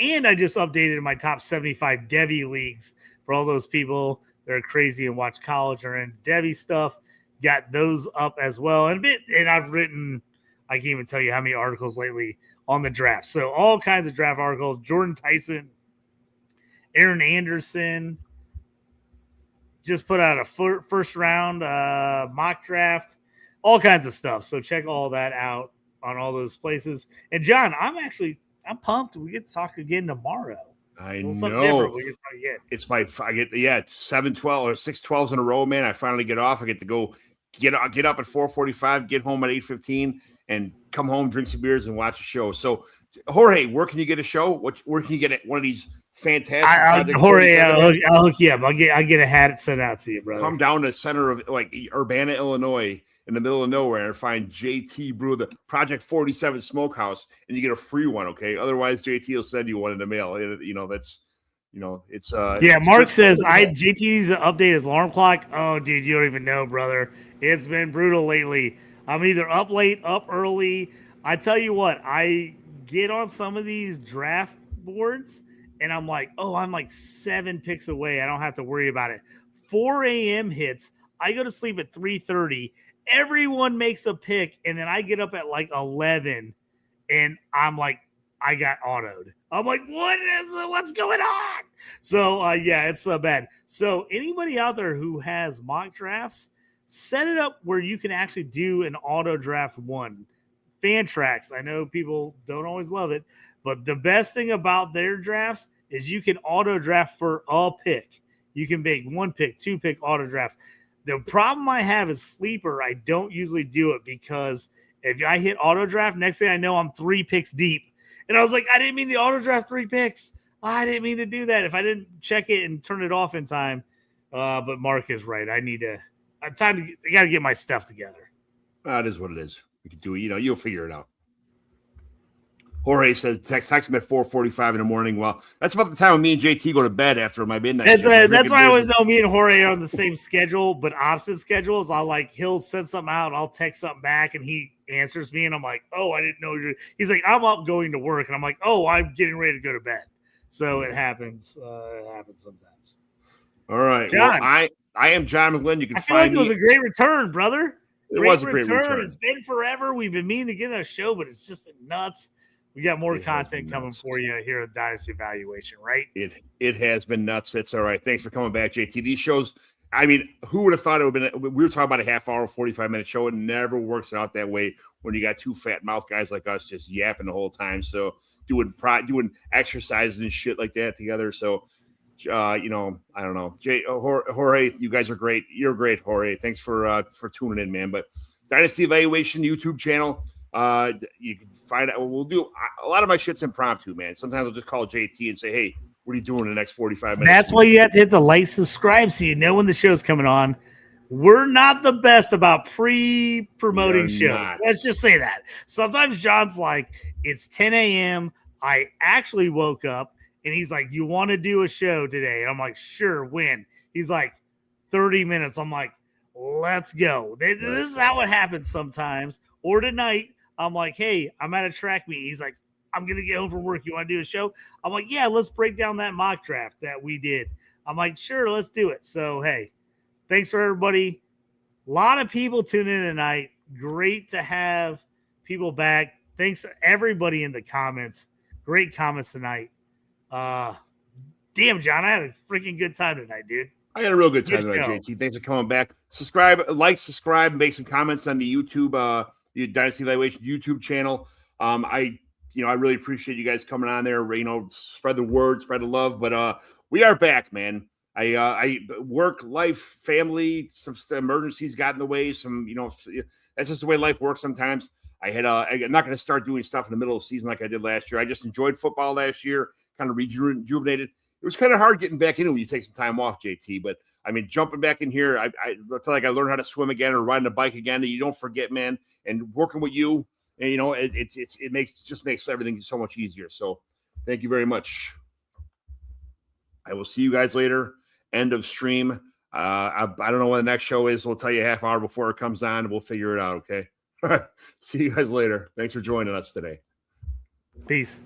And I just updated my top 75 Devy leagues for all those people that are crazy and watch college or in Devy stuff. Got those up as well. And I've written, I can't even tell you how many articles lately on the draft. So all kinds of draft articles. Jordan Tyson, Aaron Anderson, just put out a first round mock draft, all kinds of stuff. So check all that out on all those places. And John, I'm pumped. We get to talk again tomorrow. I know. It's I get 7-12 or 6-12s in a row, man. I finally get off. I get to go get up at 4:45, get home at 8:15, and come home, drink some beers, and watch a show. So, Jorge, where can you get a show? Where can you get one of these fantastic? Jorge, I'll hook you up. I'll get a hat sent out to you, brother. Come down to the center of like Urbana, Illinois, in the middle of nowhere, and find JT Brew, the Project 47 Smokehouse, and you get a free one. Okay, otherwise JT will send you one in the mail. Mark says JT's update his alarm clock. Oh, dude, you don't even know, brother. It's been brutal lately. I'm either up late, up early. I tell you what, I get on some of these draft boards and I'm like, I'm like 7 picks away. I don't have to worry about it. 4 a.m. hits. I go to sleep at 3:30. Everyone makes a pick, and then I get up at like 11, and I'm like, I got autoed. I'm like, what's going on? So, it's bad. So anybody out there who has mock drafts, set it up where you can actually do an auto draft one. Fantrax. I know people don't always love it, but the best thing about their drafts is you can auto draft for a pick. You can make 1 pick, 2 pick auto drafts. The problem I have is Sleeper. I don't usually do it because if I hit auto draft, next thing I know, I'm 3 picks deep. And I was like, I didn't mean to auto draft 3 picks. I didn't mean to do that if I didn't check it and turn it off in time. But Mark is right. I got to get my stuff together. It is what it is. We can do it. You'll figure it out. Jorge says text him at 4:45 in the morning. Well, that's about the time when me and JT go to bed after my midnight. That's why I always know me and Jorge are on the same schedule, but opposite schedules. He'll send something out, I'll text something back, and he answers me, and I'm like, oh, I didn't know you're. He's like, I'm up going to work, and I'm like, oh, I'm getting ready to go to bed. So it happens. It happens sometimes. All right, John. Well, I am John McGlynn. You can feel like it was a great return, brother. It was a great return. It's been forever. We've been meaning to get on a show, but it's just been nuts. We got more content coming for you here at Dynasty Evaluation, right? It has been nuts. That's all right. Thanks for coming back, JT. These shows, I mean, who would have thought it would have been? We were talking about a half hour, 45-minute show. It never works out that way when you got 2 fat mouth guys like us just yapping the whole time. So doing exercises and shit like that together. So, I don't know. Jorge, you guys are great. You're great, Jorge. Thanks for tuning in, man. But Dynasty Evaluation YouTube channel. You can find out. We'll do a lot of my shit's impromptu, man. Sometimes I'll just call JT and say, hey, what are you doing in the next 45 minutes? That's why you have to hit the like, subscribe, so you know when the show's coming on. We're not the best about pre-promoting shows. Not. Let's just say that. Sometimes John's like, it's 10 a.m. I actually woke up, and he's like, you want to do a show today? And I'm like, sure, when? He's like, 30 minutes. I'm like, let's go. This is how it happens sometimes. Or tonight, I'm like, hey, I'm at a track meet. He's like, I'm going to get home from work. You want to do a show? I'm like, yeah, let's break down that mock draft that we did. I'm like, sure, let's do it. So, hey, thanks for everybody. A lot of people tuning in tonight. Great to have people back. Thanks to everybody in the comments. Great comments tonight. Damn, John, I had a freaking good time tonight, dude. I had a real good time tonight, JT. Thanks for coming back. Subscribe, make some comments on the YouTube, the Dynasty Evaluation YouTube channel. I really appreciate you guys coming on there. Spread the word, spread the love. But we are back, man. I work, life, family, some emergencies got in the way. That's just the way life works sometimes. I'm not going to start doing stuff in the middle of the season like I did last year. I just enjoyed football last year, kind of rejuvenated. It was kind of hard getting back into it when you take some time off, JT. But I mean, jumping back in here, I feel like I learned how to swim again or riding a bike again. You don't forget, man. And working with you, and it makes everything so much easier. So, thank you very much. I will see you guys later. End of stream. I don't know when the next show is. We'll tell you a half hour before it comes on, and we'll figure it out. Okay. See you guys later. Thanks for joining us today. Peace.